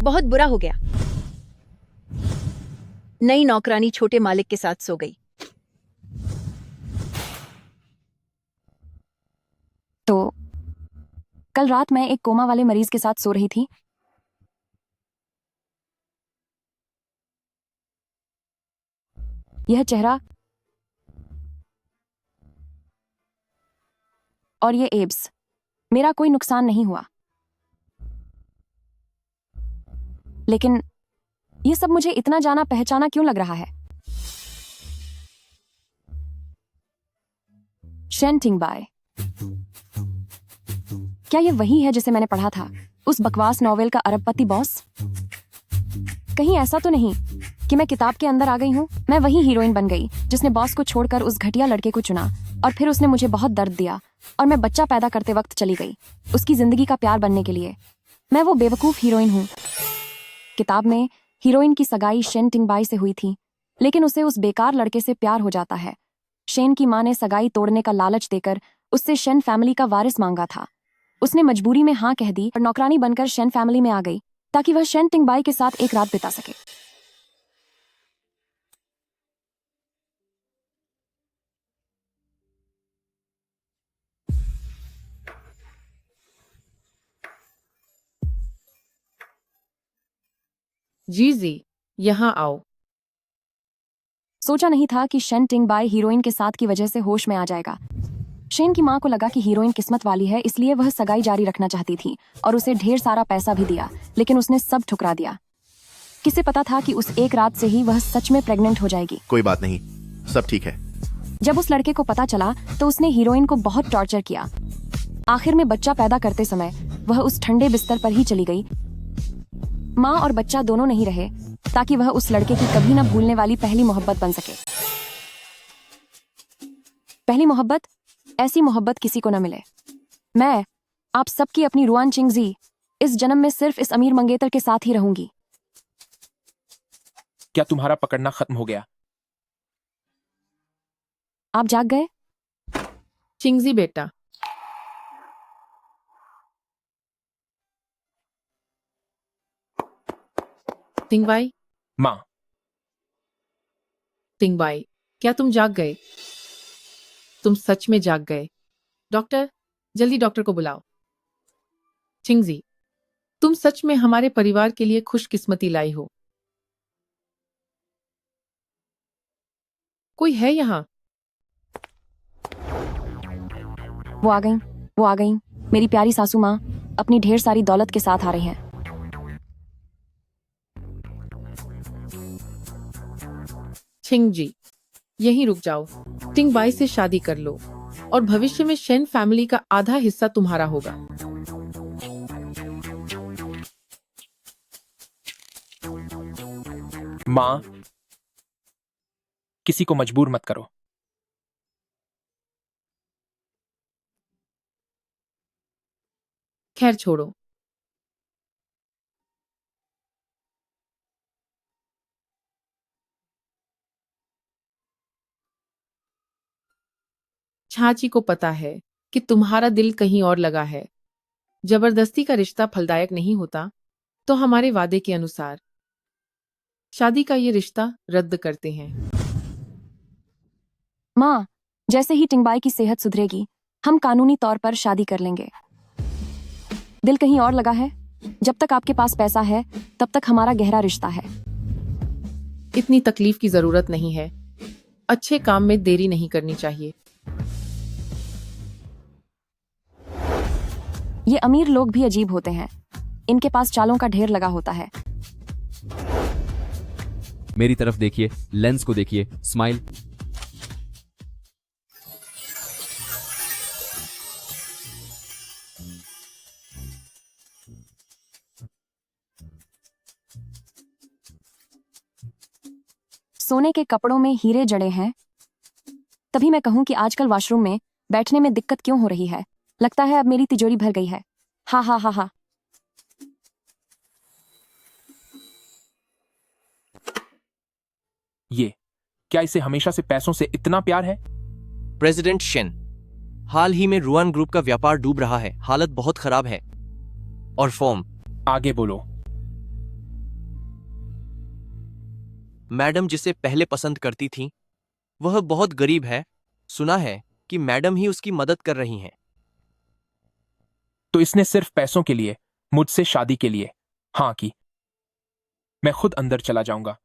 बहुत बुरा हो गया। नई नौकरानी छोटे मालिक के साथ सो गई। तो कल रात मैं एक कोमा वाले मरीज के साथ सो रही थी। यह चेहरा और ये एब्स, मेरा कोई नुकसान नहीं हुआ, लेकिन ये सब मुझे इतना जाना पहचाना क्यों लग रहा है? शेन टिंगबाई, क्या ये वही है जिसे मैंने पढ़ा था, उस बकवास नॉवेल का अरबपति बॉस? कहीं ऐसा तो नहीं कि मैं किताब के अंदर आ गई हूँ? मैं वही हीरोइन बन गई जिसने बॉस को छोड़कर उस घटिया लड़के को चुना और फिर उसने मुझे बहुत दर्द दिया और मैं बच्चा पैदा करते वक्त चली गई उसकी जिंदगी का प्यार बनने के लिए। मैं वो बेवकूफ हीरोइन हूँ। किताब में हीरोइन की सगाई शेन टिंगबाई से हुई थी, लेकिन उसे उस बेकार लड़के से प्यार हो जाता है। शेन की माँ ने सगाई तोड़ने का लालच देकर उससे शेन फैमिली का वारिस मांगा था। उसने मजबूरी में हाँ कह दी और नौकरानी बनकर शेन फैमिली में आ गई ताकि वह शेन टिंगबाई के साथ एक रात बिता सके। जी, यहाँ आओ। सोचा नहीं था कि शेन टिंगबाई हीरोइन के साथ की वजह से होश में आ जाएगा। शेन की माँ को लगा कि हीरोइन किस्मत वाली है, इसलिए वह सगाई जारी रखना चाहती थी और उसे ढेर सारा पैसा भी दिया, लेकिन उसने सब ठुकरा दिया। किसे पता था कि उस एक रात से ही वह सच में प्रेग्नेंट हो जाएगी। कोई बात नहीं, सब ठीक है। जब उस लड़के को पता चला तो उसने हीरोइन को बहुत टॉर्चर किया। आखिर में बच्चा पैदा करते समय वह उस ठंडे बिस्तर पर ही चली गई। माँ और बच्चा दोनों नहीं रहे ताकि वह उस लड़के की कभी न भूलने वाली पहली मोहब्बत बन सके। पहली मोहब्बत, ऐसी मोहब्बत किसी को न मिले। मैं आप सबकी अपनी रुआन चिंगजी इस जन्म में सिर्फ इस अमीर मंगेतर के साथ ही रहूंगी। क्या तुम्हारा पकड़ना खत्म हो गया? आप जाग गए? चिंगजी बेटा, टिंगबाई, माँ, टिंगबाई, क्या तुम जाग गए? तुम सच में जाग गए। डॉक्टर, जल्दी डॉक्टर को बुलाओ। चिंगजी, तुम सच में हमारे परिवार के लिए खुशकिस्मती लाई हो। कोई है यहाँ? वो आ गईं, वो आ गईं। मेरी प्यारी सासू माँ अपनी ढेर सारी दौलत के साथ आ रही हैं। चिंगजी, यहीं रुक जाओ। टिंगबाई से शादी कर लो और भविष्य में शेन फैमिली का आधा हिस्सा तुम्हारा होगा। माँ, किसी को मजबूर मत करो। खैर छोड़ो। छाची को पता है कि तुम्हारा दिल कहीं और लगा है। जबरदस्ती का रिश्ता फलदायक नहीं होता, तो हमारे वादे के अनुसार शादी का ये रिश्ता रद्द करते हैं। माँ, जैसे ही टिंगबाई की सेहत सुधरेगी हम कानूनी तौर पर शादी कर लेंगे। दिल कहीं और लगा है। जब तक आपके पास पैसा है तब तक हमारा गहरा रिश्ता है। इतनी तकलीफ की जरूरत नहीं है। अच्छे काम में देरी नहीं करनी चाहिए। ये अमीर लोग भी अजीब होते हैं, इनके पास चालों का ढेर लगा होता है। मेरी तरफ देखिए, लेंस को देखिए, स्माइल। सोने के कपड़ों में हीरे जड़े हैं। तभी मैं कहूं कि आजकल वॉशरूम में बैठने में दिक्कत क्यों हो रही है। लगता है अब मेरी तिजोरी भर गई है। हा हा हा हा। ये क्या इसे हमेशा से पैसों से इतना प्यार है? प्रेसिडेंट शेन, हाल ही में रुआन ग्रुप का व्यापार डूब रहा है। हालत बहुत खराब है। और फॉर्म, आगे बोलो। मैडम जिसे पहले पसंद करती थी वह बहुत गरीब है। सुना है कि मैडम ही उसकी मदद कर रही हैं। तो इसने सिर्फ पैसों के लिए मुझसे शादी के लिए हाँ की। मैं खुद अंदर चला जाऊंगा।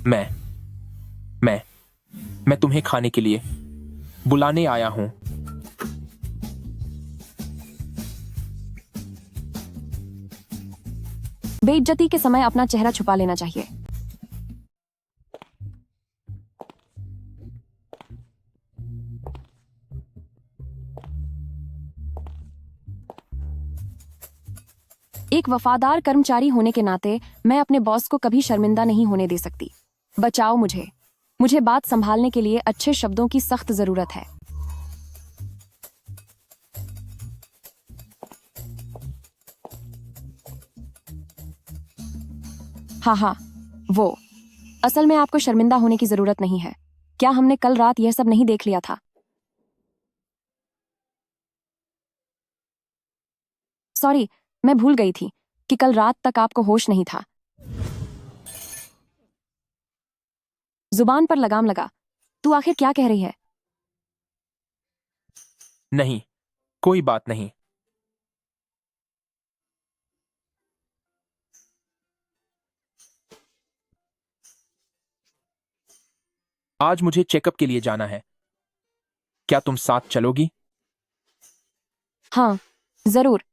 मैं मैं तुम्हें खाने के लिए बुलाने आया हूं। बेइज्जती के समय अपना चेहरा छुपा लेना चाहिए। एक वफादार कर्मचारी होने के नाते मैं अपने बॉस को कभी शर्मिंदा नहीं होने दे सकती। बचाओ मुझे बात संभालने के लिए अच्छे शब्दों की सख्त जरूरत है। हाँ, वो असल में आपको शर्मिंदा होने की जरूरत नहीं है। क्या हमने कल रात यह सब नहीं देख लिया था? सॉरी, मैं भूल गई थी कि कल रात तक आपको होश नहीं था। जुबान पर लगाम लगा। तू आखिर क्या कह रही है? नहीं, कोई बात नहीं। आज मुझे चेकअप के लिए जाना है। क्या तुम साथ चलोगी? हाँ, जरूर।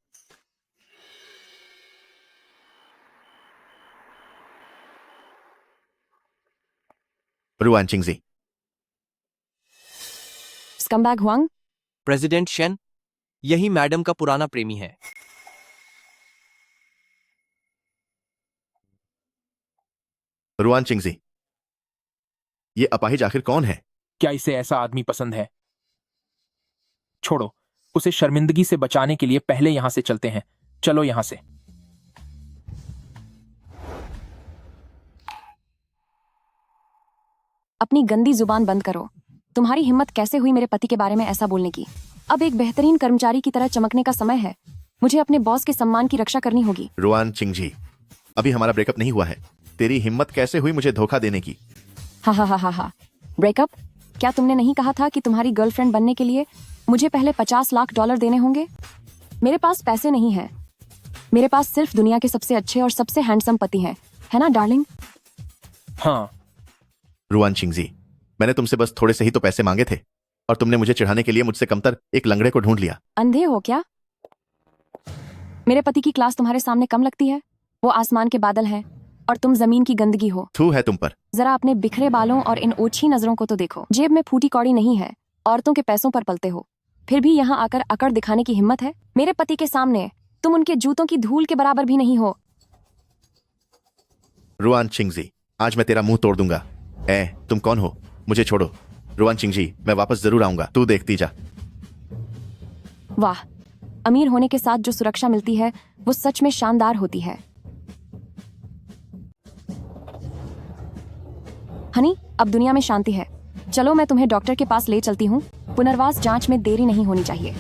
रुआन चिंगजी, स्कमबैग हुआंग, प्रेसिडेंट शेन यही मैडम का पुराना प्रेमी है। रुआन चिंगजी, ये अपाहिज आखिर कौन है? क्या इसे ऐसा आदमी पसंद है? छोड़ो, उसे शर्मिंदगी से बचाने के लिए पहले यहां से चलते हैं। चलो यहां से। अपनी गंदी जुबान बंद करो। तुम्हारी हिम्मत कैसे हुई मेरे पति के बारे में ऐसा बोलने की? अब एक बेहतरीन कर्मचारी की तरह चमकने का समय है। मुझे अपने बॉस के सम्मान की रक्षा करनी होगी। रुआन चिंगजी, अभी हमारा ब्रेकअप नहीं हुआ है। तेरी हिम्मत कैसे हुई मुझे धोखा देने की? हा। ब्रेकअप? क्या तुमने नहीं कहा था कि तुम्हारी गर्लफ्रेंड बनने के लिए मुझे पहले $50 लाख देने होंगे? मेरे पास पैसे नहीं हैं। मेरे पास सिर्फ दुनिया के सबसे अच्छे और सबसे हैंडसम पति हैं, है ना डार्लिंग? हाँ, रुआन चिंगजी, मैंने तुमसे बस थोड़े से ही तो पैसे मांगे थे और तुमने मुझे चिढ़ाने के लिए मुझसे कमतर एक लंगड़े को ढूंढ लिया। अंधे हो क्या? मेरे पति की क्लास तुम्हारे सामने कम लगती है? वो आसमान के बादल हैं और तुम जमीन की गंदगी हो। थू है तुम पर। जरा अपने बिखरे बालों और इन ओछी नजरों को तो देखो। जेब में फूटी कौड़ी नहीं है, औरतों के पैसों पर पलते हो, फिर भी यहाँ आकर अकड़ दिखाने की हिम्मत है? मेरे पति के सामने तुम उनके जूतों की धूल के बराबर भी नहीं हो। रुआन चिंगजी, आज मैं तेरा मुंह तोड़ दूंगा। तुम कौन हो? मुझे छोड़ो। रुआन चिंगजी, मैं वापस जरूर आऊंगा, तू देखती जा। वाह, अमीर होने के साथ जो सुरक्षा मिलती है वो सच में शानदार होती है। हनी, अब दुनिया में शांति है। चलो मैं तुम्हें डॉक्टर के पास ले चलती हूँ। पुनर्वास जांच में देरी नहीं होनी चाहिए।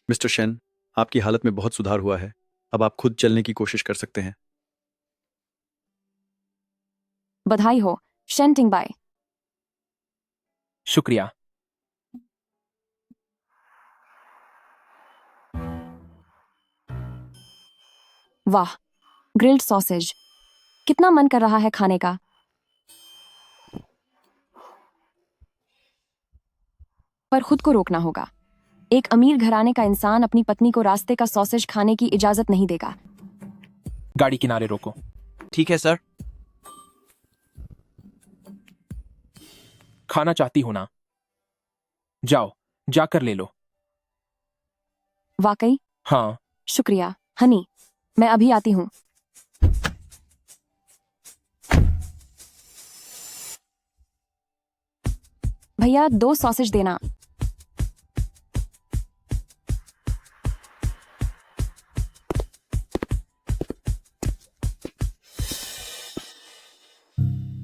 मिस्टर शेन, आपकी हालत में बहुत सुधार हुआ है। अब आप खुद चलने की कोशिश कर सकते हैं। बधाई हो शेन टिंगबाई। शुक्रिया। वाह, ग्रिल्ड सॉसेज, कितना मन कर रहा है खाने का। पर खुद को रोकना होगा। एक अमीर घराने का इंसान अपनी पत्नी को रास्ते का सॉसेज खाने की इजाजत नहीं देगा। गाड़ी किनारे रोको। ठीक है सर। खाना चाहती हो ना? जाओ, जाकर ले लो। वाकई? हाँ। शुक्रिया हनी, मैं अभी आती हूँ। भैया 2 सॉसेज देना।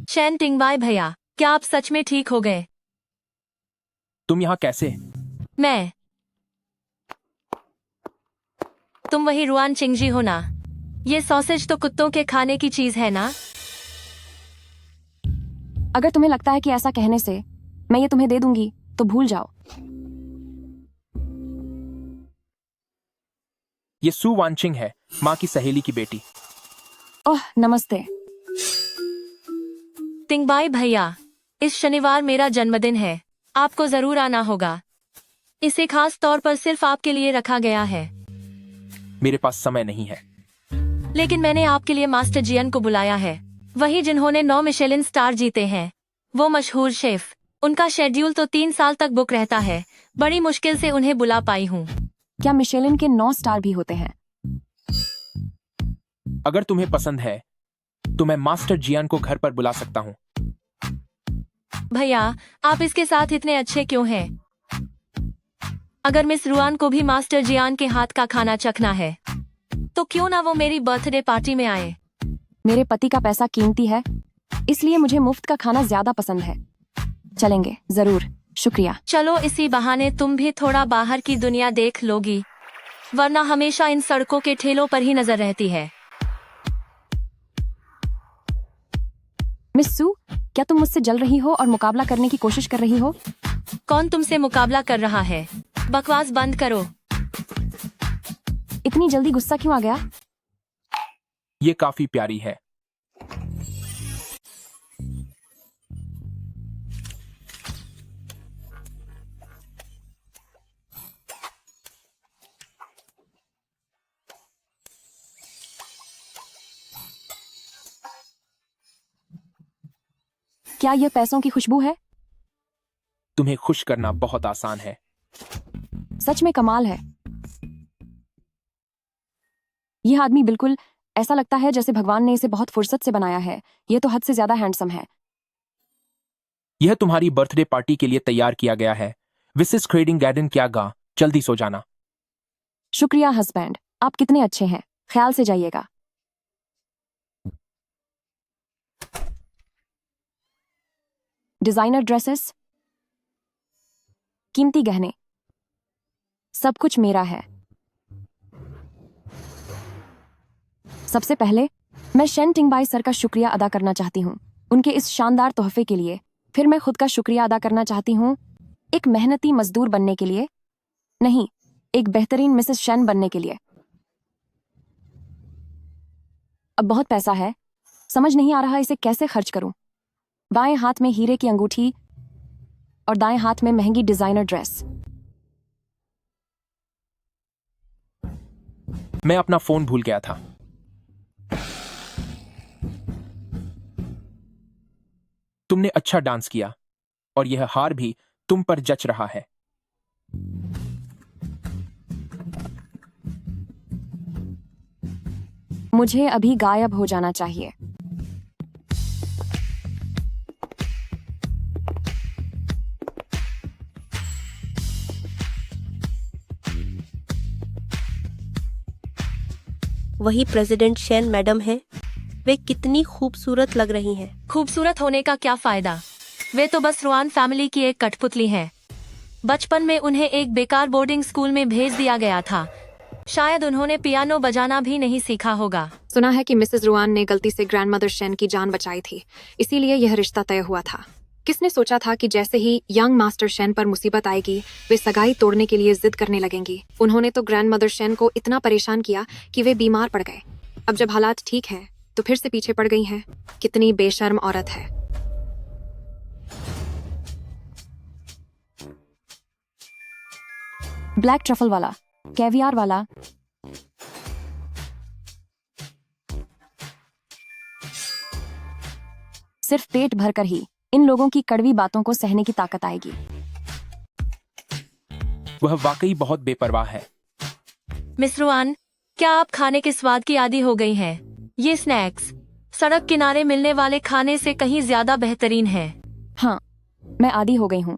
शैन टिंगबाई भैया, क्या आप सच में ठीक हो गए? तुम यहाँ कैसे? तुम वही रुआन चिंगजी हो ना? ये सॉसेज तो कुत्तों के खाने की चीज है ना? अगर तुम्हें लगता है कि ऐसा कहने से मैं ये तुम्हें दे दूंगी तो भूल जाओ। ये सू वानचिंग है, माँ की सहेली की बेटी। ओह नमस्ते। टिंगबाई भैया, इस शनिवार मेरा जन्मदिन है, आपको जरूर आना होगा। इसे खास तौर पर सिर्फ आपके लिए रखा गया है। मेरे पास समय नहीं है। लेकिन मैंने आपके लिए मास्टर जियन को बुलाया है, वही जिन्होंने 9 मिशेलिन स्टार जीते हैं। वो मशहूर शेफ। उनका शेड्यूल तो 3 साल तक बुक रहता है। बड़ी मुश्किल से उन्हें बुला पाई हूँ। क्या मिशेलिन के 9 स्टार भी होते हैं? अगर तुम्हें पसंद है तो मैं मास्टर जियान को घर पर बुला सकता हूँ। भैया, आप इसके साथ इतने अच्छे क्यों हैं? अगर मिस रुआन को भी मास्टर जियान के हाथ का खाना चखना है तो क्यों ना वो मेरी बर्थडे पार्टी में आए। मेरे पति का पैसा कीमती है, इसलिए मुझे मुफ्त का खाना ज्यादा पसंद है। चलेंगे, जरूर, शुक्रिया। चलो, इसी बहाने तुम भी थोड़ा बाहर की दुनिया देख लोगी, वरना हमेशा इन सड़कों के ठेलों पर ही नजर रहती है। मिस सू, क्या तुम मुझसे जल रही हो और मुकाबला करने की कोशिश कर रही हो? कौन तुमसे मुकाबला कर रहा है? बकवास बंद करो। इतनी जल्दी गुस्सा क्यों आ गया? ये काफी प्यारी है। क्या यह पैसों की खुशबू है? तुम्हें खुश करना बहुत आसान है। सच में कमाल है। यह आदमी बिल्कुल ऐसा लगता है जैसे भगवान ने इसे बहुत फुर्सत से बनाया है। यह तो हद से ज्यादा हैंडसम है। यह तुम्हारी बर्थडे पार्टी के लिए तैयार किया गया है। विसिस क्रेडिंग गार्डन क्या गा, जल्दी सो जाना। शुक्रिया हस्बैंड, आप कितने अच्छे हैं। ख्याल से जाइएगा। डिजाइनर ड्रेसेस, कीमती गहने, सब कुछ मेरा है। सबसे पहले मैं शेन टिंगबाई सर का शुक्रिया अदा करना चाहती हूँ उनके इस शानदार तोहफे के लिए। फिर मैं खुद का शुक्रिया अदा करना चाहती हूँ एक मेहनती मजदूर बनने के लिए, नहीं, एक बेहतरीन मिसेस शेन बनने के लिए। अब बहुत पैसा है, समझ नहीं आ रहा इसे कैसे खर्च करूं। बाएं हाथ में हीरे की अंगूठी और दाएं हाथ में महंगी डिजाइनर ड्रेस। मैं अपना फोन भूल गया था। तुमने अच्छा डांस किया और यह हार भी तुम पर जच रहा है। मुझे अभी गायब हो जाना चाहिए। वही प्रेसिडेंट शेन मैडम है। वे कितनी खूबसूरत लग रही हैं। खूबसूरत होने का क्या फायदा? वे तो बस रुआन फैमिली की एक कठपुतली हैं। बचपन में उन्हें एक बेकार बोर्डिंग स्कूल में भेज दिया गया था। शायद उन्होंने पियानो बजाना भी नहीं सीखा होगा। सुना है कि मिसेस रुआन ने गलती से ग्रैंडमदर शेन की जान बचाई थी, इसीलिए यह रिश्ता तय हुआ था। किसने सोचा था कि जैसे ही यंग मास्टर शेन पर मुसीबत आएगी वे सगाई तोड़ने के लिए जिद करने लगेंगी। उन्होंने तो ग्रैंडमदर शेन को इतना परेशान किया कि वे बीमार पड़ गए। अब जब हालात ठीक हैं तो फिर से पीछे पड़ गई हैं। कितनी बेशर्म औरत है। ब्लैक ट्रफल वाला, कैवियार वाला, सिर्फ पेट भरकर ही इन लोगों की कड़वी बातों को सहने की ताकत आएगी। वह वाकई बहुत बेपरवाह है। मिस रुआन, क्या आप खाने के स्वाद की आदी हो गई हैं? ये स्नैक्स सड़क किनारे मिलने वाले खाने से कहीं ज्यादा बेहतरीन है। हाँ, मैं आदी हो गई हूँ।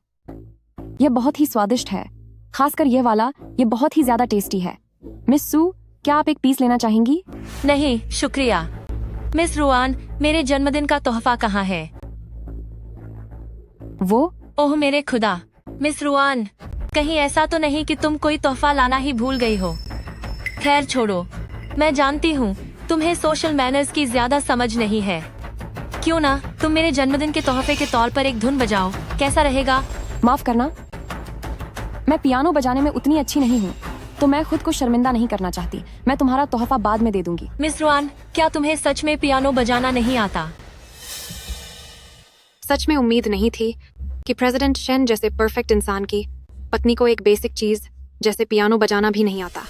यह बहुत ही स्वादिष्ट है, खासकर यह वाला, यह बहुत ही ज्यादा टेस्टी है। मिस सू, क्या आप एक पीस लेना चाहेंगी? नहीं शुक्रिया। मिस रुआन, मेरे जन्मदिन का तोहफा कहाँ है? वो ओह मेरे खुदा। मिस रुआन, कहीं ऐसा तो नहीं कि तुम कोई तोहफा लाना ही भूल गई हो? खैर छोड़ो, मैं जानती हूँ तुम्हें सोशल मैनर्स की ज्यादा समझ नहीं है। क्यों ना तुम मेरे जन्मदिन के तोहफे के तौर पर एक धुन बजाओ, कैसा रहेगा? माफ करना, मैं पियानो बजाने में उतनी अच्छी नहीं हूँ, तो मैं खुद को शर्मिंदा नहीं करना चाहती। मैं तुम्हारा तोहफा बाद में दे दूंगी। मिस रुआन, क्या तुम्हें सच में पियानो बजाना नहीं आता? सच में उम्मीद नहीं थी कि प्रेसिडेंट शेन जैसे परफेक्ट इंसान की पत्नी को एक बेसिक चीज जैसे पियानो बजाना भी नहीं आता।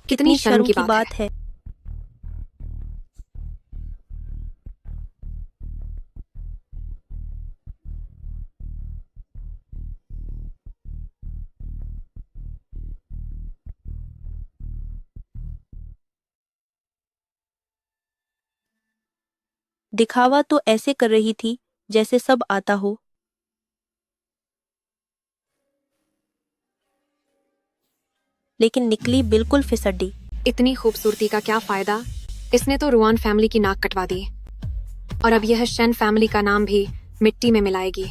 कितनी शर्म की बात है। दिखावा तो ऐसे कर रही थी जैसे सब आता हो। लेकिन निकली बिल्कुल फिसड्डी। इतनी खूबसूरती का क्या फायदा? इसने तो रुआन फैमिली की नाक कटवा दी और अब यह शेन फैमिली का नाम भी मिट्टी में मिलाएगी।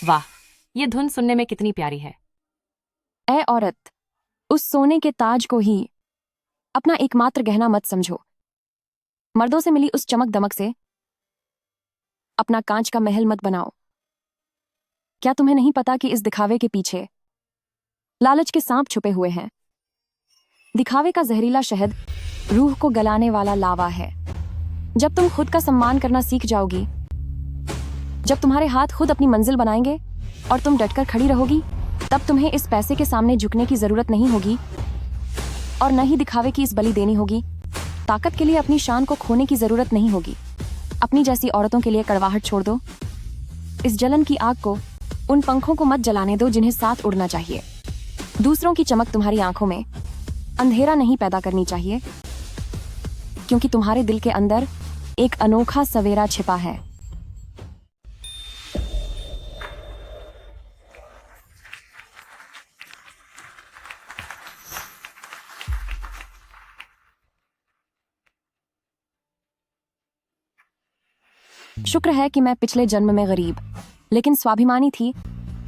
वाह, ये धुन सुनने में कितनी प्यारी है। ऐ औरत, उस सोने के ताज को ही अपना एकमात्र गहना मत समझो। मर्दों से मिली उस चमक दमक से अपना कांच का महल मत बनाओ। क्या तुम्हें नहीं पता कि इस दिखावे के पीछे लालच के सांप छुपे हुए हैं? दिखावे का जहरीला शहद रूह को गलाने वाला लावा है। जब तुम खुद का सम्मान करना सीख जाओगी, जब तुम्हारे हाथ खुद अपनी मंजिल बनाएंगे और तुम डटकर खड़ी रहोगी, तब तुम्हें इस पैसे के सामने झुकने की जरूरत नहीं होगी और न ही दिखावे की इस बलि देनी होगी। ताकत के लिए अपनी शान को खोने की जरूरत नहीं होगी। अपनी जैसी औरतों के लिए कड़वाहट छोड़ दो। इस जलन की आग को, उन पंखों को मत जलाने दो जिन्हें साथ उड़ना चाहिए। दूसरों की चमक तुम्हारी आंखों में अंधेरा नहीं पैदा करनी चाहिए, क्योंकि तुम्हारे दिल के अंदर एक अनोखा सवेरा छिपा है। शुक्र है कि मैं पिछले जन्म में गरीब लेकिन स्वाभिमानी थी।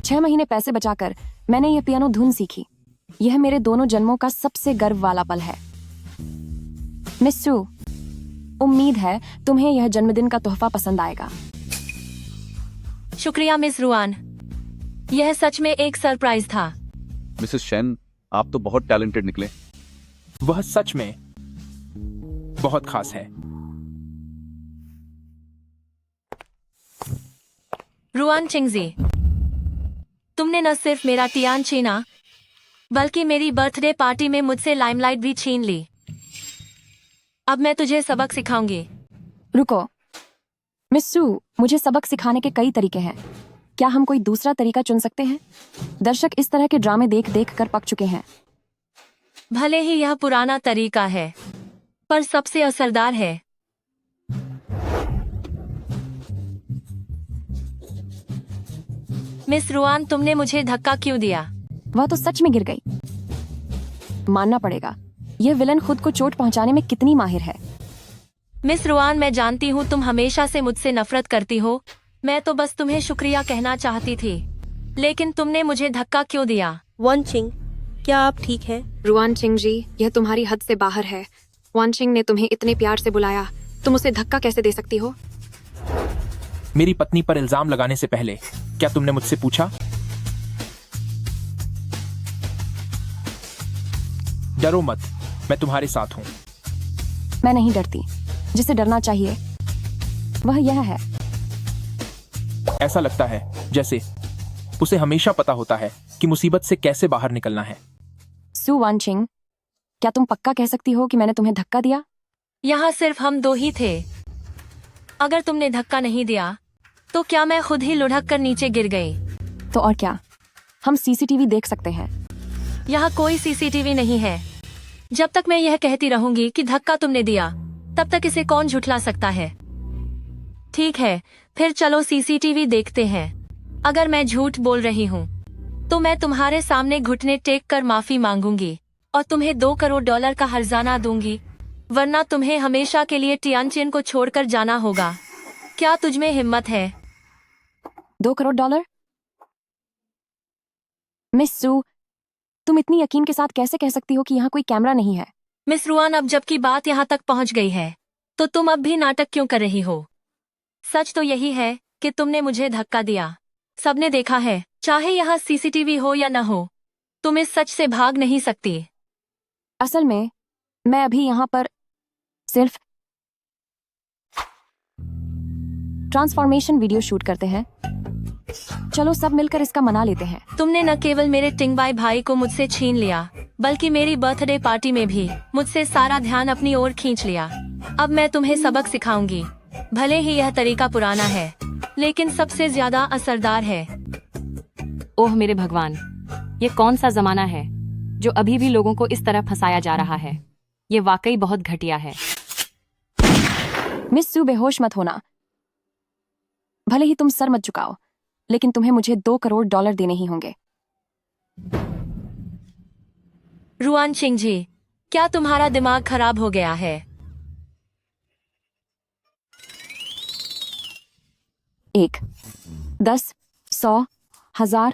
6 महीने पैसे बचाकर मैंने यह पियानो धुन सीखी। यह मेरे दोनों जन्मों का सबसे गर्व वाला पल है। मिस सू, उम्मीद है तुम्हें यह जन्मदिन का तोहफा पसंद आएगा। शुक्रिया मिस रुआन, यह सच में एक सरप्राइज था। मिसेस शेन, आप तो बहुत टैलेंटेड निकले। वह सच में बहुत खास है। रुआन चिंगजी, तुमने न सिर्फ मेरा टियान छीना बल्कि मेरी बर्थडे पार्टी में मुझसे लाइमलाइट भी छीन ली। अब मैं तुझे सबक सिखाऊंगी। रुको मिस सू, मुझे सबक सिखाने के कई तरीके हैं। क्या हम कोई दूसरा तरीका चुन सकते हैं? दर्शक इस तरह के ड्रामे देख देख कर पक चुके हैं। भले ही यह पुराना तरीका है, पर सबसे असरदार है। मिस रुआन, तुमने मुझे धक्का क्यों दिया? वह तो सच में गिर गई। मानना पड़ेगा, यह विलन खुद को चोट पहुंचाने में कितनी माहिर है। मिस रुआन, मैं जानती हूँ तुम हमेशा से मुझसे नफरत करती हो। मैं तो बस तुम्हें शुक्रिया कहना चाहती थी, लेकिन तुमने मुझे धक्का क्यों दिया? वन चिंग, क्या आप ठीक हैं? रुआन चिंग जी, यह तुम्हारी हद से बाहर है। वन चिंग ने तुम्हें इतने प्यार से बुलाया, तुम उसे धक्का कैसे दे सकती हो? मेरी पत्नी पर इल्जाम लगाने से पहले क्या तुमने मुझसे पूछा? डरो मत, मैं तुम्हारे साथ हूं। मैं नहीं डरती। जिसे डरना चाहिए वह यह है। ऐसा लगता है जैसे उसे हमेशा पता होता है कि मुसीबत से कैसे बाहर निकलना है। सू वानचिंग, क्या तुम पक्का कह सकती हो कि मैंने तुम्हें धक्का दिया? यहाँ सिर्फ हम दो ही थे। अगर तुमने धक्का नहीं दिया तो क्या मैं खुद ही लुढ़क कर नीचे गिर गई? तो और क्या, हम सीसीटीवी देख सकते हैं। यहाँ कोई सीसीटीवी नहीं है। जब तक मैं यह कहती रहूंगी कि धक्का तुमने दिया, तब तक इसे कौन झुठला सकता है? ठीक है, फिर चलो सीसीटीवी देखते हैं। अगर मैं झूठ बोल रही हूँ तो मैं तुम्हारे सामने घुटने टेक कर माफी मांगूंगी और तुम्हें $2 करोड़ का हर्जाना दूंगी, वरना तुम्हें हमेशा के लिए टियानचिन को छोड़कर जाना होगा। क्या तुझमें हिम्मत है? $2 करोड़? मिस सू, तुम इतनी यकीन के साथ कैसे कह सकती हो कि यहाँ कोई कैमरा नहीं है? मिस रुआन, अब जबकि बात यहाँ तक पहुँच गई है तो तुम अब भी नाटक क्यों कर रही हो? सच तो यही है कि तुमने मुझे धक्का दिया। सबने देखा है, चाहे यहाँ सीसीटीवी हो या न हो, तुम इस सच से भाग नहीं सकती। असल में मैं अभी यहाँ पर सिर्फ ट्रांसफॉर्मेशन वीडियो शूट करते हैं। चलो सब मिलकर इसका मना लेते हैं। तुमने न केवल मेरे टिंगबाई भाई को मुझसे छीन लिया, बल्कि मेरी बर्थडे पार्टी में भी मुझसे सारा ध्यान अपनी ओर खींच लिया। अब मैं तुम्हें सबक सिखाऊंगी। भले ही यह तरीका पुराना है, लेकिन सबसे ज्यादा असरदार है। ओह मेरे भगवान, ये कौन सा जमाना है जो अभी भी लोगों को इस तरह फंसाया जा रहा है? ये वाकई बहुत घटिया है। मिस सू, बेहोश मत होना। भले ही तुम सर मत झुकाओ, लेकिन तुम्हें मुझे $2 करोड़ देने ही होंगे। रुआन चिंगजी, क्या तुम्हारा दिमाग खराब हो गया है? 1, 10, 100, 1000,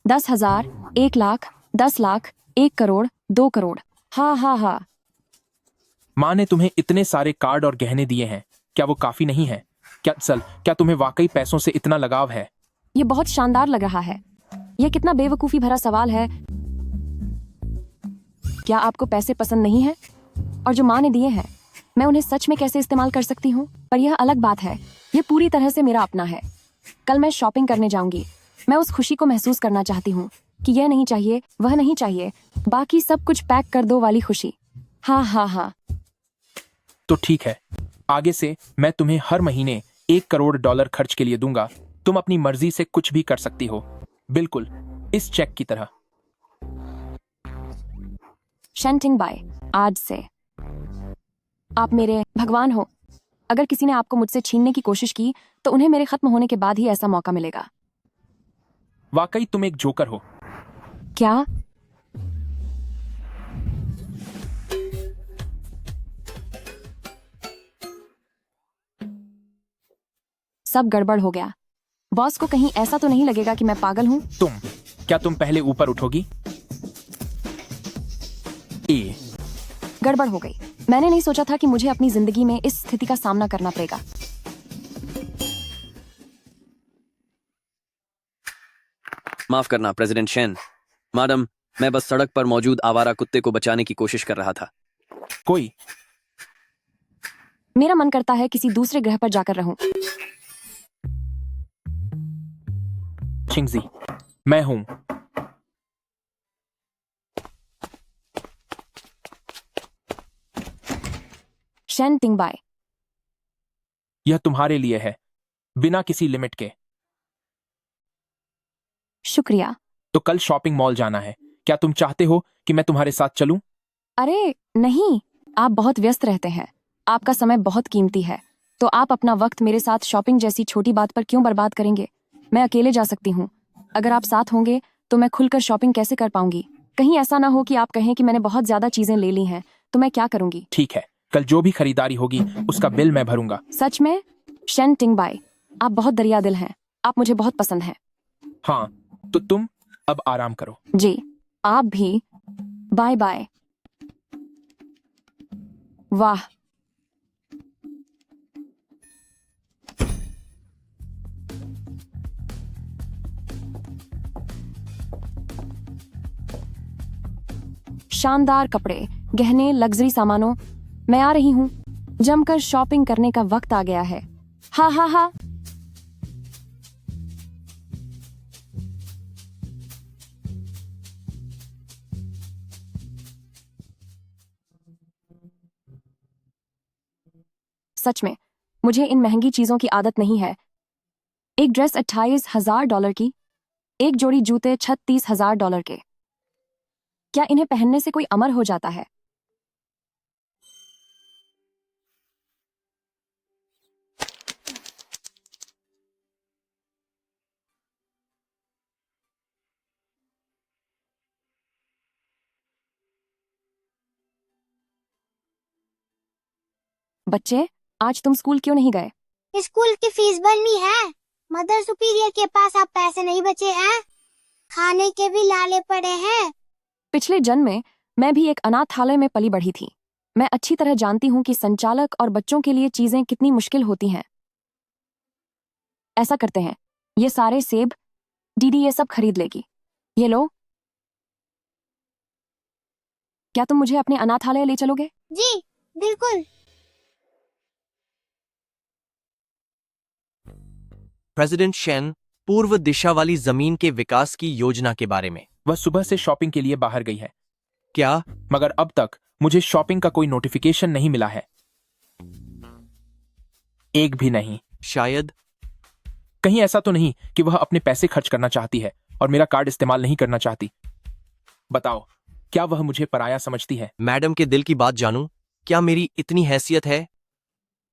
10,000, 1 लाख, 10 लाख, 1 करोड़, 2 करोड़। हाँ हाँ हाँ। माँ ने तुम्हें इतने सारे कार्ड और गहने दिए हैं, क्या वो काफी नहीं है? क्या तुम्हें वाकई पैसों से इतना लगाव है? ये बहुत शानदार लग रहा है। ये कितना बेवकूफी भरा सवाल है। क्या आपको पैसे पसंद नहीं है? और जो माँ ने दिए हैं, मैं उन्हें सच में कैसे इस्तेमाल कर सकती हूँ? पर यह अलग बात है। ये पूरी तरह से मेरा अपना है। कल मैं शॉपिंग करने जाऊंगी। मैं उस खुशी को महसूस करना चाहती हूँ कि यह नहीं चाहिए, वह नहीं चाहिए, बाकी सब कुछ पैक कर दो वाली खुशी। हाँ हाँ हाँ। तो ठीक है, आगे से मैं तुम्हें हर महीने $1 करोड़ खर्च के लिए दूंगा। तुम अपनी मर्जी से कुछ भी कर सकती हो, बिल्कुल इस चेक की तरह। शन टिंगबाई, आज से आप मेरे भगवान हो। अगर किसी ने आपको मुझसे छीनने की कोशिश की तो उन्हें मेरे खत्म होने के बाद ही ऐसा मौका मिलेगा। वाकई तुम एक जोकर हो। क्या? सब गड़बड़ हो गया। बॉस को कहीं ऐसा तो नहीं लगेगा कि मैं पागल हूँ? क्या तुम पहले ऊपर उठोगी? गड़बड़ हो गई। मैंने नहीं सोचा था कि मुझे अपनी जिंदगी में इस स्थिति का सामना करना पड़ेगा। माफ करना प्रेसिडेंट शेन। मैडम, मैं बस सड़क पर मौजूद आवारा कुत्ते को बचाने की कोशिश कर रहा था। कोई? मेरा मन करता है किसी दूसरे ग्रह पर जाकर रहूं। चिंगजी, मैं हूं। शन टिंगबाई, यह तुम्हारे लिए है, बिना किसी लिमिट के। शुक्रिया। तो कल शॉपिंग मॉल जाना है। क्या तुम चाहते हो कि मैं तुम्हारे साथ चलूं? अरे नहीं, आप बहुत व्यस्त रहते हैं। आपका समय बहुत कीमती है, तो आप अपना वक्त मेरे साथ शॉपिंग जैसी छोटी बात पर क्यों बर्बाद करेंगे? मैं अकेले जा सकती हूँ। अगर आप साथ होंगे तो मैं खुलकर शॉपिंग कैसे कर पाऊंगी? कहीं ऐसा ना हो कि आप कहें कि मैंने बहुत ज्यादा चीजें ले ली हैं, तो मैं क्या करूंगी? ठीक है, कल जो भी खरीदारी होगी उसका बिल मैं भरूंगा। सच में? शन टिंगबाई, आप बहुत दरिया दिल हैं। आप मुझे बहुत पसंद हैं। हाँ, तो तुम अब आराम करो। जी, आप भी। Bye bye. वाह, शानदार कपड़े, गहने, लग्जरी सामानों। मैं आ रही हूँ। जमकर शॉपिंग करने का वक्त आ गया है। हा हा हा। सच में मुझे इन महंगी चीजों की आदत नहीं है। एक ड्रेस $28,000 की, एक जोड़ी जूते $36,000 के। क्या इन्हें पहनने से कोई अमर हो जाता है? बच्चे, आज तुम स्कूल क्यों नहीं गए? स्कूल की फीस भरनी है। मदर सुपीरियर के पास अब पैसे नहीं बचे हैं। खाने के भी लाले पड़े हैं। पिछले जन्म में मैं भी एक अनाथालय में पली बढ़ी थी। मैं अच्छी तरह जानती हूँ कि संचालक और बच्चों के लिए चीजें कितनी मुश्किल होती हैं। ऐसा करते हैं, ये सारे सेब दीदी ये सब खरीद लेगी। ये लो। क्या तुम मुझे अपने अनाथालय ले चलोगे? जी बिल्कुल। प्रेसिडेंट शेन पूर्व दिशा वाली जमीन के विकास की योजना के बारे में। वह सुबह से शॉपिंग के लिए बाहर गई है। क्या? मगर अब तक मुझे शॉपिंग का कोई नोटिफिकेशन नहीं मिला है। एक भी नहीं। शायद कहीं ऐसा तो नहीं कि वह अपने पैसे खर्च करना चाहती है और मेरा कार्ड इस्तेमाल नहीं करना चाहती। बताओ, क्या वह मुझे पराया समझती है? मैडम के दिल की बात जानूं, क्या मेरी इतनी हैसियत है?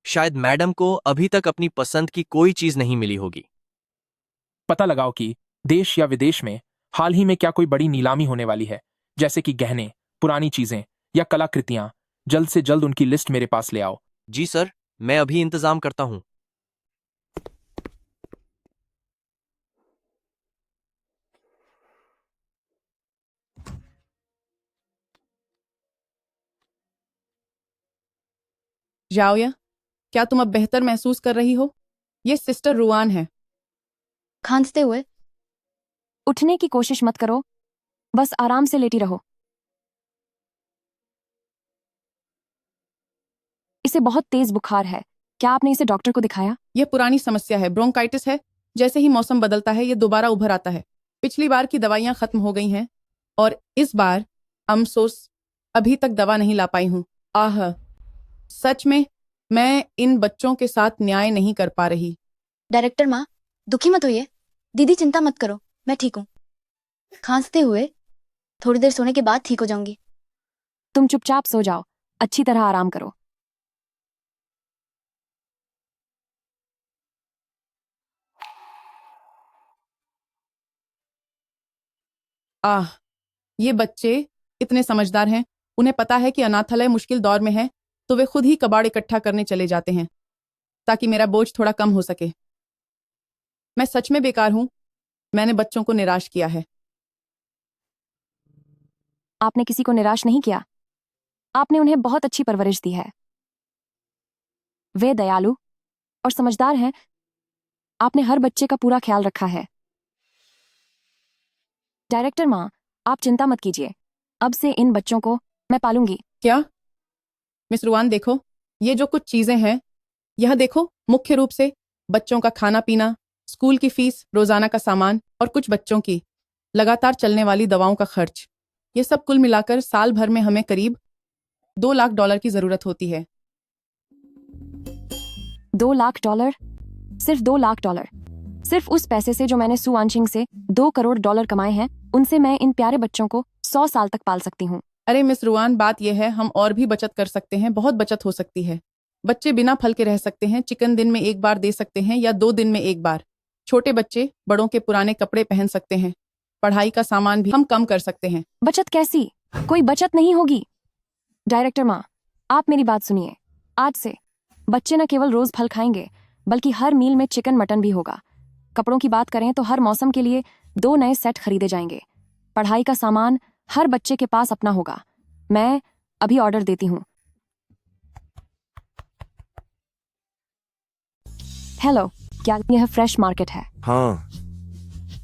शायद मैडम को अभी तक अपनी पसंद की कोई चीज नहीं मिली होगी। पता लगाओ कि देश या विदेश में हाल ही में क्या कोई बड़ी नीलामी होने वाली है, जैसे कि गहने, पुरानी चीजें या कलाकृतियां। जल्द से जल्द उनकी लिस्ट मेरे पास ले आओ। जी सर, मैं अभी इंतजाम करता हूं। जाओया, क्या तुम अब बेहतर महसूस कर रही हो? ये सिस्टर रुआन है। खांसते हुए उठने की कोशिश मत करो, बस आराम से लेटी रहो। इसे बहुत तेज बुखार है। क्या आपने इसे डॉक्टर को दिखाया? यह पुरानी समस्या है, ब्रोंकाइटिस है। जैसे ही मौसम बदलता है ये दोबारा उभर आता है। पिछली बार की दवाइयां खत्म हो गई हैं और इस बार अफसोस अभी तक दवा नहीं ला पाई हूं। आह, सच में मैं इन बच्चों के साथ न्याय नहीं कर पा रही। डायरेक्टर माँ, दुखी मत होइए। दीदी चिंता मत करो, मैं ठीक हूँ। खांसते हुए थोड़ी देर सोने के बाद ठीक हो जाऊंगी। तुम चुपचाप सो जाओ, अच्छी तरह आराम करो। आह, ये बच्चे इतने समझदार हैं। उन्हें पता है कि अनाथालय मुश्किल दौर में है, तो वे खुद ही कबाड़ इकट्ठा करने चले जाते हैं ताकि मेरा बोझ थोड़ा कम हो सके। मैं सच में बेकार हूं। मैंने बच्चों को निराश किया है। आपने किसी को निराश नहीं किया। आपने उन्हें बहुत अच्छी परवरिश दी है। वे दयालु और समझदार हैं। आपने हर बच्चे का पूरा ख्याल रखा है। डायरेक्टर माँ, आप चिंता मत कीजिए। अब से इन बच्चों को मैं पालूंगी। क्या? मिस रुआन, देखो, ये जो कुछ चीजें हैं, यह देखो, मुख्य रूप से बच्चों का खाना पीना, स्कूल की फीस, रोजाना का सामान और कुछ बच्चों की लगातार चलने वाली दवाओं का खर्च। ये सब कुल मिलाकर साल भर में हमें करीब $2 लाख की जरूरत होती है। $2 लाख? सिर्फ $2 लाख? सिर्फ उस पैसे से जो मैंने सुआनशिंग से $2 करोड़ कमाए हैं, उनसे मैं इन प्यारे बच्चों को 100 साल तक पाल सकती हूँ। अरे मिस रुआन, बात यह है, हम और भी बचत कर सकते हैं। बहुत बचत हो सकती है। बच्चे बिना फल के रह सकते हैं। चिकन दिन में एक बार दे सकते हैं या 2 दिन में एक बार। छोटे बच्चे बड़ों के पुराने कपड़े पहन सकते हैं। पढ़ाई का सामान भी हम कम कर सकते हैं। बचत कैसी? कोई बचत नहीं होगी। डायरेक्टर माँ, आप मेरी बात सुनिए। आज से बच्चे न केवल रोज फल खाएंगे, बल्कि हर मील में चिकन मटन भी होगा। कपड़ों की बात करें तो हर मौसम के लिए 2 नए सेट खरीदे जाएंगे। पढ़ाई का सामान हर बच्चे के पास अपना होगा। मैं अभी ऑर्डर देती हूँ। हेलो, क्या यह फ्रेश मार्केट है? हाँ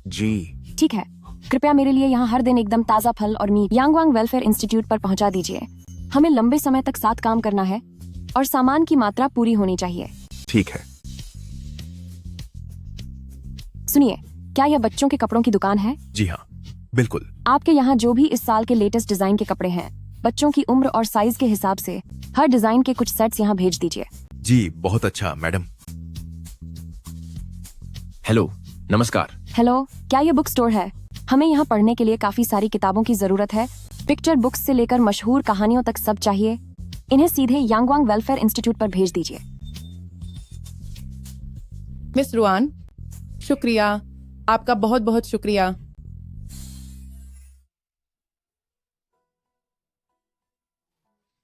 जी। ठीक है, कृपया मेरे लिए यहाँ हर दिन एकदम ताज़ा फल और मीट यांगवांग वेलफेयर इंस्टीट्यूट पर पहुँचा दीजिए। हमें लंबे समय तक साथ काम करना है और सामान की मात्रा पूरी होनी चाहिए। ठीक है। सुनिए, क्या यह बच्चों के कपड़ों की दुकान है? जी हाँ, बिल्कुल। आपके यहाँ जो भी इस साल के लेटेस्ट डिजाइन के कपड़े हैं, बच्चों की उम्र और साइज के हिसाब से हर डिजाइन के कुछ सेट्स यहाँ भेज दीजिए। जी बहुत अच्छा मैडम। हेलो, नमस्कार। हेलो, क्या ये बुक स्टोर है? हमें यहाँ पढ़ने के लिए काफी सारी किताबों की जरूरत है। पिक्चर बुक्स से लेकर मशहूर कहानियों तक सब चाहिए। इन्हें सीधे यांगवांग वेलफेयर इंस्टीट्यूट पर भेज दीजिए। मिस रुआन, शुक्रिया, आपका बहुत बहुत शुक्रिया।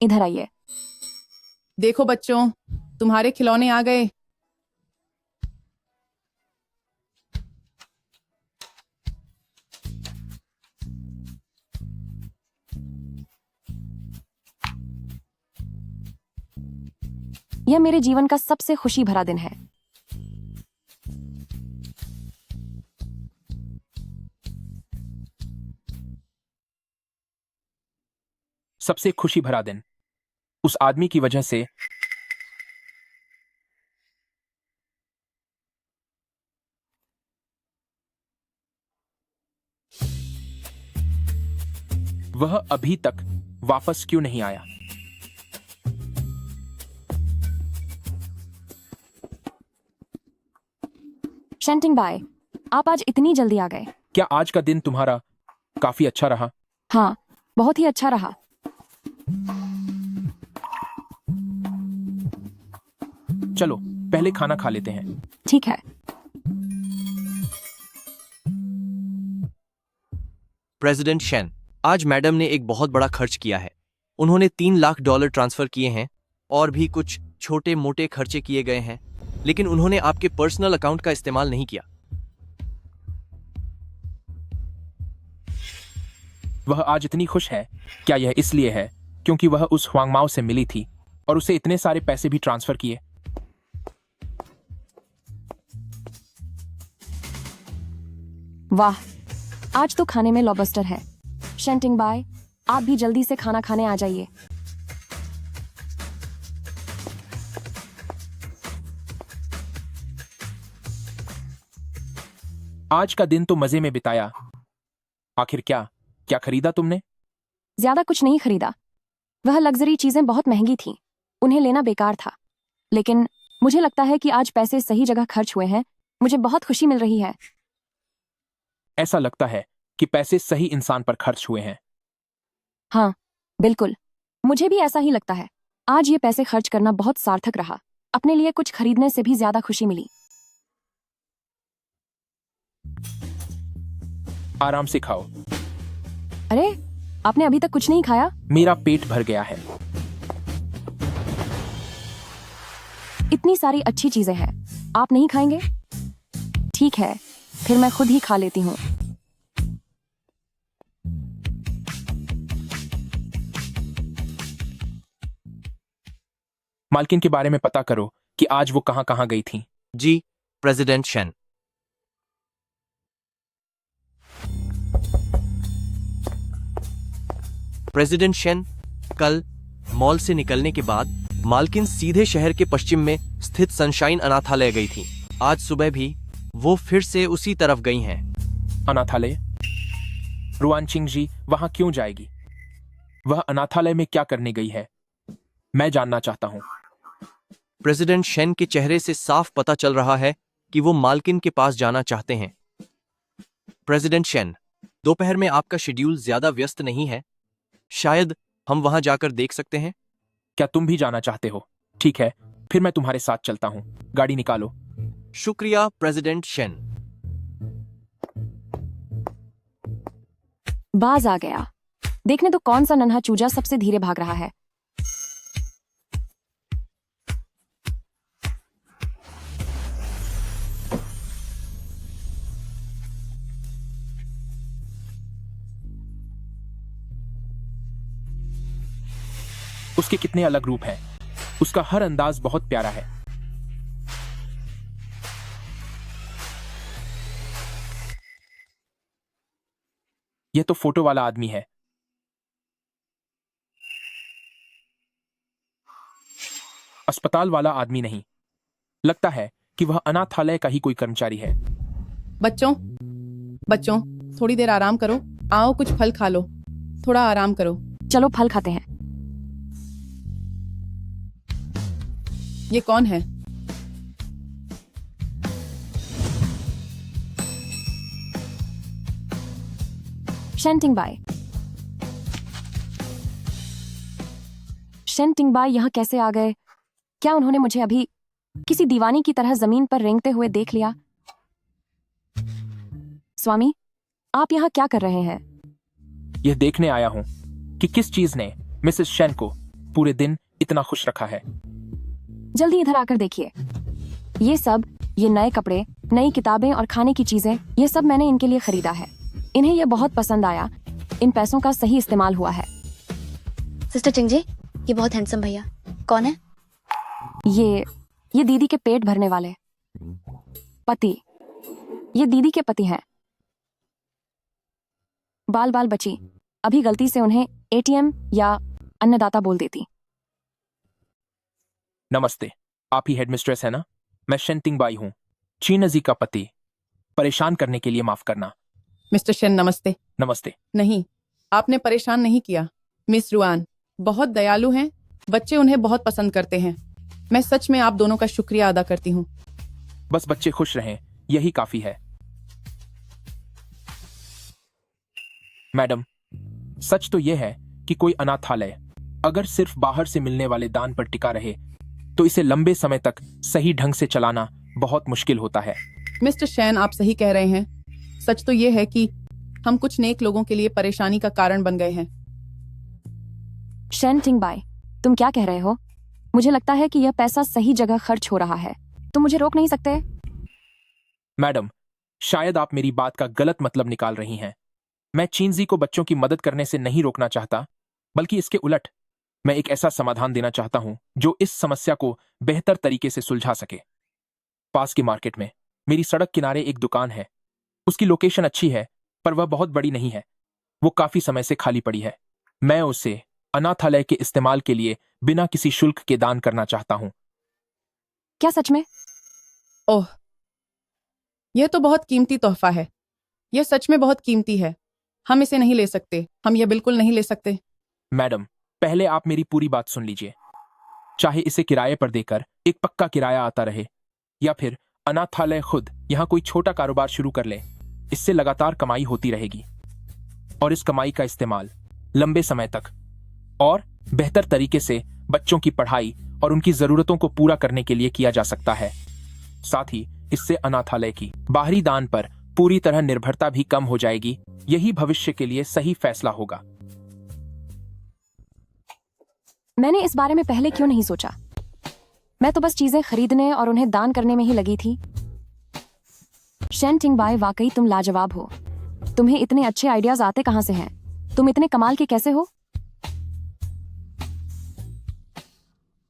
इधर आइए। देखो बच्चों, तुम्हारे खिलौने आ गए। यह मेरे जीवन का सबसे खुशी भरा दिन है। सबसे खुशी भरा दिन उस आदमी की वजह से। वह अभी तक वापस क्यों नहीं आया? शेंटिंग बाय, आप आज इतनी जल्दी आ गए। क्या आज का दिन तुम्हारा काफी अच्छा रहा? हाँ, बहुत ही अच्छा रहा। चलो पहले खाना खा लेते हैं। ठीक है। प्रेसिडेंट शेन, आज मैडम ने एक बहुत बड़ा खर्च किया है। उन्होंने $3 लाख ट्रांसफर किए हैं और भी कुछ छोटे मोटे खर्चे किए गए हैं, लेकिन उन्होंने आपके पर्सनल अकाउंट का इस्तेमाल नहीं किया। वह आज इतनी खुश है। क्या यह इसलिए है क्योंकि वह उस हुआंगमाओ से मिली थी और उसे इतने सारे पैसे भी ट्रांसफर किए? वाह, आज तो खाने में लॉबस्टर है। शेंटिंग बाय, आप भी जल्दी से खाना खाने आ जाइए। आज का दिन तो मजे में बिताया। आखिर क्या क्या खरीदा तुमने? ज्यादा कुछ नहीं खरीदा। वह लग्जरी चीजें बहुत महंगी थीं, उन्हें लेना बेकार था। लेकिन मुझे लगता है कि आज पैसे सही जगह खर्च हुए हैं। मुझे बहुत खुशी मिल रही है। ऐसा लगता है कि पैसे सही इंसान पर खर्च हुए हैं। हाँ, बिल्कुल, मुझे भी ऐसा ही लगता है। आज ये पैसे खर्च करना बहुत सार्थक रहा। अपने लिए कुछ खरीदने से भी ज्यादा खुशी मिली। आराम से खाओ। अरे, आपने अभी तक कुछ नहीं खाया? मेरा पेट भर गया है। इतनी सारी अच्छी चीजें हैं, आप नहीं खाएंगे? ठीक है, फिर मैं खुद ही खा लेती हूँ। मालकिन के बारे में पता करो कि आज वो कहां कहां गई थी। जी, प्रेसिडेंट शेन। प्रेसिडेंट शेन, कल मॉल से निकलने के बाद मालकिन सीधे शहर के पश्चिम में स्थित सनशाइन अनाथालय गई थी। आज सुबह भी वो फिर से उसी तरफ गई हैं। अनाथालय? रुआन चिंगजी वहां क्यों जाएगी? वह अनाथालय में क्या करने गई है? मैं जानना चाहता हूं। प्रेसिडेंट शेन के चेहरे से साफ पता चल रहा है कि वो मालकिन के पास जाना चाहते हैं। प्रेसिडेंट शेन, दोपहर में आपका शेड्यूल ज्यादा व्यस्त नहीं है? शायद हम वहां जाकर देख सकते हैं। क्या तुम भी जाना चाहते हो? ठीक है, फिर मैं तुम्हारे साथ चलता हूं। गाड़ी निकालो। शुक्रिया प्रेसिडेंट शेन। बाज आ गया। देखने तो कौन सा नन्हा चूजा सबसे धीरे भाग रहा है। उसके कितने अलग रूप हैं। उसका हर अंदाज बहुत प्यारा है। यह तो फोटो वाला आदमी है। अस्पताल वाला आदमी नहीं। लगता है कि वह अनाथालय का ही कोई कर्मचारी है। बच्चों, बच्चों, थोड़ी देर आराम करो। आओ कुछ फल खा लो। थोड़ा आराम करो। चलो फल खाते हैं। ये कौन है? Shane Tingbai. शेन टिंगबाई यहाँ कैसे आ गए? क्या उन्होंने मुझे अभी किसी दीवानी की तरह जमीन पर रेंगते हुए देख लिया? स्वामी, आप यहाँ क्या कर रहे हैं? यह देखने आया हूँ कि किस चीज ने मिसेस शेन को पूरे दिन इतना खुश रखा है। जल्दी इधर आकर देखिए। ये नए कपड़े, नई किताबें और खाने की चीजें, ये सब मैंने इनके लिए खरीदा है। इन्हें ये बहुत पसंद आया। इन पैसों का सही इस्तेमाल हुआ है। सिस्टर चिंग जी, ये बहुत हैंडसम भैया। कौन है? ये दीदी के पेट भरने वाले पति। ये दीदी के पति हैं। बाल बची, अभी गलती से उन्हें एटीएम या अन्नदाता बोल देती। नमस्ते, आप ही हेडमिस्ट्रेस है ना? मैं शेन टिंगबाई हूँ, चीनजी का पति। परेशान करने के लिए माफ करना। मिस्टर शेन, नमस्ते। नमस्ते। नहीं, आपने परेशान नहीं किया। मिस रुआन बहुत दयालु हैं, बच्चे उन्हें बहुत पसंद करते हैं। मैं सच में आप दोनों का शुक्रिया अदा करती हूँ। बस बच्चे खुश रहें, यही काफी है। मैडम, सच तो यह है कि कोई अनाथालय अगर सिर्फ बाहर से मिलने वाले दान पर टिका रहे तो इसे लंबे समय तक सही ढंग से चलाना बहुत मुश्किल होता है। मिस्टर शेन, आप सही कह रहे हैं। सच तो यह है कि हम कुछ नेक लोगों के लिए परेशानी का कारण बन गए हैं। शेन टिंगबाई, तुम क्या कह रहे हो? मुझे लगता है कि यह पैसा सही जगह खर्च हो रहा है। तुम मुझे रोक नहीं सकते? मैडम, शायद आप मेरी बात का गलत मतलब निकाल रही हैं। मैं चीनजी को बच्चों की मदद करने से नहीं रोकना चाहता, बल्कि इसके उलट मैं एक ऐसा समाधान देना चाहता हूं जो इस समस्या को बेहतर तरीके से सुलझा सके। पास के मार्केट में मेरी सड़क किनारे एक दुकान है। उसकी लोकेशन अच्छी है, पर वह बहुत बड़ी नहीं है। वो काफी समय से खाली पड़ी है। मैं उसे अनाथालय के इस्तेमाल के लिए बिना किसी शुल्क के दान करना चाहता हूं। क्या सच में? ओह, यह तो बहुत कीमती तोहफा है। यह सच में बहुत कीमती है। हम इसे नहीं ले सकते। हम यह बिल्कुल नहीं ले सकते। मैडम, पहले आप मेरी पूरी बात सुन लीजिए। चाहे इसे किराए पर देकर एक पक्का किराया आता रहे, या फिर अनाथालय खुद यहाँ कोई छोटा कारोबार शुरू कर ले, इससे लगातार कमाई होती रहेगी और इस कमाई का इस्तेमाल लंबे समय तक और बेहतर तरीके से बच्चों की पढ़ाई और उनकी जरूरतों को पूरा करने के लिए किया जा सकता है। साथ ही इससे अनाथालय की बाहरी दान पर पूरी तरह निर्भरता भी कम हो जाएगी। यही भविष्य के लिए सही फैसला होगा। मैंने इस बारे में पहले क्यों नहीं सोचा? मैं तो बस चीजें खरीदने और उन्हें दान करने में ही लगी थी। शेन टिंगबाई, वाकई तुम लाजवाब हो। तुम्हें इतने अच्छे आइडियाज आते कहां से हैं? तुम इतने कमाल के कैसे हो?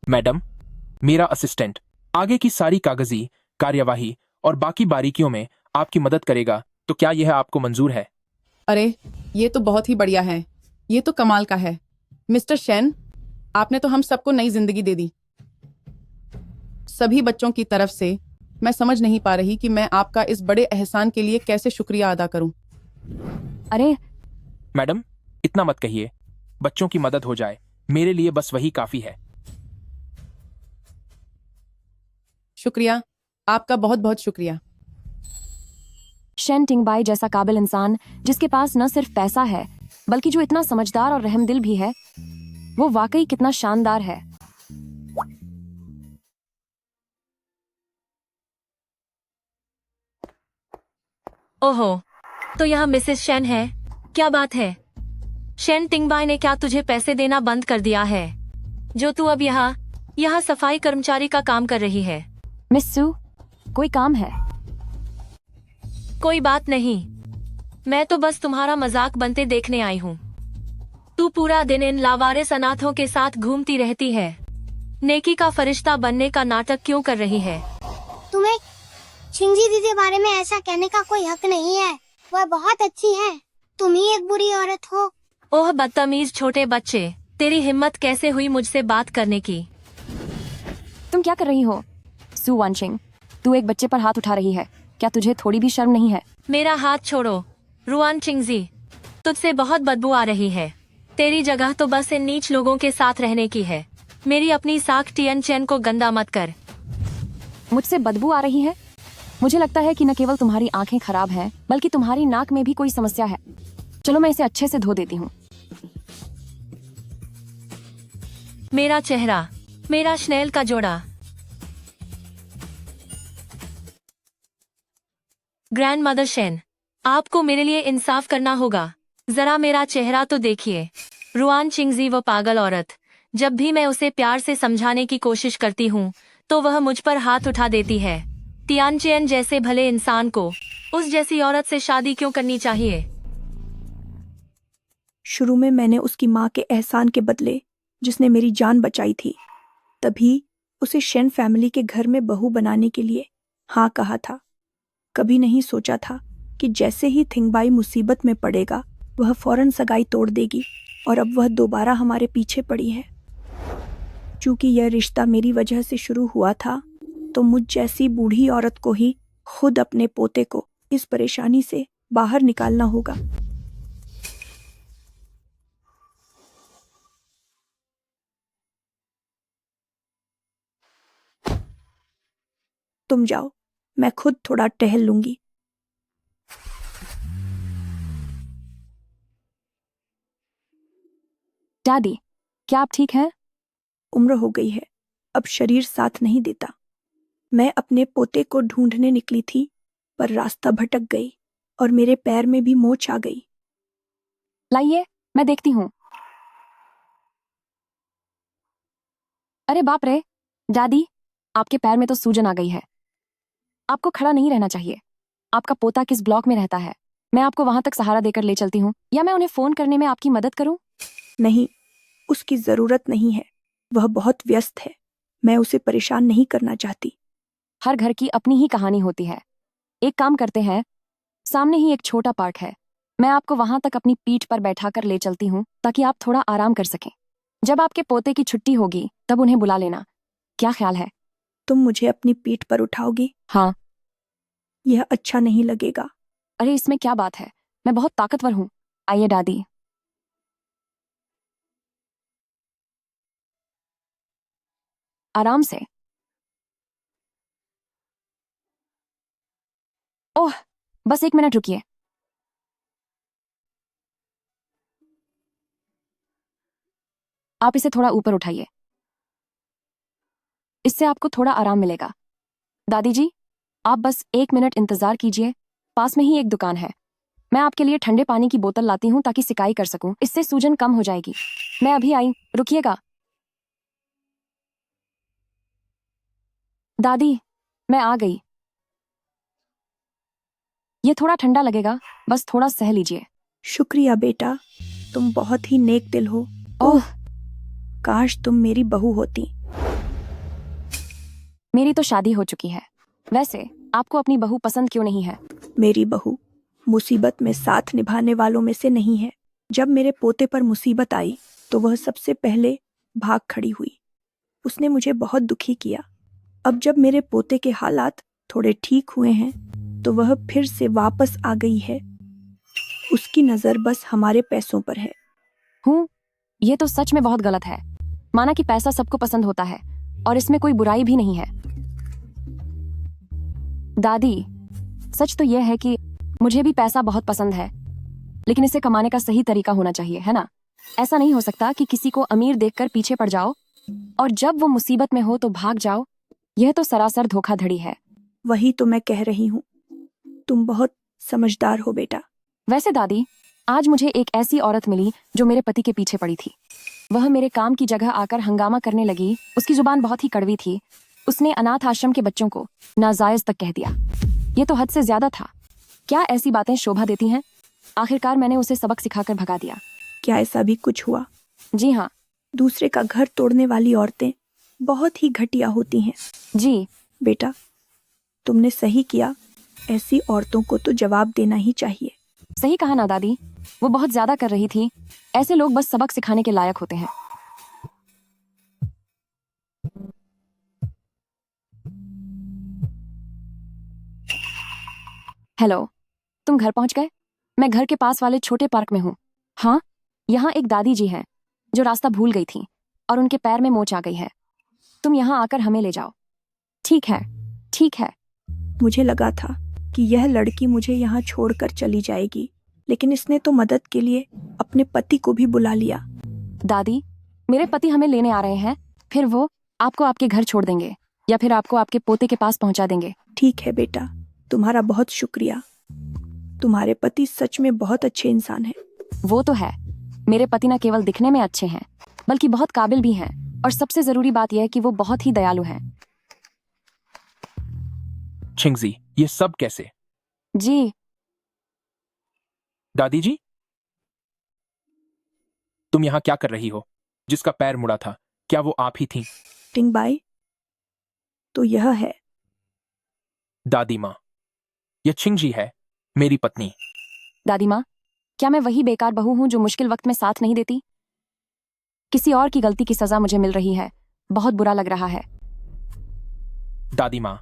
मैडम, मेरा असिस्टेंट आगे की सारी कागजी कार्यवाही और बाकी बारीकियों में आपकी मदद करेगा, तो क्या यह आपको मंजूर है? अरे, ये तो बहुत ही बढ़िया है। ये तो कमाल का है। मिस्टर शेन, आपने तो हम सबको नई जिंदगी दे दी। सभी बच्चों की तरफ से मैं समझ नहीं पा रही कि मैं आपका इस बड़े एहसान के लिए कैसे शुक्रिया अदा करूं। अरे मैडम, इतना मत कहिए। बच्चों की मदद हो जाए, मेरे लिए बस वही काफी है। शुक्रिया, आपका बहुत बहुत शुक्रिया। शेन टिंगबाई जैसा काबिल इंसान, जिसके पास न सिर्फ पैसा है बल्कि जो इतना समझदार और रहमदिल भी है, वो वाकई कितना शानदार है। ओहो, तो यह मिसेस शेन है। क्या बात है? शेन टिंगबाई ने क्या तुझे पैसे देना बंद कर दिया है, जो तू अब यहाँ सफाई कर्मचारी का काम कर रही है? मिस सू, कोई काम है? कोई बात नहीं, मैं तो बस तुम्हारा मजाक बनते देखने आई हूँ। तू पूरा दिन इन लावारिस अनाथों के साथ घूमती रहती है। नेकी का फरिश्ता बनने का नाटक क्यों कर रही है? तुम्हें चिंजी दीदी के बारे में ऐसा कहने का कोई हक नहीं है। वह बहुत अच्छी है, तुम ही एक बुरी औरत हो। ओह बदतमीज छोटे बच्चे, तेरी हिम्मत कैसे हुई मुझसे बात करने की? तुम क्या कर रही हो? सू वानचिंग, तू एक बच्चे पर हाथ उठा रही है। क्या तुझे थोड़ी भी शर्म नहीं है? मेरा हाथ छोड़ो रुआन चिंगजी, तुझसे बहुत बदबू आ रही है। तेरी जगह तो बस इन नीच लोगों के साथ रहने की है। मेरी अपनी साख टियन चैन को गंदा मत कर। मुझसे बदबू आ रही है? मुझे लगता है कि न केवल तुम्हारी आंखें खराब हैं, बल्कि तुम्हारी नाक में भी कोई समस्या है। चलो मैं इसे अच्छे से धो देती हूँ। मेरा चेहरा, मेरा स्नेल का जोड़ा। ग्रैंड मदर शेन, आपको मेरे लिए इंसाफ करना होगा। जरा मेरा चेहरा तो देखिए। रुआन चिंगजी वो पागल औरत, जब भी मैं उसे प्यार से समझाने की कोशिश करती हूँ तो वह मुझ पर हाथ उठा देती है। तियानचेन जैसे भले इंसान को उस जैसी औरत से शादी क्यों करनी चाहिए? शुरू में मैंने उसकी माँ के एहसान के बदले, जिसने मेरी जान बचाई थी, तभी उसे शेन फैमिली के घर में बहू बनाने के लिए हाँ कहा था। कभी नहीं सोचा था कि जैसे ही थिंगबाई मुसीबत में पड़ेगा वह फौरन सगाई तोड़ देगी और अब वह दोबारा हमारे पीछे पड़ी है। चूंकि यह रिश्ता मेरी वजह से शुरू हुआ था तो मुझ जैसी बूढ़ी औरत को ही खुद अपने पोते को इस परेशानी से बाहर निकालना होगा। तुम जाओ, मैं खुद थोड़ा टहल लूंगी। डैडी, क्या आप ठीक हैं? उम्र हो गई है, अब शरीर साथ नहीं देता। मैं अपने पोते को ढूंढने निकली थी पर रास्ता भटक गई और मेरे पैर में भी मोच आ गई। लाइए, मैं देखती हूँ। अरे बाप रे, दादी, आपके पैर में तो सूजन आ गई है। आपको खड़ा नहीं रहना चाहिए। आपका पोता किस ब्लॉक में रहता है? मैं आपको वहां तक सहारा देकर ले चलती हूँ, या मैं उन्हें फोन करने में आपकी मदद करूं? नहीं, उसकी जरूरत नहीं है। वह बहुत व्यस्त है। मैं उसे परेशान नहीं करना चाहती। हर घर की अपनी ही कहानी होती है। एक काम करते हैं, सामने ही एक छोटा पार्क है। मैं आपको वहां तक अपनी पीठ पर बैठाकर ले चलती हूँ ताकि आप थोड़ा आराम कर सकें। जब आपके पोते की छुट्टी होगी तब उन्हें बुला लेना। क्या ख्याल है? तुम मुझे अपनी पीठ पर उठाओगी? हाँ। यह अच्छा नहीं लगेगा। अरे इसमें क्या बात है, मैं बहुत ताकतवर हूँ। आइए दादी। आराम से। ओह, बस 1 मिनट रुकिए। आप इसे थोड़ा ऊपर उठाइए, इससे आपको थोड़ा आराम मिलेगा। दादी जी, आप बस 1 मिनट इंतजार कीजिए। पास में ही एक दुकान है। मैं आपके लिए ठंडे पानी की बोतल लाती हूँ ताकि सिकाई कर सकूं। इससे सूजन कम हो जाएगी। मैं अभी आई, रुकिएगा। दादी, मैं आ गई। ये थोड़ा ठंडा लगेगा, बस थोड़ा सह लीजिए। शुक्रिया बेटा, तुम बहुत ही नेक दिल हो। ओह, काश तुम मेरी बहू होती। मेरी तो शादी हो चुकी है। वैसे आपको अपनी बहू पसंद क्यों नहीं है? मेरी बहू मुसीबत में साथ निभाने वालों में से नहीं है। जब मेरे पोते पर मुसीबत आई तो वह सबसे पहले भाग खड़ी हुई। उसने मुझे बहुत दुखी किया। अब जब मेरे पोते के हालात थोड़े ठीक हुए हैं तो वह फिर से वापस आ गई है। उसकी नजर बस हमारे पैसों पर है। ये तो सच में बहुत गलत है। माना कि पैसा सबको पसंद होता है और इसमें कोई बुराई भी नहीं है। दादी, सच तो यह है कि मुझे भी पैसा बहुत पसंद है, लेकिन इसे कमाने का सही तरीका होना चाहिए, है ना? ऐसा नहीं हो सकता कि किसी को अमीर देखकर पीछे पड़ जाओ और जब वो मुसीबत में हो तो भाग जाओ। यह तो सरासर धोखाधड़ी है। वही तो मैं कह रही हूँ। तुम बहुत समझदार हो बेटा। वैसे दादी, आज मुझे एक ऐसी औरत मिली जो मेरे पति के पीछे पड़ी थी। वह मेरे काम की जगह आकर हंगामा करने लगी। उसकी जुबान बहुत ही कड़वी थी। उसने अनाथ आश्रम के बच्चों को नाजायज तक कह दिया। ये तो हद से ज्यादा था। क्या ऐसी बातें शोभा देती हैं? आखिरकार मैंने उसे सबक सिखाकर भगा दिया। क्या ऐसा भी कुछ हुआ? जी हाँ। दूसरे का घर तोड़ने वाली औरतें बहुत ही घटिया होती हैं। जी बेटा, तुमने सही किया। ऐसी औरतों को तो जवाब देना ही चाहिए। सही कहा ना दादी, वो बहुत ज्यादा कर रही थी। ऐसे लोग बस सबक सिखाने के लायक होते हैं। हेलो, तुम घर पहुंच गए? मैं घर के पास वाले छोटे पार्क में हूँ। हाँ, यहाँ एक दादी जी हैं जो रास्ता भूल गई थी और उनके पैर में मोच आ गई है। तुम यहाँ आकर हमें ले जाओ। ठीक है, ठीक है। मुझे लगा था कि यह लड़की मुझे यहाँ छोड़कर चली जाएगी, लेकिन इसने तो मदद के लिए अपने पति को भी बुला लिया। दादी, मेरे पति हमें लेने आ रहे हैं, फिर वो आपको आपके घर छोड़ देंगे या फिर आपको आपके पोते के पास पहुंचा देंगे। ठीक है बेटा, तुम्हारा बहुत शुक्रिया। तुम्हारे पति सच में बहुत अच्छे इंसान हैं। वो तो है, मेरे पति न केवल दिखने में अच्छे हैं बल्कि बहुत काबिल भी हैं, और सबसे जरूरी बात यह है कि वो बहुत ही दयालु हैं। छिंगजी, ये सब कैसे? जी दादी जी, तुम यहाँ क्या कर रही हो? जिसका पैर मुड़ा था, क्या वो आप ही थी? टिंगबाई, तो यह है दादी माँ, यह छिंगजी है, मेरी पत्नी। दादी माँ, क्या मैं वही बेकार बहू हूँ जो मुश्किल वक्त में साथ नहीं देती? किसी और की गलती की सजा मुझे मिल रही है, बहुत बुरा लग रहा है। दादी माँ,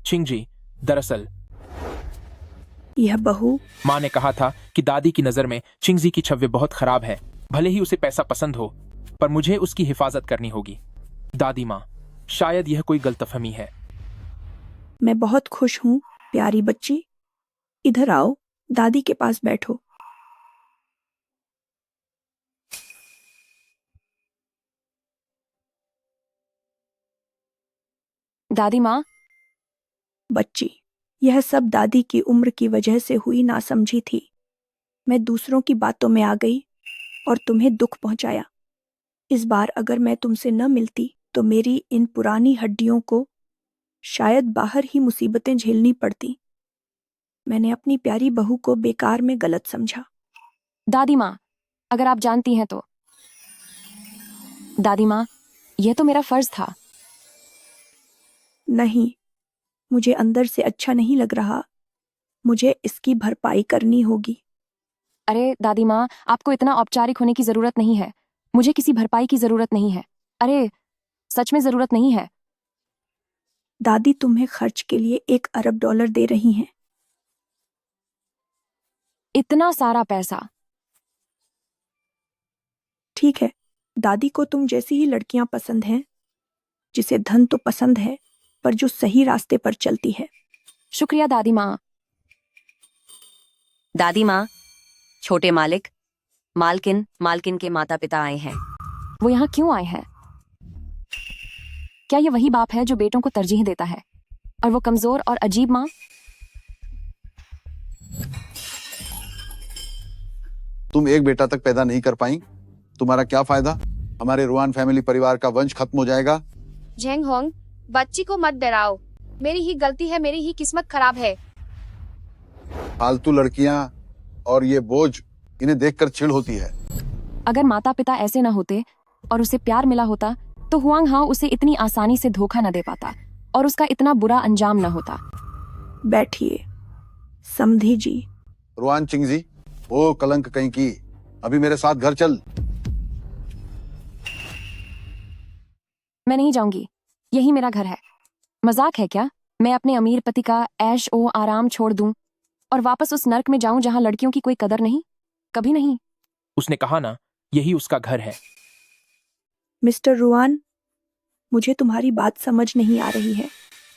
छिंगजी दरअसल यह बहू, माँ ने कहा था कि दादी की नजर में छिंगजी की छवि बहुत खराब है। भले ही उसे पैसा पसंद हो, पर मुझे उसकी हिफाजत करनी होगी। दादी माँ, शायद यह कोई गलतफहमी है। मैं बहुत खुश हूँ प्यारी बच्ची। इधर आओ, दादी के पास बैठो। दादी माँ, बच्ची, यह सब दादी की उम्र की वजह से हुई नासमझी थी। मैं दूसरों की बातों में आ गई और तुम्हें दुख पहुंचाया। इस बार अगर मैं तुमसे न मिलती तो मेरी इन पुरानी हड्डियों को शायद बाहर ही मुसीबतें झेलनी पड़ती। मैंने अपनी प्यारी बहू को बेकार में गलत समझा। दादी माँ, अगर आप जानती हैं तो। दादी माँ, यह तो मेरा फर्ज था। नहीं, मुझे अंदर से अच्छा नहीं लग रहा। मुझे इसकी भरपाई करनी होगी। अरे दादी माँ, आपको इतना औपचारिक होने की जरूरत नहीं है। मुझे किसी भरपाई की जरूरत नहीं है। अरे सच में जरूरत नहीं है। दादी तुम्हें खर्च के लिए $1 अरब दे रही हैं। इतना सारा पैसा? ठीक है, दादी को तुम जैसी ही लड़कियां पसंद हैं, जिसे धन तो पसंद है पर जो सही रास्ते पर चलती है। शुक्रिया दादी माँ। दादी माँ, छोटे मालिक, मालकिन के माता पिता आए हैं। वो यहाँ क्यों आए हैं? क्या ये वही बाप है जो बेटों को तरजीह देता है? और वो कमजोर और अजीब माँ? तुम एक बेटा तक पैदा नहीं कर पाई, तुम्हारा क्या फायदा? हमारे रुआन फैमिली परिवार का वंश खत्म हो जाएगा। जेंग होंग, बच्ची को मत डराओ। मेरी ही गलती है, मेरी ही किस्मत खराब है। फालतू लड़कियां और ये बोझ, इन्हें देखकर चिढ़ होती है। अगर माता पिता ऐसे न होते और उसे प्यार मिला होता तो हुआंग हाओ उसे इतनी आसानी से धोखा न दे पाता और उसका इतना बुरा अंजाम न होता। बैठिए समधी जी। रुआन चिंगजी, ओ कलंक कहीं की, अभी मेरे साथ घर चल। मैं नहीं जाऊंगी, यही मेरा घर है। मजाक है क्या? मैं अपने अमीर पति का ऐश ओ आराम छोड़ दूं और वापस उस नर्क में जाऊं जहां लड़कियों की कोई कदर नहीं? कभी नहीं। उसने कहा ना, यही उसका घर है। मिस्टर रुआन, मुझे तुम्हारी बात समझ नहीं आ रही है।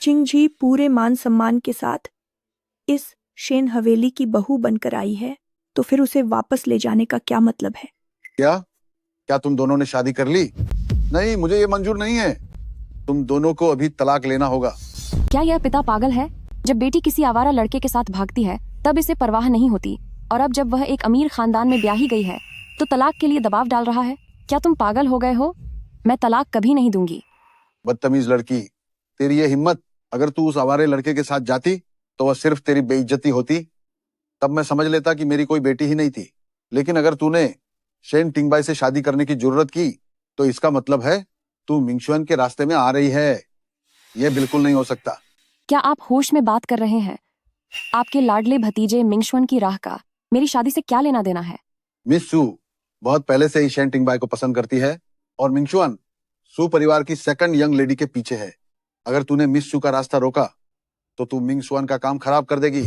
चिंगजी पूरे मान सम्मान के साथ इस शेन हवेली की बहू बनकर आई है, तो फिर उसे वापस ले जाने का क्या मतलब है? क्या तुम दोनों ने शादी कर ली? नहीं, मुझे ये मंजूर नहीं है। तुम दोनों को अभी तलाक लेना होगा। क्या यह पिता पागल है? जब बेटी किसी आवारा लड़के के साथ भागती है तब इसे परवाह नहीं होती, और अब जब वह एक अमीर खानदान में ब्याही गई है तो तलाक के लिए दबाव डाल रहा है। क्या तुम पागल हो गए हो? मैं तलाक कभी नहीं दूंगी। बदतमीज लड़की, तेरी ये हिम्मत! अगर तू उस आवारे लड़के के साथ जाती तो वह सिर्फ तेरी बेइज्जती होती। तब मैं समझ लेता कि मेरी कोई बेटी ही नहीं थी। लेकिन अगर तूने शेन टिंगबाई से शादी करने की जुर्रत की तो इसका मतलब है तू मिंगशुआन के रास्ते में आ रही है। यह बिल्कुल नहीं हो सकता। क्या आप होश में बात कर रहे हैं? आपके लाडले भतीजे मिंगशुआन की राह का मेरी शादी से क्या लेना देना है? मिस सू बहुत पहले से ही शेन टिंगबाई को पसंद करती है और मिंगशुआन सू परिवार की सेकंड यंग लेडी के पीछे है। अगर तूने मिस सू का रास्ता रोका तो तू मिंगशुआन का काम खराब कर देगी।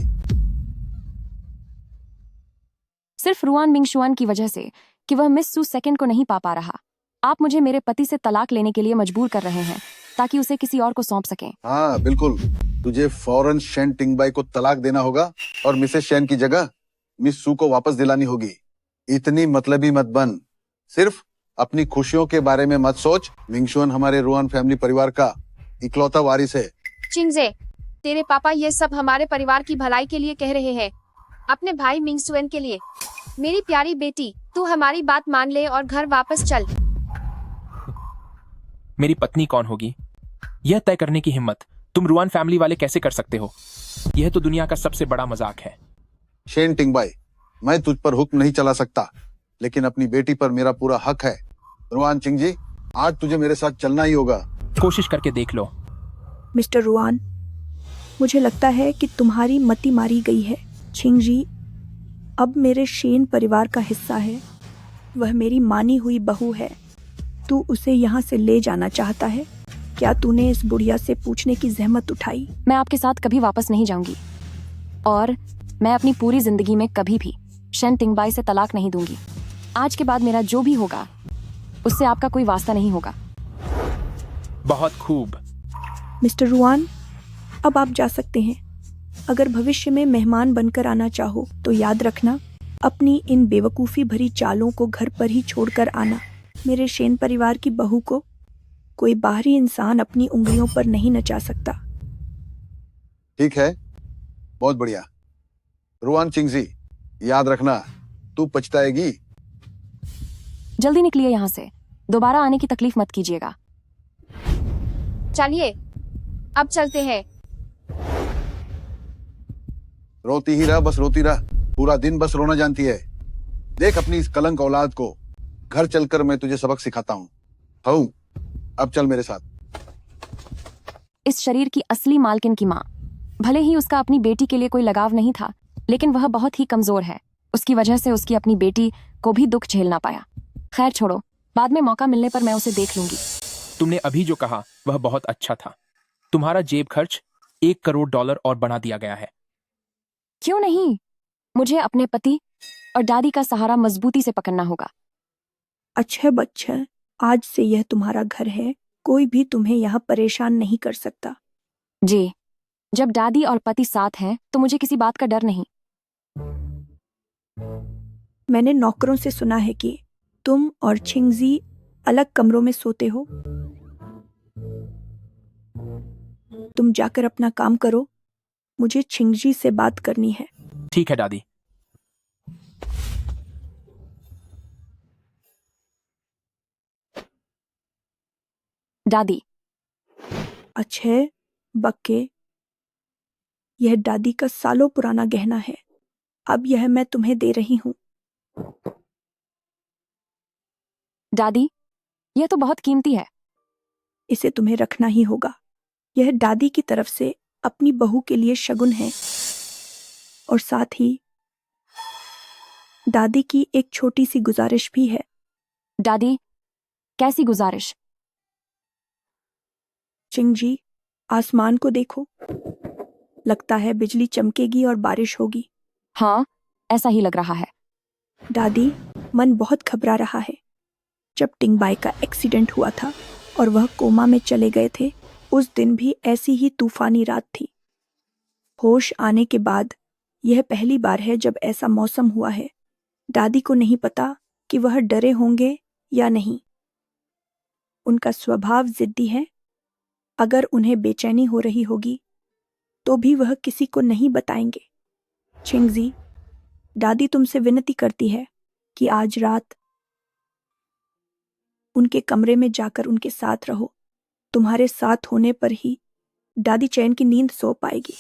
सिर्फ रुआन मिंगशुआन की वजह से कि वह मिस सू सेकंड को नहीं पा रहा, आप मुझे मेरे पति से तलाक लेने के लिए मजबूर कर रहे हैं ताकि उसे किसी और को सौंप सकें। हाँ बिल्कुल, तुझे फौरन शेन टिंगबाई को तलाक देना होगा और मिसेस शेन की जगह मिस सू को वापस दिलानी होगी। इतनी मतलबी मत बन, सिर्फ अपनी खुशियों के बारे में मत सोच। मिंगशुअन हमारे रुआन फैमिली परिवार का इकलौता वारिस है। चिंगजे, तेरे पापा ये सब हमारे परिवार की भलाई के लिए कह रहे हैं, अपने भाई मिंगसुएन के लिए। मेरी प्यारी बेटी, तू हमारी बात मान ले और घर वापस चल। मेरी पत्नी कौन होगी, यह तय करने की हिम्मत तुम रुआन फैमिली वाले कैसे कर सकते हो? यह तो दुनिया का सबसे बड़ा मजाक है। शेन टिंगबाई, मैं तुझ पर हुक्म नहीं चला सकता, लेकिन अपनी बेटी पर मेरा पूरा हक है। रुआन चिंगजी, आज तुझे मेरे साथ चलना ही होगा। कोशिश करके देख लो। मिस्टर रुआन, मुझे लगता है कि तुम्हारी मति मारी गई है। छिंगजी अब मेरे शेन परिवार का हिस्सा है। वह मेरी मानी हुई बहू है। तू उसे यहाँ से ले जाना चाहता है? क्या तूने इस बुढ़िया से पूछने की जहमत उठाई? मैं आपके साथ कभी वापस नहीं जाऊंगी और मैं अपनी पूरी जिंदगी में कभी भी शेन टिंगबाई से तलाक नहीं दूंगी। आज के बाद मेरा जो भी होगा उससे आपका कोई वास्ता नहीं होगा। बहुत खूब। मिस्टर रुआन, अब आप जा सकते हैं। अगर भविष्य में मेहमान बनकर आना चाहो तो याद रखना, अपनी इन बेवकूफ़ी भरी चालों को घर पर ही छोड़कर आना। मेरे शेन परिवार की बहू को कोई बाहरी इंसान अपनी उंगलियों पर नहीं नचा सकता। ठीक है, बहुत बढ़िया। रुआन चिंगजी, याद रखना, तू पछताएगी। जल्दी निकलिए यहाँ से, दोबारा आने की तकलीफ मत कीजिएगा। चलिए, अब चलते हैं। रोती ही रह, बस रोती रह। पूरा दिन बस रोना जानती है। देख अपनी इस कलंक औलाद को। घर चलकर मैं तुझे सबक सिखाता हूँ। अब चल मेरे साथ। इस शरीर की असली मालकिन की माँ, भले ही उसका अपनी बेटी के लिए कोई लगाव नहीं था, लेकिन वह बहुत ही कमजोर है। उसकी वजह से उसकी अपनी बेटी को भी दुख झेलना पाया। खैर छोड़ो, बाद में मौका मिलने पर मैं उसे देख लूंगी। तुमने अभी जो कहा वह बहुत अच्छा था। तुम्हारा जेब खर्च $1 करोड़ और बढ़ा दिया गया है। क्यों नहीं? मुझे अपने पति और दादी का सहारा मजबूती से पकड़ना होगा। अच्छा बच्चा, आज से यह तुम्हारा घर है। कोई भी तुम्हें यहाँ परेशान नहीं कर सकता। जी, जब दादी और पति साथ हैं तो मुझे किसी बात का डर नहीं। मैंने नौकरों से सुना है कि तुम और छिंगजी अलग कमरों में सोते हो। तुम जाकर अपना काम करो, मुझे छिंगजी से बात करनी है। ठीक है दादी। दादी। अच्छे बक्के, यह दादी का सालों पुराना गहना है। अब यह मैं तुम्हें दे रही हूँ। दादी, यह तो बहुत कीमती है। इसे तुम्हें रखना ही होगा। यह दादी की तरफ से अपनी बहू के लिए शगुन है, और साथ ही दादी की एक छोटी सी गुजारिश भी है। दादी, कैसी गुजारिश? चिंगजी, आसमान को देखो। लगता है बिजली चमकेगी और बारिश होगी। हाँ, ऐसा ही लग रहा है। दादी, मन बहुत घबरा रहा है। जब टिंगबाई का एक्सीडेंट हुआ था और वह कोमा में चले गए थे, उस दिन भी ऐसी ही तूफानी रात थी। होश आने के बाद यह पहली बार है जब ऐसा मौसम हुआ है। दादी को नहीं पता कि वह डरे होंगे या नहीं। उनका स्वभाव जिद्दी है। अगर उन्हें बेचैनी हो रही होगी तो भी वह किसी को नहीं बताएंगे। छिंगजी, दादी तुमसे विनती करती है कि आज रात उनके कमरे में जाकर उनके साथ रहो। तुम्हारे साथ होने पर ही दादी चैन की नींद सो पाएगी।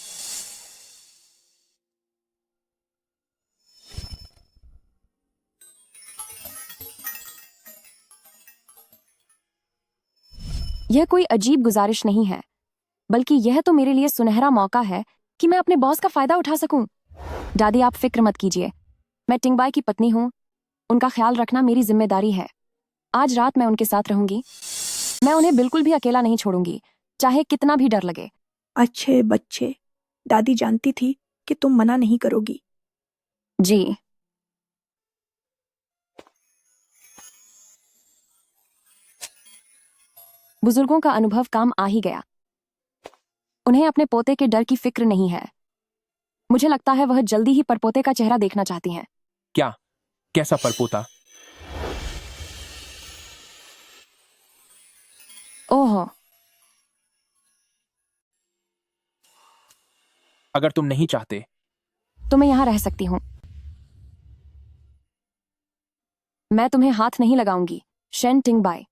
यह कोई अजीब गुजारिश नहीं है, बल्कि यह तो मेरे लिए सुनहरा मौका है कि मैं अपने बॉस का फायदा उठा सकूं। दादी, आप फिक्र मत कीजिए। मैं टिंगबाई की पत्नी हूं। उनका ख्याल रखना मेरी जिम्मेदारी है। आज रात मैं उनके साथ रहूंगी। मैं उन्हें बिल्कुल भी अकेला नहीं छोड़ूंगी, चाहे कितना भी डर लगे। अच्छे बच्चे, दादी जानती थी कि तुम मना नहीं करोगी। जी। बुजुर्गों का अनुभव काम आ ही गया। उन्हें अपने पोते के डर की फिक्र नहीं है। मुझे लगता है वह जल्दी ही परपोते का चेहरा देखना चाहती हैं। क्या? कैसा परपोता? ओह, अगर तुम नहीं चाहते तो मैं यहाँ रह सकती हूँ। मैं तुम्हें हाथ नहीं लगाऊंगी, शेन टिंगबाई।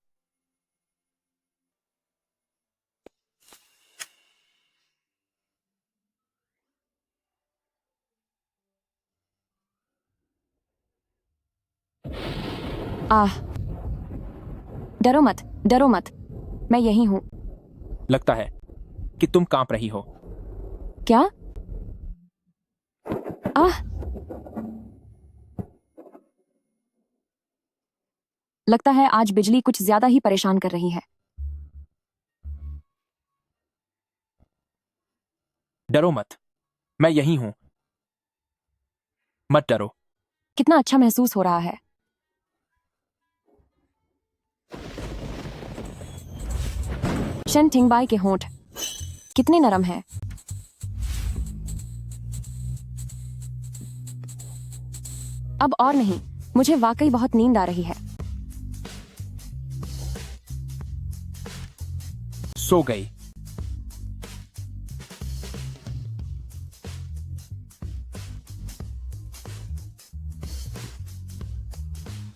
डरो मत, डरो मत, मैं यही हूं। लगता है कि तुम कांप रही हो। क्या? आह, लगता है आज बिजली कुछ ज्यादा ही परेशान कर रही है। डरो मत, मैं यही हूं। मत डरो। कितना अच्छा महसूस हो रहा है। शेन टिंगबाई के होंठ कितने नरम हैं। अब और नहीं, मुझे वाकई बहुत नींद आ रही है। सो गई।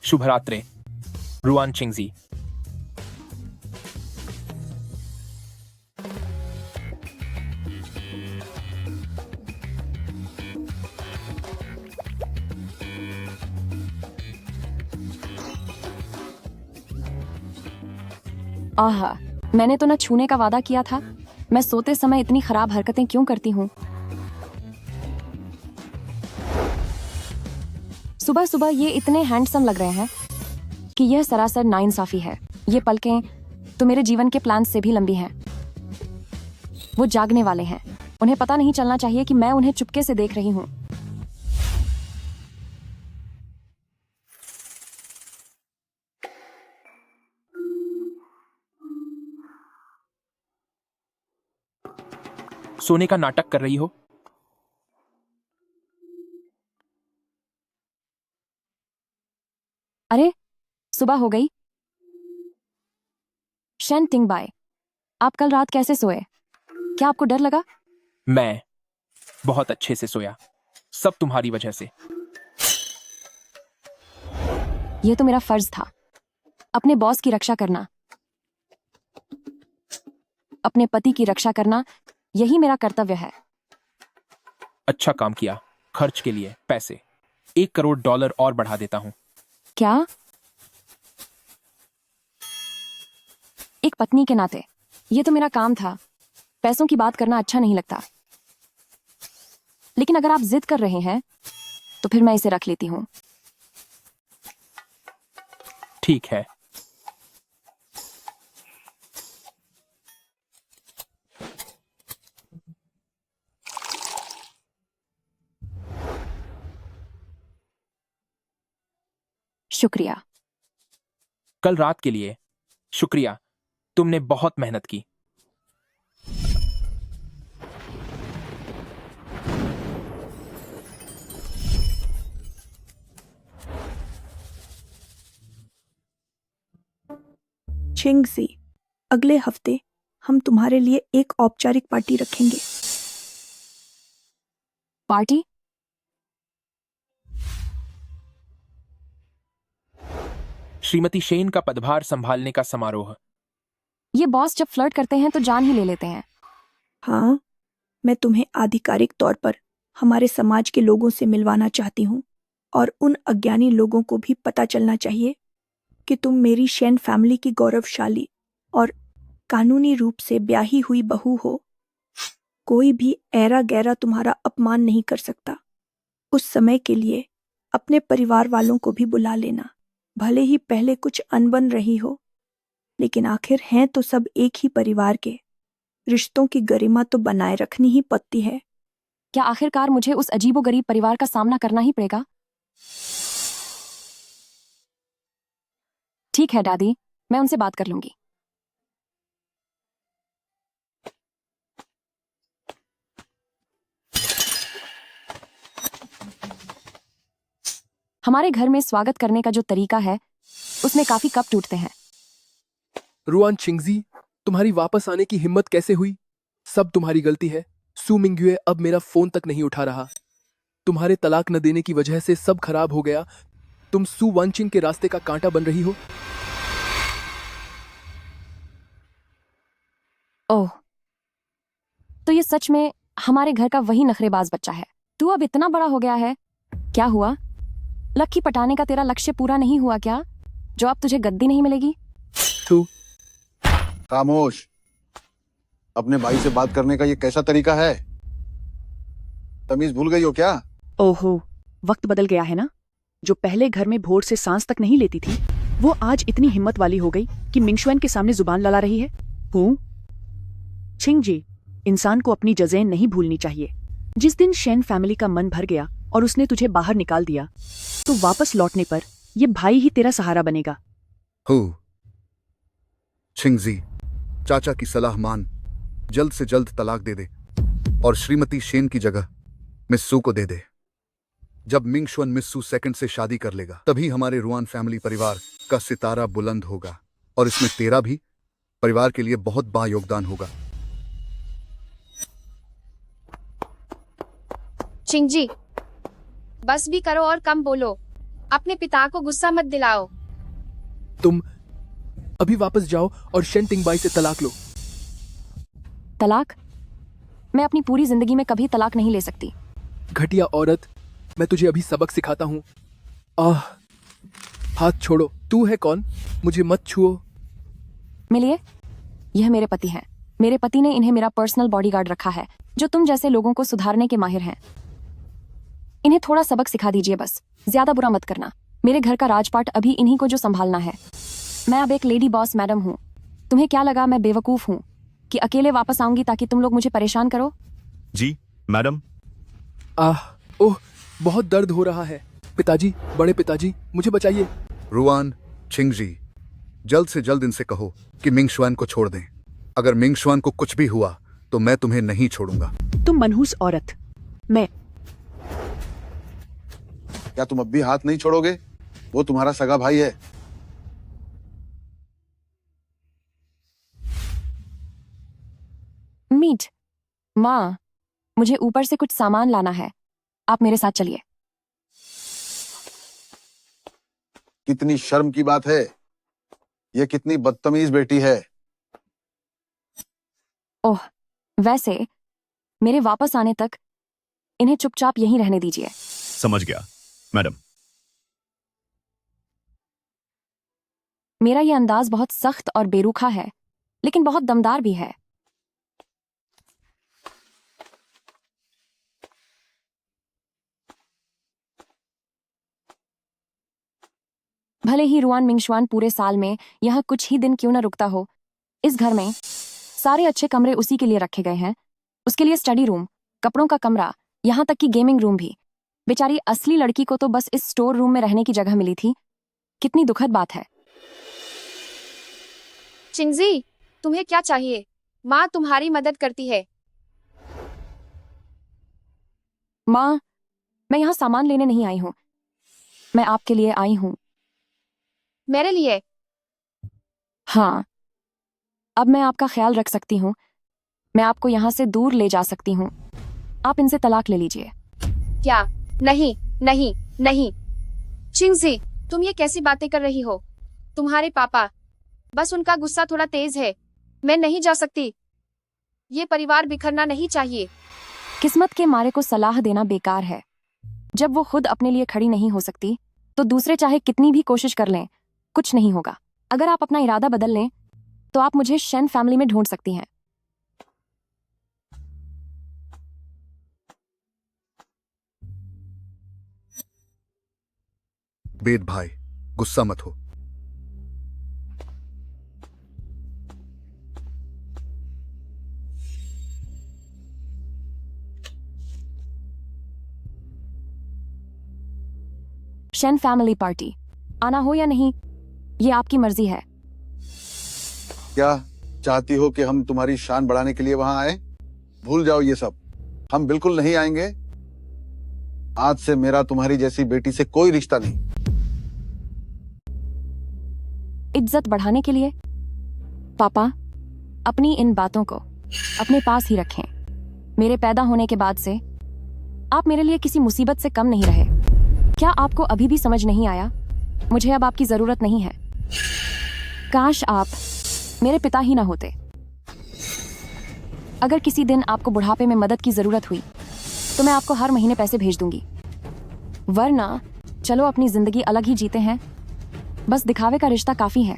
शुभ रात्रि, रुआन चिंगजी। आहा, मैंने तो न छूने का वादा किया था। मैं सोते समय इतनी खराब हरकतें क्यों करती हूँ? सुबह सुबह ये इतने हैंडसम लग रहे हैं कि यह सरासर नाइंसाफी है। ये पलकें तो मेरे जीवन के प्लान से भी लंबी हैं। वो जागने वाले हैं। उन्हें पता नहीं चलना चाहिए कि मैं उन्हें चुपके से देख रही हूँ। सोने का नाटक कर रही हो? अरे, सुबह हो गई। शेन टिंगबाई, आप कल रात कैसे सोए? क्या आपको डर लगा? मैं बहुत अच्छे से सोया, सब तुम्हारी वजह से। यह तो मेरा फर्ज था, अपने बॉस की रक्षा करना, अपने पति की रक्षा करना, यही मेरा कर्तव्य है। अच्छा काम किया। खर्च के लिए पैसे $1 करोड़ और बढ़ा देता हूं। क्या? एक पत्नी के नाते यह तो मेरा काम था। पैसों की बात करना अच्छा नहीं लगता, लेकिन अगर आप जिद कर रहे हैं तो फिर मैं इसे रख लेती हूं। ठीक है। शुक्रिया। कल रात के लिए शुक्रिया, तुमने बहुत मेहनत की। चिंगजी, अगले हफ्ते हम तुम्हारे लिए एक औपचारिक पार्टी रखेंगे। पार्टी? श्रीमती शेन का पदभार संभालने का समारोह। ये बॉस जब फ्लर्ट करते हैं तो जान ही ले लेते हैं। हाँ, मैं तुम्हें आधिकारिक तौर पर हमारे समाज के लोगों से मिलवाना चाहती हूँ, और उन अज्ञानी लोगों को भी पता चलना चाहिए कि तुम मेरी शेन फैमिली की गौरवशाली और कानूनी रूप से ब्याही हुई बहू हो। कोई भी ऐरा गैरा तुम्हारा अपमान नहीं कर सकता। उस समय के लिए अपने परिवार वालों को भी बुला लेना। भले ही पहले कुछ अनबन रही हो, लेकिन आखिर हैं तो सब एक ही परिवार के। रिश्तों की गरिमा तो बनाए रखनी ही पड़ती है। क्या आखिरकार मुझे उस अजीबोगरीब परिवार का सामना करना ही पड़ेगा? ठीक है दादी, मैं उनसे बात कर लूंगी। हमारे घर में स्वागत करने का जो तरीका है उसमें काफी कप टूटते हैं। रुआन चिंगजी, तुम्हारी वापस आने की हिम्मत कैसे हुई? सब तुम्हारी गलती है। सू मिंग्युए अब मेरा फोन तक नहीं उठा रहा। तुम्हारे तलाक न देने की वजह से सब खराब हो गया। तुम सू वानचिंग के रास्ते का कांटा बन रही हो। ओह, तो ये सच में हमारे घर का वही नखरेबाज बच्चा है। तू अब इतना बड़ा हो गया है। क्या हुआ? लक्की पटाने का तेरा लक्ष्य पूरा नहीं हुआ क्या, जो अब तुझे गद्दी नहीं मिलेगी? तू खामोश। अपने भाई से बात करने का ये कैसा तरीका है? तमीज भूल गई हो क्या? ओहो, वक्त बदल गया है ना। जो पहले घर में भोर से सांस तक नहीं लेती थी, वो आज इतनी हिम्मत वाली हो गई कि मिंगशुएन के सामने जुबान लड़ा रही है। हूँ छिंगजी, इंसान को अपनी जज़ें नहीं भूलनी चाहिए। जिस दिन शेन फैमिली का मन भर गया और उसने तुझे बाहर निकाल दिया, तो वापस लौटने पर ये भाई ही तेरा सहारा बनेगा। हु छिंगजी, चाचा की सलाह मान, जल्द से जल्द तलाक दे दे और श्रीमती शेन की जगह मिस्सू को दे दे। जब मिंगशुएन मिस्सू सेकंड से शादी कर लेगा, तभी हमारे रुआन फैमिली परिवार का सितारा बुलंद होगा और इसमें तेरा भी परिवार के लिए बहुत बड़ा योगदान होगा। चिंगजी, बस भी करो और कम बोलो। अपने पिता को गुस्सा मत दिलाओ। तुम अभी वापस जाओ और शेन टिंगबाई से तलाक लो। तलाक? मैं अपनी पूरी जिंदगी में कभी तलाक नहीं ले सकती। घटिया औरत, मैं तुझे अभी सबक सिखाता हूँ। हाथ छोड़ो। तू है कौन? मुझे मत छुओ। मिलिए, यह मेरे पति हैं। मेरे पति ने इन्हें मेरा पर्सनल बॉडीगार्ड रखा है, जो तुम जैसे लोगों को सुधारने के माहिर हैं। इन्हें थोड़ा सबक सिखा दीजिए बस, ज्यादा बुरा मत करना। मेरे घर का राजपाट अभी इन्हीं को जो संभालना है। मैं अब एक लेडी बॉस मैडम हूँ। तुम्हें क्या लगा मैं बेवकूफ हूँ कि अकेले वापस आऊंगी ताकि तुम लोग मुझे परेशान करो? जी मैडम। ओह, बहुत दर्द हो रहा है। पिताजी, बड़े पिताजी, मुझे बचाइए। रुआन छिंगजी, जल्द से जल्द इनसे कहो कि मिंगशुएन को छोड़ दें। अगर मिंगशुएन को कुछ भी हुआ तो मैं तुम्हें नहीं छोड़ूंगा। तुम मनहूस औरत। मैं क्या तुम अब भी हाथ नहीं छोड़ोगे? वो तुम्हारा सगा भाई है। मीट, माँ, मुझे ऊपर से कुछ सामान लाना है। आप मेरे साथ चलिए। कितनी शर्म की बात है। ये कितनी बदतमीज बेटी है। ओह, वैसे मेरे वापस आने तक इन्हें चुपचाप यहीं रहने दीजिए। समझ गया मैडम। मेरा ये अंदाज बहुत सख्त और बेरुखा है, लेकिन बहुत दमदार भी है। भले ही रुआन मिंगशुआन पूरे साल में यहाँ कुछ ही दिन क्यों न रुकता हो, इस घर में सारे अच्छे कमरे उसी के लिए रखे गए हैं। उसके लिए स्टडी रूम, कपड़ों का कमरा, यहाँ तक कि गेमिंग रूम भी। बेचारी असली लड़की को तो बस इस स्टोर रूम में रहने की जगह मिली थी। कितनी दुखद बात है। चिंगजी, तुम्हें क्या चाहिए? माँ तुम्हारी मदद करती है। माँ, मैं यहाँ सामान लेने नहीं आई हूँ। मैं आपके लिए आई हूँ। मेरे लिए? हाँ, अब मैं आपका ख्याल रख सकती हूँ। मैं आपको यहाँ से दूर ले जा सकती हूँ। आप इनसे तलाक ले लीजिए। क्या? नहीं नहीं नहीं। चिंगजी, तुम ये कैसी बातें कर रही हो? तुम्हारे पापा, बस उनका गुस्सा थोड़ा तेज है। मैं नहीं जा सकती। ये परिवार बिखरना नहीं चाहिए। किस्मत के मारे को सलाह देना बेकार है। जब वो खुद अपने लिए खड़ी नहीं हो सकती, तो दूसरे चाहे कितनी भी कोशिश कर लें, कुछ नहीं होगा। अगर आप अपना इरादा बदल लें, तो आप मुझे शेन फैमिली में ढूंढ सकती हैं। बेद भाई, गुस्सा मत हो। शेन फैमिली पार्टी आना हो या नहीं, ये आपकी मर्जी है। क्या चाहती हो कि हम तुम्हारी शान बढ़ाने के लिए वहां आए? भूल जाओ ये सब। हम बिल्कुल नहीं आएंगे। आज से मेरा तुम्हारी जैसी बेटी से कोई रिश्ता नहीं। इज्जत बढ़ाने के लिए पापा अपनी इन बातों को अपने पास ही रखें। मेरे पैदा होने के बाद से आप मेरे लिए किसी मुसीबत से कम नहीं रहे। क्या आपको अभी भी समझ नहीं आया? मुझे अब आपकी जरूरत नहीं है। काश आप मेरे पिता ही ना होते। अगर किसी दिन आपको बुढ़ापे में मदद की जरूरत हुई तो मैं आपको हर महीने पैसे भेज दूंगी, वरना चलो अपनी जिंदगी अलग ही जीते हैं। बस दिखावे का रिश्ता काफी है।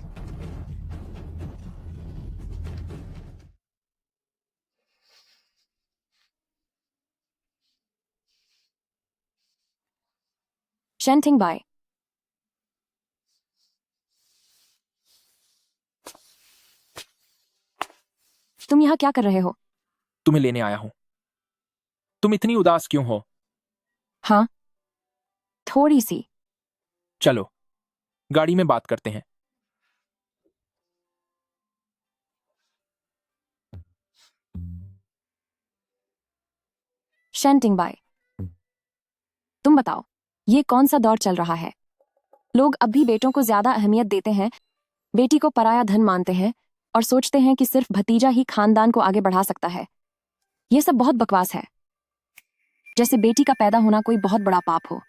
शेंटिंग बाय। तुम यहाँ क्या कर रहे हो? तुम्हें लेने आया हूं। तुम इतनी उदास क्यों हो? हाँ, थोड़ी सी। चलो गाड़ी में बात करते हैं। शेंटिंग बाय, तुम बताओ ये कौन सा दौर चल रहा है? लोग अब भी बेटों को ज्यादा अहमियत देते हैं, बेटी को पराया धन मानते हैं और सोचते हैं कि सिर्फ भतीजा ही खानदान को आगे बढ़ा सकता है। ये सब बहुत बकवास है। जैसे बेटी का पैदा होना कोई बहुत बड़ा पाप हो।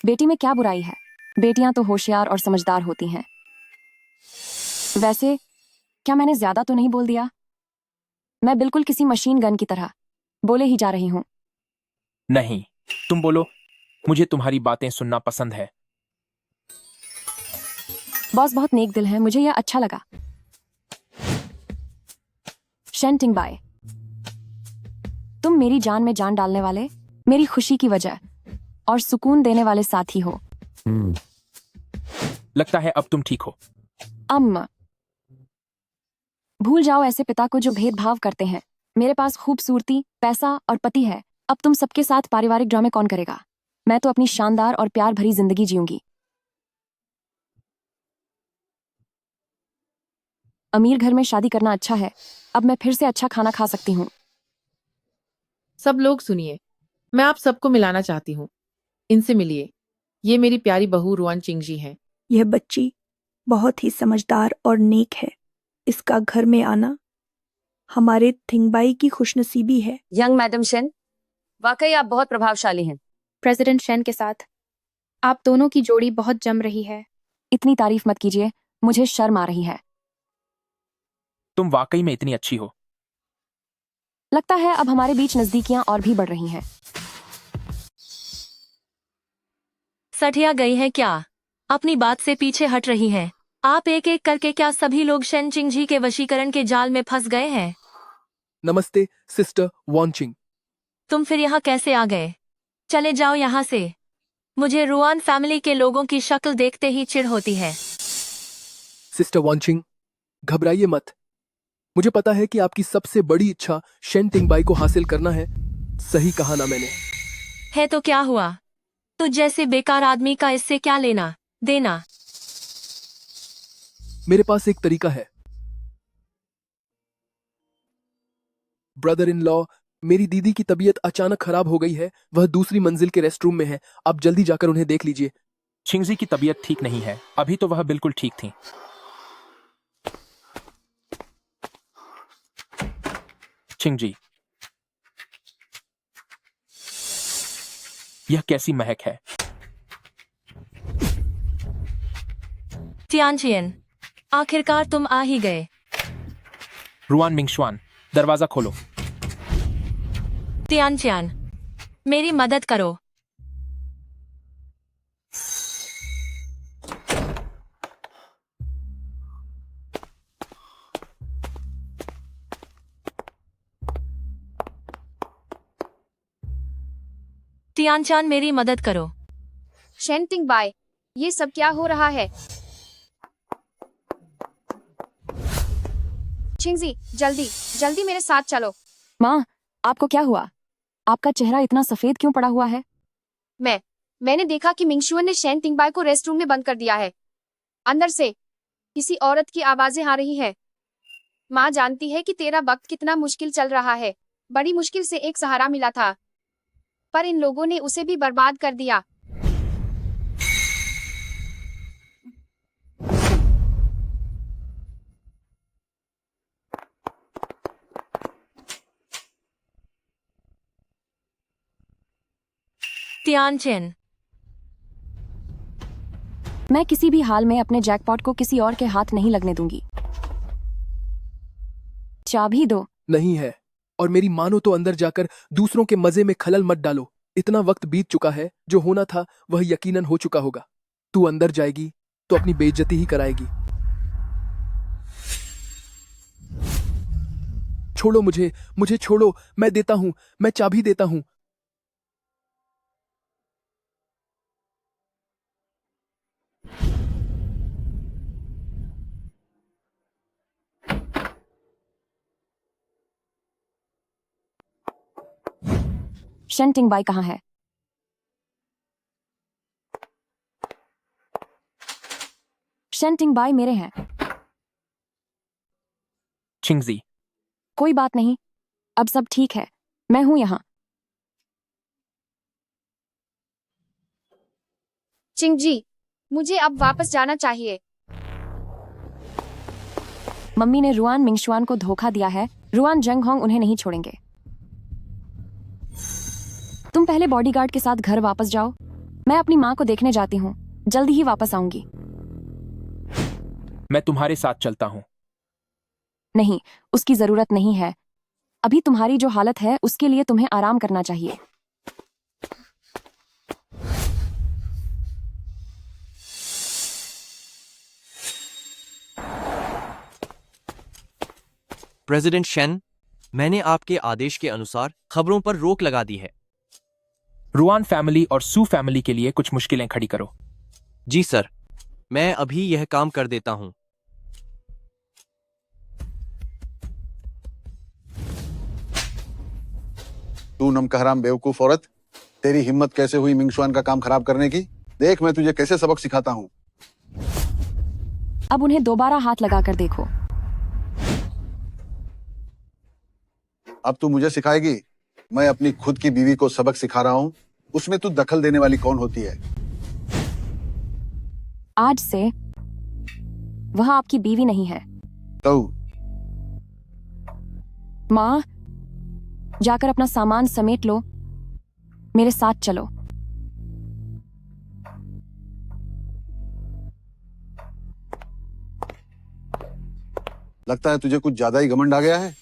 बेटी में क्या बुराई है? बेटियां तो होशियार और समझदार होती हैं। वैसे क्या मैंने ज्यादा तो नहीं बोल दिया? मैं बिल्कुल किसी मशीन गन की तरह बोले ही जा रही हूं। नहीं, तुम बोलो, मुझे तुम्हारी बातें सुनना पसंद है। बॉस बहुत नेक दिल है, मुझे यह अच्छा लगा। शेंटिंग बाय, तुम मेरी जान में जान डालने वाले, मेरी खुशी की वजह और सुकून देने वाले साथी हो। लगता है अब तुम ठीक हो। भूल जाओ ऐसे पिता को जो भेदभाव करते हैं। मेरे पास खूबसूरती, पैसा और पति है। अब तुम सबके साथ पारिवारिक ड्रामे कौन करेगा? मैं तो अपनी शानदार और प्यार भरी जिंदगी जीऊंगी। अमीर घर में शादी करना अच्छा है। अब मैं फिर से अच्छा खाना खा सकती हूँ। सब लोग सुनिए, मैं आप सबको मिलाना चाहती हूँ। इनसे मिलिए, ये मेरी प्यारी बहू रुआन चिंगजी हैं। यह बच्ची बहुत ही समझदार और नेक है। इसका घर में आना हमारे थिंगबाई की खुशनसीबी है। यंग मैडम शेन, वाकई आप बहुत प्रभावशाली हैं। प्रेसिडेंट शेन के साथ आप दोनों की जोड़ी बहुत जम रही है। इतनी तारीफ मत कीजिए, मुझे शर्म आ रही है। तुम वाकई में इतनी अच्छी हो। लगता है अब हमारे बीच नजदीकियां और भी बढ़ रही हैं। सठिया गई है क्या? अपनी बात से पीछे हट रही हैं। आप एक एक करके क्या सभी लोग शेन चिंगजी के वशीकरण के जाल में फंस गए हैं? नमस्ते सिस्टर वॉन्चिंग। तुम फिर यहाँ कैसे आ गए? चले जाओ यहाँ से। मुझे रुआन फैमिली के लोगों की शक्ल देखते ही चिढ़ होती है। सिस्टर वॉन्चिंग, घबराइए मत। मुझे पता है कि आपकी सबसे बड़ी इच्छा शेन टिंगबाई को हासिल करना है। सही कहा ना मैंने? है तो क्या हुआ? तो जैसे बेकार आदमी का इससे क्या लेना देना? मेरे पास एक तरीका है। ब्रदर इन लॉ, मेरी दीदी की तबीयत अचानक खराब हो गई है। वह दूसरी मंजिल के रेस्टरूम में है। आप जल्दी जाकर उन्हें देख लीजिए। चिंगजी की तबीयत ठीक नहीं है। अभी तो वह बिल्कुल ठीक थी। चिंगजी, यह कैसी महक है? तियानचियन, आखिरकार तुम आ ही गए। रुआन मिंगशुआन, दरवाजा खोलो। तियानचियन, मेरी मदद करो। तियानचान, मेरी मदद करो। शेंटिंग बाय, ये सब क्या हो रहा है? चिंगजी, जल्दी जल्दी मेरे साथ चलो। माँ, आपको क्या हुआ? आपका चेहरा इतना सफेद क्यों पड़ा हुआ है? मैंने देखा कि मिंगशुअन ने शेन टिंगबाई को रेस्ट रूम में बंद कर दिया है। अंदर से किसी औरत की आवाजें आ रही है। माँ जानती है कि तेरा वक्त कितना मुश्किल चल रहा है। बड़ी मुश्किल से एक सहारा मिला था। पर इन लोगों ने उसे भी बर्बाद कर दिया। तियानचेन, मैं किसी भी हाल में अपने जैकपॉट को किसी और के हाथ नहीं लगने दूंगी। चाबी दो। नहीं है, और मेरी मानो तो अंदर जाकर दूसरों के मजे में खलल मत डालो। इतना वक्त बीत चुका है, जो होना था वह यकीनन हो चुका होगा। तू अंदर जाएगी तो अपनी बेइज्जती ही कराएगी। छोड़ो मुझे, मुझे छोड़ो, मैं देता हूं, मैं चाबी देता हूं। शन टिंगबाई कहाँ है? शन टिंगबाई मेरे हैं। चिंगजी, कोई बात नहीं, अब सब ठीक है, मैं हूं यहाँ। चिंगजी, मुझे अब वापस जाना चाहिए। मम्मी ने रुआन मिंगशुआन को धोखा दिया है। रुआन जंगहोंग उन्हें नहीं छोड़ेंगे। तुम पहले बॉडीगार्ड के साथ घर वापस जाओ। मैं अपनी माँ को देखने जाती हूँ, जल्दी ही वापस आऊंगी। मैं तुम्हारे साथ चलता हूँ। नहीं, उसकी जरूरत नहीं है। अभी तुम्हारी जो हालत है उसके लिए तुम्हें आराम करना चाहिए। प्रेसिडेंट शेन, मैंने आपके आदेश के अनुसार खबरों पर रोक लगा दी है। रुआन फैमिली और सू फैमिली के लिए कुछ मुश्किलें खड़ी करो। जी सर, मैं अभी यह काम कर देता हूं। तू नमकहराम बेवकूफ औरत, तेरी हिम्मत कैसे हुई मिंगशुआन का काम खराब करने की? देख मैं तुझे कैसे सबक सिखाता हूँ। अब उन्हें दोबारा हाथ लगाकर देखो। अब तू मुझे सिखाएगी? मैं अपनी खुद की बीवी को सबक सिखा रहा हूँ, उसमें तू दखल देने वाली कौन होती है? आज से वह आपकी बीवी नहीं है। तो माँ, जाकर अपना सामान समेट लो, मेरे साथ चलो। लगता है तुझे कुछ ज्यादा ही घमंड आ गया है।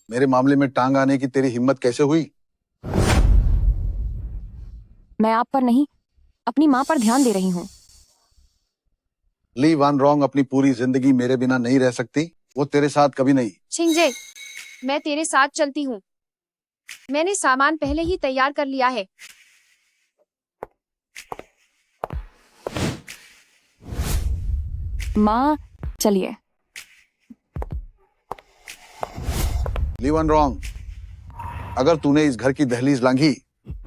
मेरे मामले में टांग आने की तेरी हिम्मत कैसे हुई? मैं आप पर नहीं, अपनी माँ पर ध्यान दे रही हूँ। ली वान रॉन्ग अपनी पूरी जिंदगी मेरे बिना नहीं रह सकती, वो तेरे साथ कभी नहीं। छिंजे, मैं तेरे साथ चलती हूँ। मैंने सामान पहले ही तैयार कर लिया है। माँ, चलिए। ली वान रॉन्ग, अगर तूने इस घर की दहलीज लांघी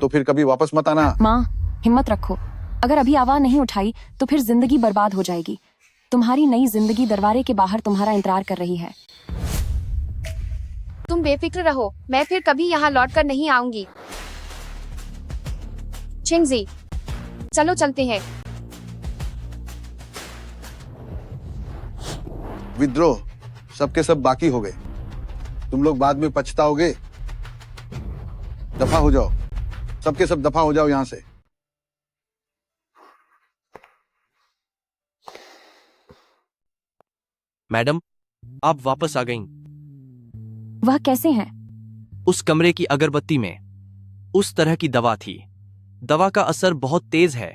तो फिर कभी वापस मत आना। माँ, हिम्मत रखो। अगर अभी आवाज नहीं उठाई तो फिर जिंदगी बर्बाद हो जाएगी। तुम्हारी नई जिंदगी दरवाजे के बाहर तुम्हारा इंतजार कर रही है। तुम बेफिक्र रहो, मैं फिर कभी यहाँ लौटकर नहीं आऊंगी। छिंगजी, चलो चलते हैं। विद्रोह सबके सब बाकी हो गए, तुम लोग बाद में पछताओगे। दफा हो जाओ, सबके सब दफा हो जाओ यहां से। मैडम, आप वापस आ गईं। वह कैसे हैं? उस कमरे की अगरबत्ती में उस तरह की दवा थी। दवा का असर बहुत तेज है।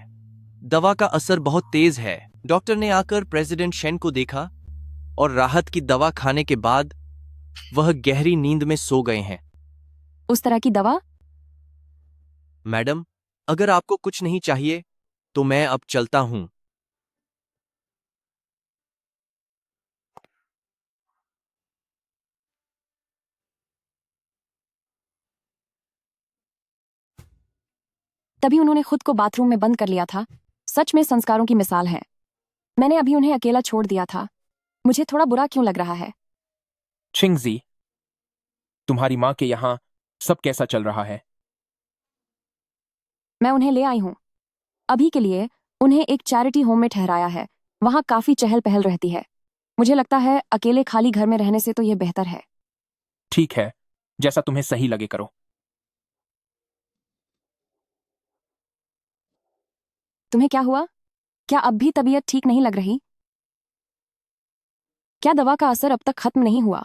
दवा का असर बहुत तेज है। डॉक्टर ने आकर प्रेसिडेंट शेन को देखा और राहत की दवा खाने के बाद वह गहरी नींद में सो गए हैं। उस तरह की दवा? मैडम, अगर आपको कुछ नहीं चाहिए तो मैं अब चलता हूं। तभी उन्होंने खुद को बाथरूम में बंद कर लिया था। सच में संस्कारों की मिसाल है। मैंने अभी उन्हें अकेला छोड़ दिया था। मुझे थोड़ा बुरा क्यों लग रहा है? छिंगजी, तुम्हारी माँ के यहाँ सब कैसा चल रहा है? मैं उन्हें ले आई हूँ। अभी के लिए उन्हें एक चैरिटी होम में ठहराया है। वहाँ काफी चहल पहल रहती है। मुझे लगता है अकेले खाली घर में रहने से तो यह बेहतर है। ठीक है, जैसा तुम्हें सही लगे करो। तुम्हें क्या हुआ? क्या अब भी तबीयत ठीक नहीं लग रही? क्या दवा का असर अब तक खत्म नहीं हुआ?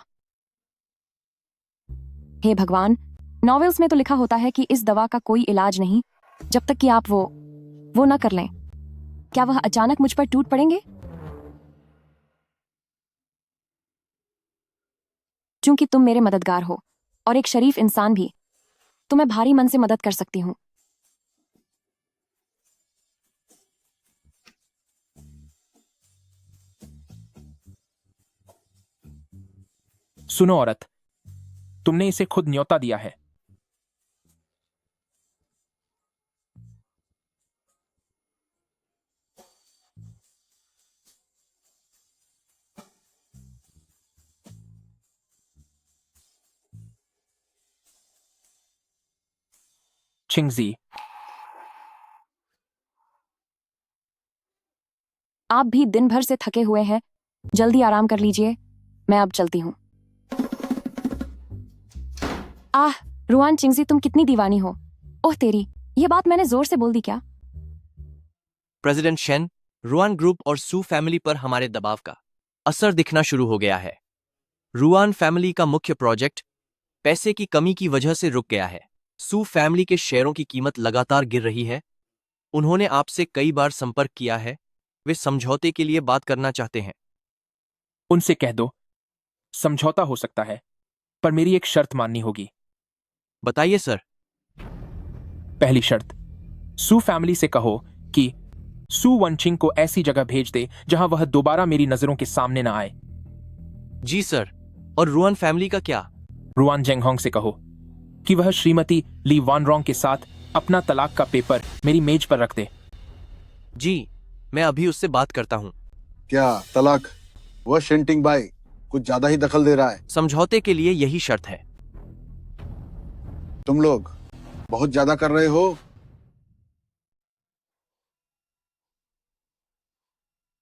हे भगवान, नॉवेल्स में तो लिखा होता है कि इस दवा का कोई इलाज नहीं जब तक कि आप वो न कर लें। क्या वह अचानक मुझ पर टूट पड़ेंगे? चूंकि तुम मेरे मददगार हो और एक शरीफ इंसान भी, तो मैं भारी मन से मदद कर सकती हूँ। सुनो औरत, तुमने इसे खुद न्योता दिया है। चिंगजी, आप भी दिन भर से थके हुए हैं। जल्दी आराम कर लीजिए। मैं अब चलती हूँ। आह, रुआन चिंगजी, तुम कितनी दीवानी हो। ओह तेरी, यह बात मैंने जोर से बोल दी क्या? प्रेसिडेंट शेन, रुआन ग्रुप और सू फैमिली पर हमारे दबाव का असर दिखना शुरू हो गया है। रुआन फैमिली का मुख्य प्रोजेक्ट पैसे की कमी की वजह से रुक गया है। सू फैमिली के शेयरों की कीमत लगातार गिर रही है। उन्होंने आपसे कई बार संपर्क किया है। वे समझौते के लिए बात करना चाहते हैं। उनसे कह दो, समझौता हो सकता है, पर मेरी एक शर्त माननी होगी। बताइए सर। पहली शर्त, सू फैमिली से कहो कि सू वनचिंग को ऐसी जगह भेज दे जहां वह दोबारा मेरी नजरों के सामने ना आए। जी सर। और रुआन फैमिली का क्या? रुआन जेंगहोंग से कहो कि वह श्रीमती ली वानरोंग के साथ अपना तलाक का पेपर मेरी मेज पर रख दे। जी, मैं अभी उससे बात करता हूँ। क्या तलाक? वह शेंटिंग बाई कुछ ज्यादा ही दखल दे रहा है। समझौते के लिए यही शर्त है। तुम लोग बहुत ज्यादा कर रहे हो।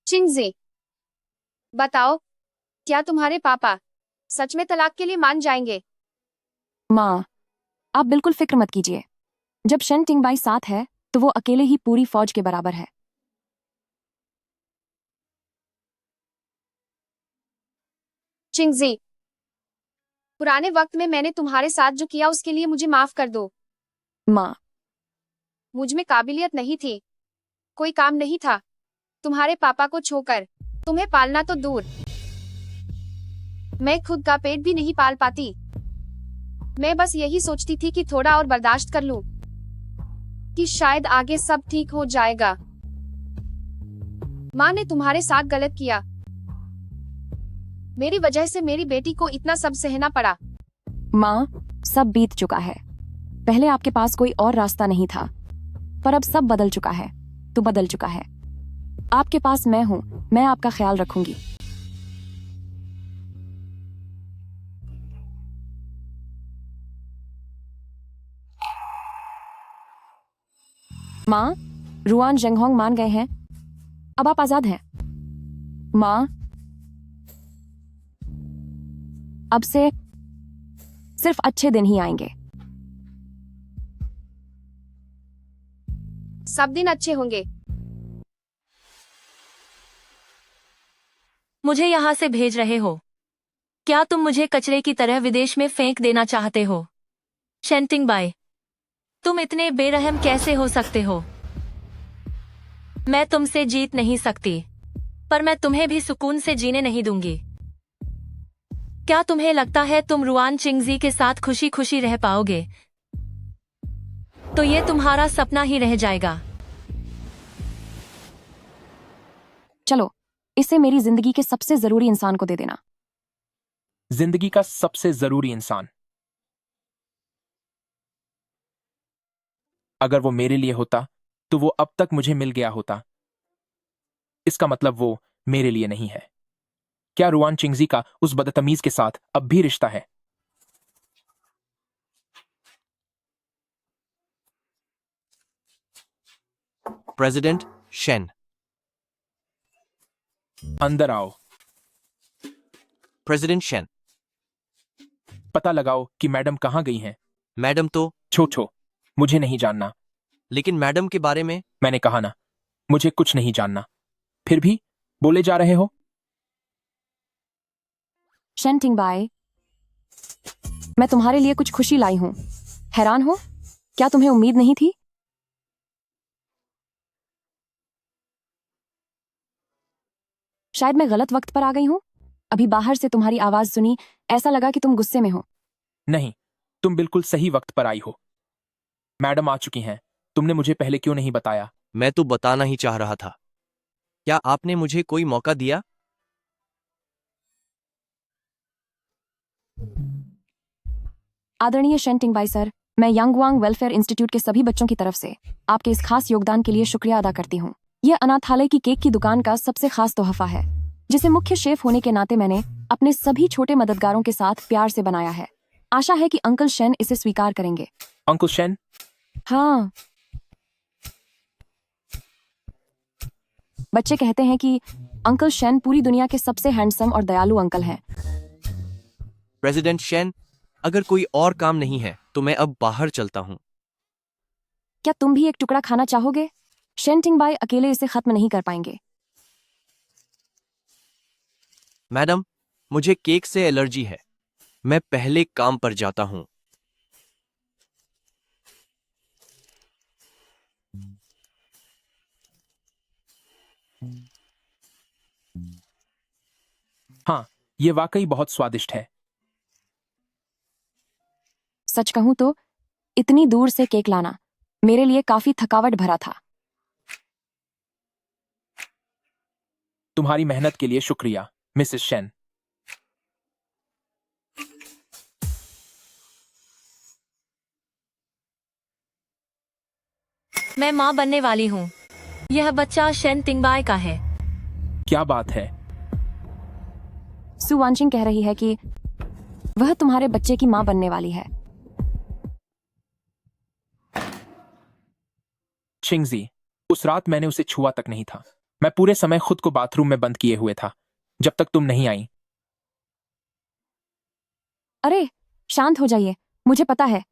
चिंगजी, बताओ, क्या तुम्हारे पापा सच में तलाक के लिए मान जाएंगे? माँ, आप बिल्कुल फिक्र मत कीजिए। जब शन टिंगबाई साथ है तो वो अकेले ही पूरी फौज के बराबर है। चिंगजी, पुराने वक्त में मैंने तुम्हारे साथ जो किया उसके लिए मुझे माफ कर दो। माँ, मुझ में काबिलियत नहीं थी, कोई काम नहीं था। तुम्हारे पापा को छोकर तुम्हें पालना तो दूर, मैं खुद का पेट भी नहीं पाल पाती। मैं बस यही सोचती थी कि थोड़ा और बर्दाश्त कर लूं, कि शायद आगे सब ठीक हो जाएगा। माँ ने तुम्हारे साथ गलत किया। मेरी वजह से मेरी बेटी को इतना सब सहना पड़ा। माँ, सब बीत चुका है। पहले आपके पास कोई और रास्ता नहीं था, पर अब सब बदल चुका है। तो बदल चुका है। आपके पास मैं हूँ, मैं आपका ख्याल रखूंगी। माँ, रुआन जेंगहोंग मान गए हैं। अब आप आजाद हैं। माँ, अब से सिर्फ अच्छे दिन ही आएंगे। सब दिन अच्छे होंगे। मुझे यहाँ से भेज रहे हो? क्या तुम मुझे कचरे की तरह विदेश में फेंक देना चाहते हो? शेंटिंग बाई, तुम इतने बेरहम कैसे हो सकते हो? मैं तुमसे जीत नहीं सकती, पर मैं तुम्हें भी सुकून से जीने नहीं दूंगी। क्या तुम्हें लगता है तुम रुआन चिंगजी के साथ खुशी खुशी रह पाओगे? तो ये तुम्हारा सपना ही रह जाएगा। चलो, इसे मेरी जिंदगी के सबसे जरूरी इंसान को दे देना। जिंदगी का सबसे जरूरी इंसान? अगर वो मेरे लिए होता तो वो अब तक मुझे मिल गया होता। इसका मतलब वो मेरे लिए नहीं है। क्या रुआन चिंगजी का उस बदतमीज के साथ अब भी रिश्ता है? President Shane. अंदर आओ। President Shane. पता लगाओ कि मैडम कहाँ गई हैं। मैडम तो छो मुझे नहीं जानना। लेकिन मैडम के बारे में मैंने कहा ना, मुझे कुछ नहीं जानना। फिर भी बोले जा रहे हो। शेन टिंगबाई, मैं तुम्हारे लिए कुछ खुशी लाई हूं। हैरान हो? क्या तुम्हें उम्मीद नहीं थी? शायद मैं गलत वक्त पर आ गई हूं। अभी बाहर से तुम्हारी आवाज सुनी, ऐसा लगा कि तुम गुस्से में हो। नहीं, तुम बिल्कुल सही वक्त पर आई हो। मैडम आ चुकी हैं। तुमने मुझे पहले क्यों नहीं बताया? मैं तो बताना ही चाह रहा था। क्या आपने मुझे कोई मौका दिया? आदरणीय शेन टिंगबाई सर, मैं यांगवांग वेलफेयर इंस्टीट्यूट के सभी बच्चों की तरफ से आपके इस खास योगदान के लिए शुक्रिया अदा करती हूँ। यह अनाथालय की केक की दुकान का सबसे खास तोहफा है, जिसे मुख्य शेफ होने के नाते मैंने अपने सभी छोटे मददगारों के साथ प्यार से बनाया है। आशा है कि अंकल शेन इसे स्वीकार करेंगे। Uncle Shane? हाँ, बच्चे कहते हैं कि अंकल शेन पूरी दुनिया के सबसे हैंडसम और दयालु अंकल हैं। प्रेसिडेंट शेन, अगर कोई और काम नहीं है तो मैं अब बाहर चलता हूँ। क्या तुम भी एक टुकड़ा खाना चाहोगे? शेन टिंगबाई अकेले इसे खत्म नहीं कर पाएंगे। मैडम, मुझे केक से एलर्जी है। मैं पहले काम पर जाता हूँ। हाँ, ये वाकई बहुत स्वादिष्ट है। सच कहूं तो इतनी दूर से केक लाना मेरे लिए काफी थकावट भरा था। तुम्हारी मेहनत के लिए शुक्रिया, मिसेस शेन। मैं माँ बनने वाली हूँ। यह बच्चा शेन टिंगबाई का है। क्या बात है? सु वानचिंग कह रही है कि वह तुम्हारे बच्चे की माँ बनने वाली है। चिंगजी, उस रात मैंने उसे छुआ तक नहीं था। मैं पूरे समय खुद को बाथरूम में बंद किए हुए था जब तक तुम नहीं आई। अरे शांत हो जाइए, मुझे पता है।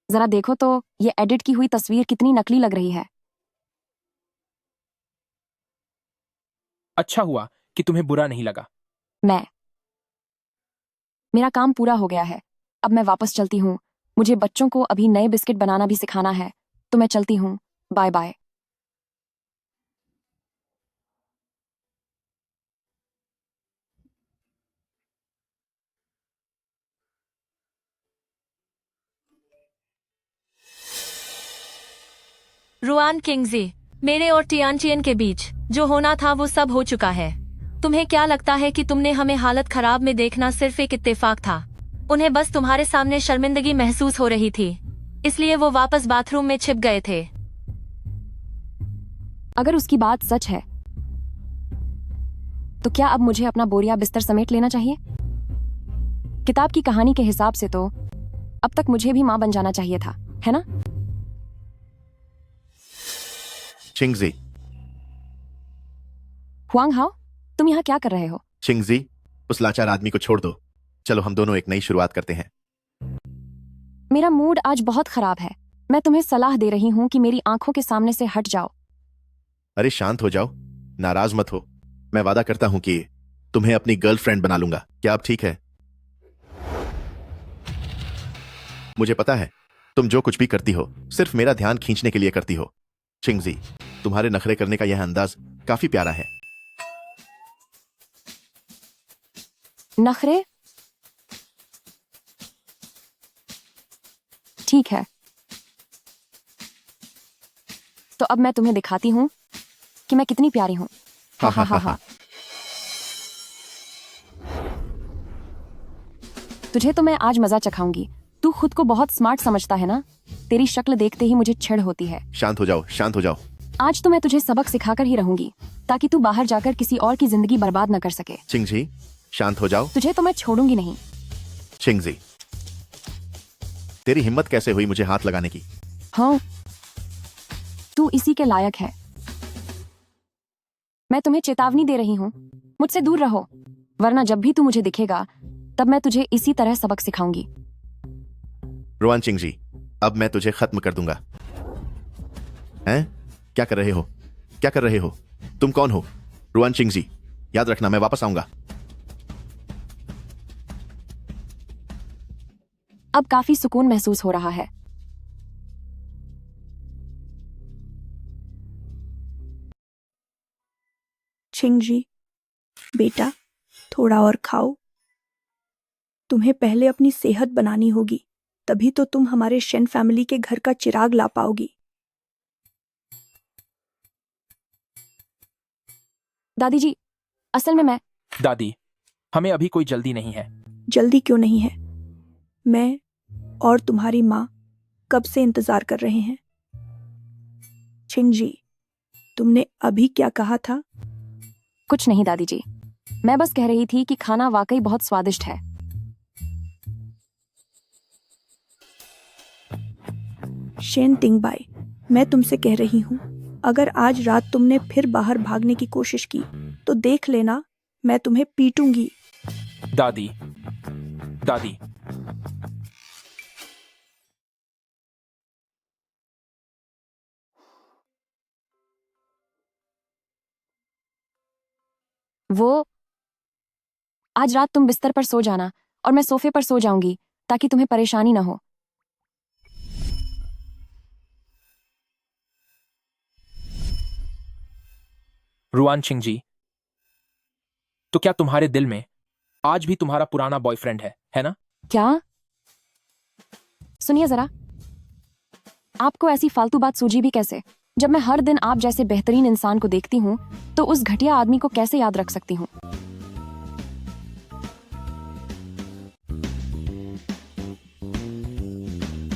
जरा देखो तो ये एडिट की हुई तस्वीर कितनी नकली लग रही है। अच्छा हुआ कि तुम्हें बुरा नहीं लगा। मेरा काम पूरा हो गया है। अब मैं वापस चलती हूँ। मुझे बच्चों को अभी नए बिस्किट बनाना भी सिखाना है, तो मैं चलती हूँ। Bye bye. रुआन किंगजी, मेरे और टियानचियन के बीच जो होना था वो सब हो चुका है। तुम्हें क्या लगता है कि तुमने हमें हालत खराब में देखना सिर्फ एक इत्तेफाक था? उन्हें बस तुम्हारे सामने शर्मिंदगी महसूस हो रही थी, इसलिए वो वापस बाथरूम में छिप गए थे। अगर उसकी बात सच है तो क्या अब मुझे अपना बोरिया बिस्तर समेट लेना चाहिए? किताब की कहानी के हिसाब से तो अब तक मुझे भी मां बन जाना चाहिए था, है ना? चिंगजी, हुआंग हाओ, तुम यहाँ क्या कर रहे हो? चिंगजी, उस लाचार आदमी को छोड़ दो। चलो हम दोनों एक नई शुरुआत करते हैं। मेरा मूड आज बहुत खराब है। मैं तुम्हें सलाह दे रही हूँ कि मेरी आंखों के सामने से हट जाओ। अरे शांत हो जाओ, नाराज मत हो। मैं वादा करता हूं कि तुम्हें अपनी गर्लफ्रेंड बना लूंगा। क्या अब ठीक है? मुझे पता है तुम जो कुछ भी करती हो सिर्फ मेरा ध्यान खींचने के लिए करती हो। चिंगजी, तुम्हारे नखरे करने का यह अंदाज काफी प्यारा है। नखरे? ठीक है, तो अब मैं तुम्हें दिखाती हूँ कि मैं कितनी प्यारी हूँ। हा हा हा हा। तुझे तो मैं आज मजा चखाऊंगी। तू खुद को बहुत स्मार्ट समझता है ना? तेरी शक्ल देखते ही मुझे चिढ़ होती है। शांत हो जाओ, शांत हो जाओ। आज तो मैं तुझे सबक सिखाकर ही रहूंगी ताकि तू बाहर जाकर किसी और की जिंदगी बर्बाद न कर सके। चिंगजी, शांत हो जाओ। तुझे तो मैं छोड़ूंगी नहीं। चिंगजी, तेरी हिम्मत कैसे हुई मुझे हाथ लगाने की? हाँ, तू इसी के लायक है। मैं तुम्हें चेतावनी दे रही हूँ, मुझसे दूर रहो, वरना जब भी तू मुझे दिखेगा तब मैं तुझे इसी तरह सबक सिखाऊंगी। रुआन चिंगजी, अब मैं तुझे खत्म कर दूंगा। हैं? क्या कर रहे हो? क्या कर रहे हो? तुम कौन हो? रुआन चिंगजी, याद रखना मैं वापस आऊंगा। अब काफी सुकून महसूस हो रहा है। छिंगजी, बेटा थोड़ा और खाओ। तुम्हें पहले अपनी सेहत बनानी होगी, तभी तो तुम हमारे शेन फैमिली के घर का चिराग ला पाओगी। दादी जी, असल में मैं दादी, हमें अभी कोई जल्दी नहीं है। जल्दी क्यों नहीं है? मैं और तुम्हारी माँ कब से इंतजार कर रहे हैं। छिंगजी, तुमने अभी क्या कहा था? कुछ नहीं दादी जी, मैं बस कह रही थी कि खाना वाकई बहुत स्वादिष्ट है। शेन टिंगबाई, मैं तुमसे कह रही हूँ, अगर आज रात तुमने फिर बाहर भागने की कोशिश की तो देख लेना, मैं तुम्हें पीटूंगी। दादी, दादी, वो आज रात तुम बिस्तर पर सो जाना और मैं सोफे पर सो जाऊंगी ताकि तुम्हें परेशानी ना हो। रुआन चिंगजी, तो क्या तुम्हारे दिल में आज भी तुम्हारा पुराना बॉयफ्रेंड है ना? क्या? सुनिए जरा, आपको ऐसी फालतू बात सूझी भी कैसे? जब मैं हर दिन आप जैसे बेहतरीन इंसान को देखती हूँ तो उस घटिया आदमी को कैसे याद रख सकती हूँ?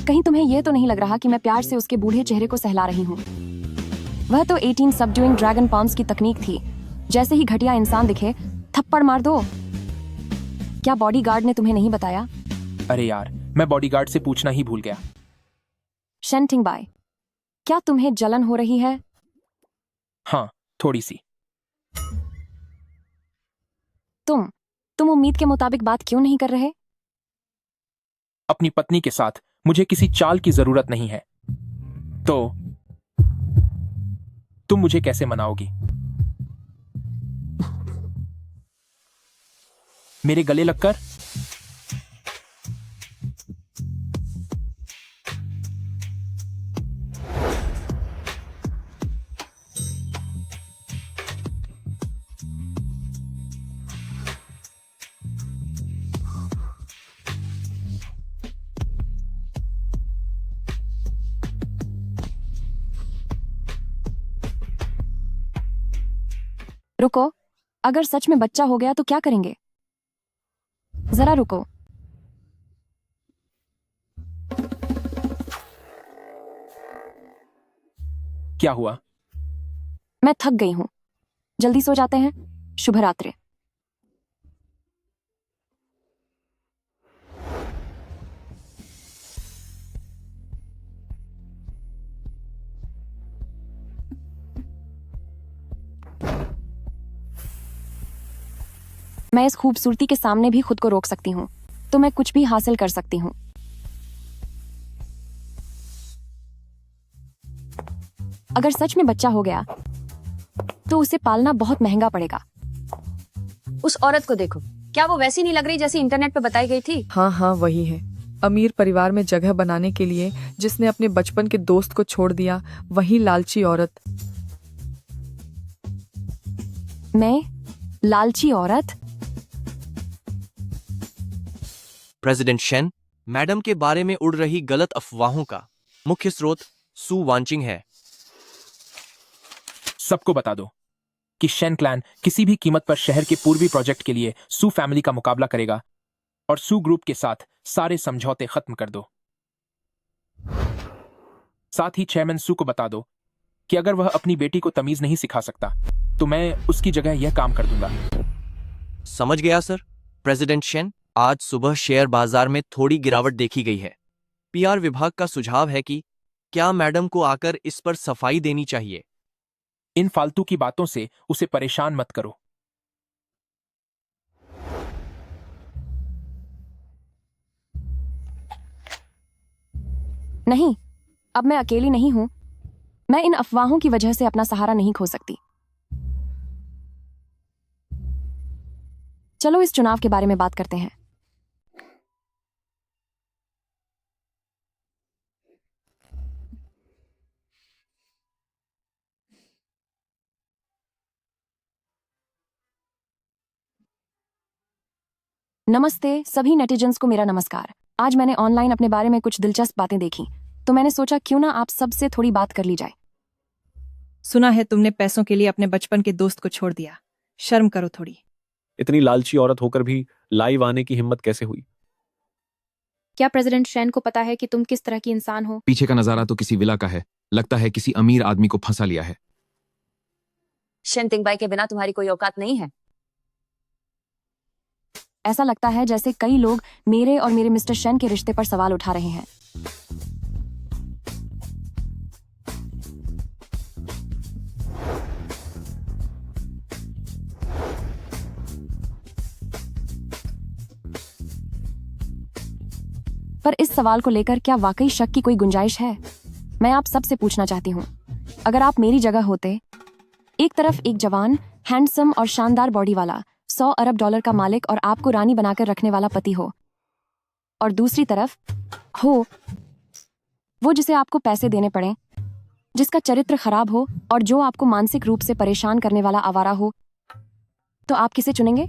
कहीं तुम्हें यह तो नहीं लग रहा कि मैं प्यार से उसके बूढ़े चेहरे को सहला रही हूँ? वह तो 18 सबड्यूइंग ड्रैगन पाम्स की तकनीक थी। जैसे ही घटिया इंसान दिखे थप्पड़ मार दो। क्या बॉडीगार्ड ने तुम्हें नहीं बताया? अरे यार, मैं बॉडीगार्ड से पूछना ही भूल गया। शेन टिंगबाई, क्या तुम्हें जलन हो रही है? हाँ, थोड़ी सी। तुम उम्मीद के मुताबिक बात क्यों नहीं कर रहे? अपनी पत्नी के साथ मुझे किसी चाल की जरूरत नहीं है, तो तुम मुझे कैसे मनाओगी? मेरे गले लगकर? रुको, अगर सच में बच्चा हो गया तो क्या करेंगे? जरा रुको। क्या हुआ? मैं थक गई हूं, जल्दी सो जाते हैं। शुभ रात्रि। मैं इस खूबसूरती के सामने भी खुद को रोक सकती हूँ, तो मैं कुछ भी हासिल कर सकती हूँ। अगर सच में बच्चा हो गया तो उसे पालना बहुत महंगा पड़ेगा। उस औरत को देखो, क्या वो वैसी नहीं लग रही जैसी इंटरनेट पे बताई गई थी? हाँ, वही है। अमीर परिवार में जगह बनाने के लिए जिसने अपने बचपन के दोस्त को छोड़ दिया, वही लालची औरत। मैं लालची औरत? प्रेसिडेंट शेन मैडम के बारे में उड़ रही गलत अफवाहों का मुख्य स्रोत सू वांचिंग है। सबको बता दो कि शेन क्लैन किसी भी कीमत पर शहर के पूर्वी प्रोजेक्ट के लिए सू फैमिली का मुकाबला करेगा और सू ग्रुप के साथ सारे समझौते खत्म कर दो। साथ ही चेयरमैन सू को बता दो कि अगर वह अपनी बेटी को तमीज नहीं सिखा सकता तो मैं उसकी जगह यह काम कर दूंगा। समझ गया सर। प्रेसिडेंट शेन, आज सुबह शेयर बाजार में थोड़ी गिरावट देखी गई है। पीआर विभाग का सुझाव है कि क्या मैडम को आकर इस पर सफाई देनी चाहिए। इन फालतू की बातों से उसे परेशान मत करो। नहीं, अब मैं अकेली नहीं हूं। मैं इन अफवाहों की वजह से अपना सहारा नहीं खो सकती। चलो इस चुनाव के बारे में बात करते हैं। नमस्ते सभी नेटिजन्स को मेरा नमस्कार। आज मैंने ऑनलाइन अपने बारे में कुछ दिलचस्प बातें देखी, तो मैंने सोचा क्यों ना आप सबसे थोड़ी बात कर ली जाए। सुना है तुमने पैसों के लिए अपने बचपन के दोस्त को छोड़ दिया। शर्म करो थोड़ी। इतनी लालची औरत होकर भी लाइव आने की हिम्मत कैसे हुई? क्या प्रेसिडेंट शेन को पता है कि तुम किस तरह की इंसान हो? पीछे का नजारा तो किसी विला का है। लगता है किसी अमीर आदमी को फंसा लिया है। शेन तिंगबाई के बिना तुम्हारी कोई औकात नहीं है। ऐसा लगता है जैसे कई लोग मेरे और मेरे मिस्टर शेन के रिश्ते पर सवाल उठा रहे हैं। पर इस सवाल को लेकर क्या वाकई शक की कोई गुंजाइश है? मैं आप सबसे पूछना चाहती हूँ, अगर आप मेरी जगह होते, एक तरफ एक जवान, हैंडसम और शानदार बॉडी वाला, 100 अरब डॉलर का मालिक और आपको रानी बनाकर रखने वाला पति हो, और दूसरी तरफ हो वो जिसे आपको पैसे देने पड़े, जिसका चरित्र खराब हो और जो आपको मानसिक रूप से परेशान करने वाला आवारा हो, तो आप किसे चुनेंगे?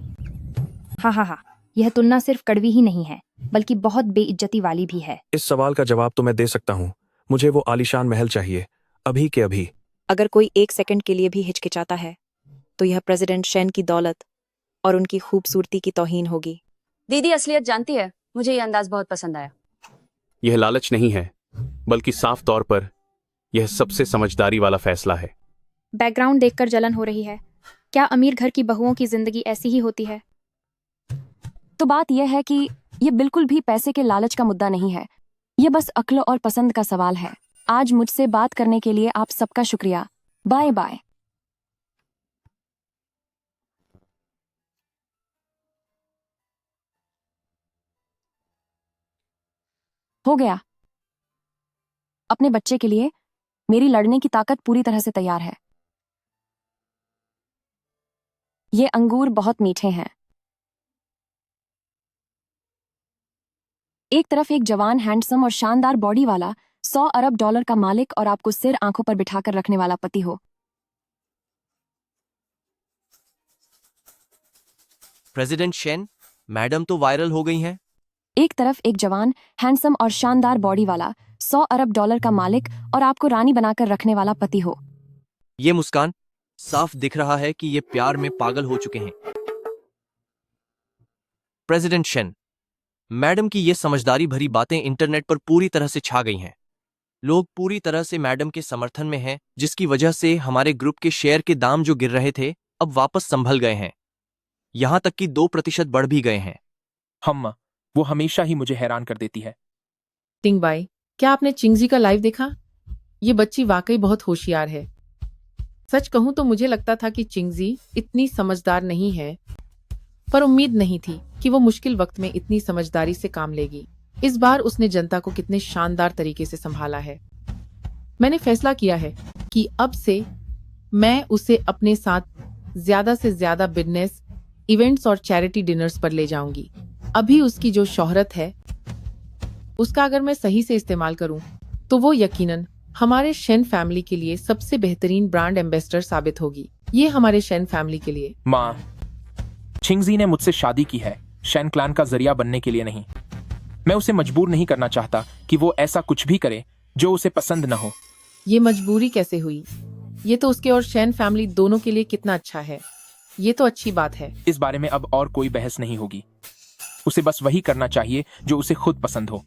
हाँ, यह तुलना सिर्फ कड़वी ही नहीं है, बल्कि बहुत बेइज्जती वाली भी है। इस सवाल का जवाब तो मैं दे सकता हूँ। मुझे वो आलीशान महल चाहिए, अभी के अभी। अगर कोई एक सेकंड के लिए भी हिचकिचाता है तो यह प्रेसिडेंट शेन की दौलत और उनकी खूबसूरती की तौहीन होगी। दीदी असलियत जानती है, मुझे ये अंदाज बहुत पसंद आया। यह लालच नहीं है, बल्कि साफ तौर पर यह सबसे समझदारी वाला फैसला है। बैकग्राउंड देखकर जलन हो रही है। क्या अमीर घर की बहुओं की जिंदगी ऐसी ही होती है? तो बात यह है कि ये बिल्कुल भी पैसे के लालच का मुद्दा नहीं है। ये बस अक्ल और पसंद का सवाल है। आज मुझसे बात करने के लिए आप सबका शुक्रिया। Bye bye. हो गया। अपने बच्चे के लिए मेरी लड़ने की ताकत पूरी तरह से तैयार है। ये अंगूर बहुत मीठे हैं। एक तरफ एक जवान, हैंडसम और शानदार बॉडी वाला, 100 अरब डॉलर का मालिक और आपको सिर आंखों पर बिठाकर रखने वाला पति हो। प्रेसिडेंट शेन, मैडम तो वायरल हो गई हैं। एक तरफ एक जवान, हैंडसम और शानदार बॉडी वाला, 100 अरब डॉलर का मालिक और आपको रानी बनाकर रखने वाला पति हो। ये मुस्कान, साफ दिख रहा है कि ये प्यार में पागल हो चुके हैं। प्रेसिडेंट शेन, मैडम की ये समझदारी भरी बातें इंटरनेट पर पूरी तरह से छा गई हैं। लोग पूरी तरह से मैडम के समर्थन में हैं, जिसकी वजह से हमारे ग्रुप के शेयर के दाम जो गिर रहे थे, अब वापस संभल गए हैं। यहां तक कि 2% बढ़ भी गए हैं। वो हमेशा ही मुझे हैरान कर देती है। टिंगबाई, क्या आपने चिंगजी का लाइव देखा? ये बच्ची वाकई बहुत होशियार है। सच कहूं तो मुझे लगता था कि चिंगजी इतनी समझदार नहीं है, पर उम्मीद नहीं थी कि वो मुश्किल वक्त में इतनी समझदारी से काम लेगी। इस बार उसने जनता को कितने शानदार तरीके से संभाला है। मैंने फैसला किया है कि अब से मैं उसे अपने साथ ज्यादा से ज्यादा बिजनेस इवेंट्स और चैरिटी डिनर्स पर ले जाऊंगी। अभी उसकी जो शोहरत है, उसका अगर मैं सही से इस्तेमाल करूं, तो वो यकीनन हमारे शेन फैमिली के लिए सबसे बेहतरीन ब्रांड एम्बेसडर साबित होगी। ये हमारे शेन फैमिली के लिए। माँ, चिंगजी ने मुझसे शादी की है, शेन क्लान का जरिया बनने के लिए नहीं। मैं उसे मजबूर नहीं करना चाहता कि वो ऐसा कुछ भी करे जो उसे पसंद न हो। ये मजबूरी कैसे हुई? ये तो उसके और शेन फैमिली दोनों के लिए कितना अच्छा है। ये तो अच्छी बात है। इस बारे में अब और कोई बहस नहीं होगी। उसे बस वही करना चाहिए जो उसे खुद पसंद हो।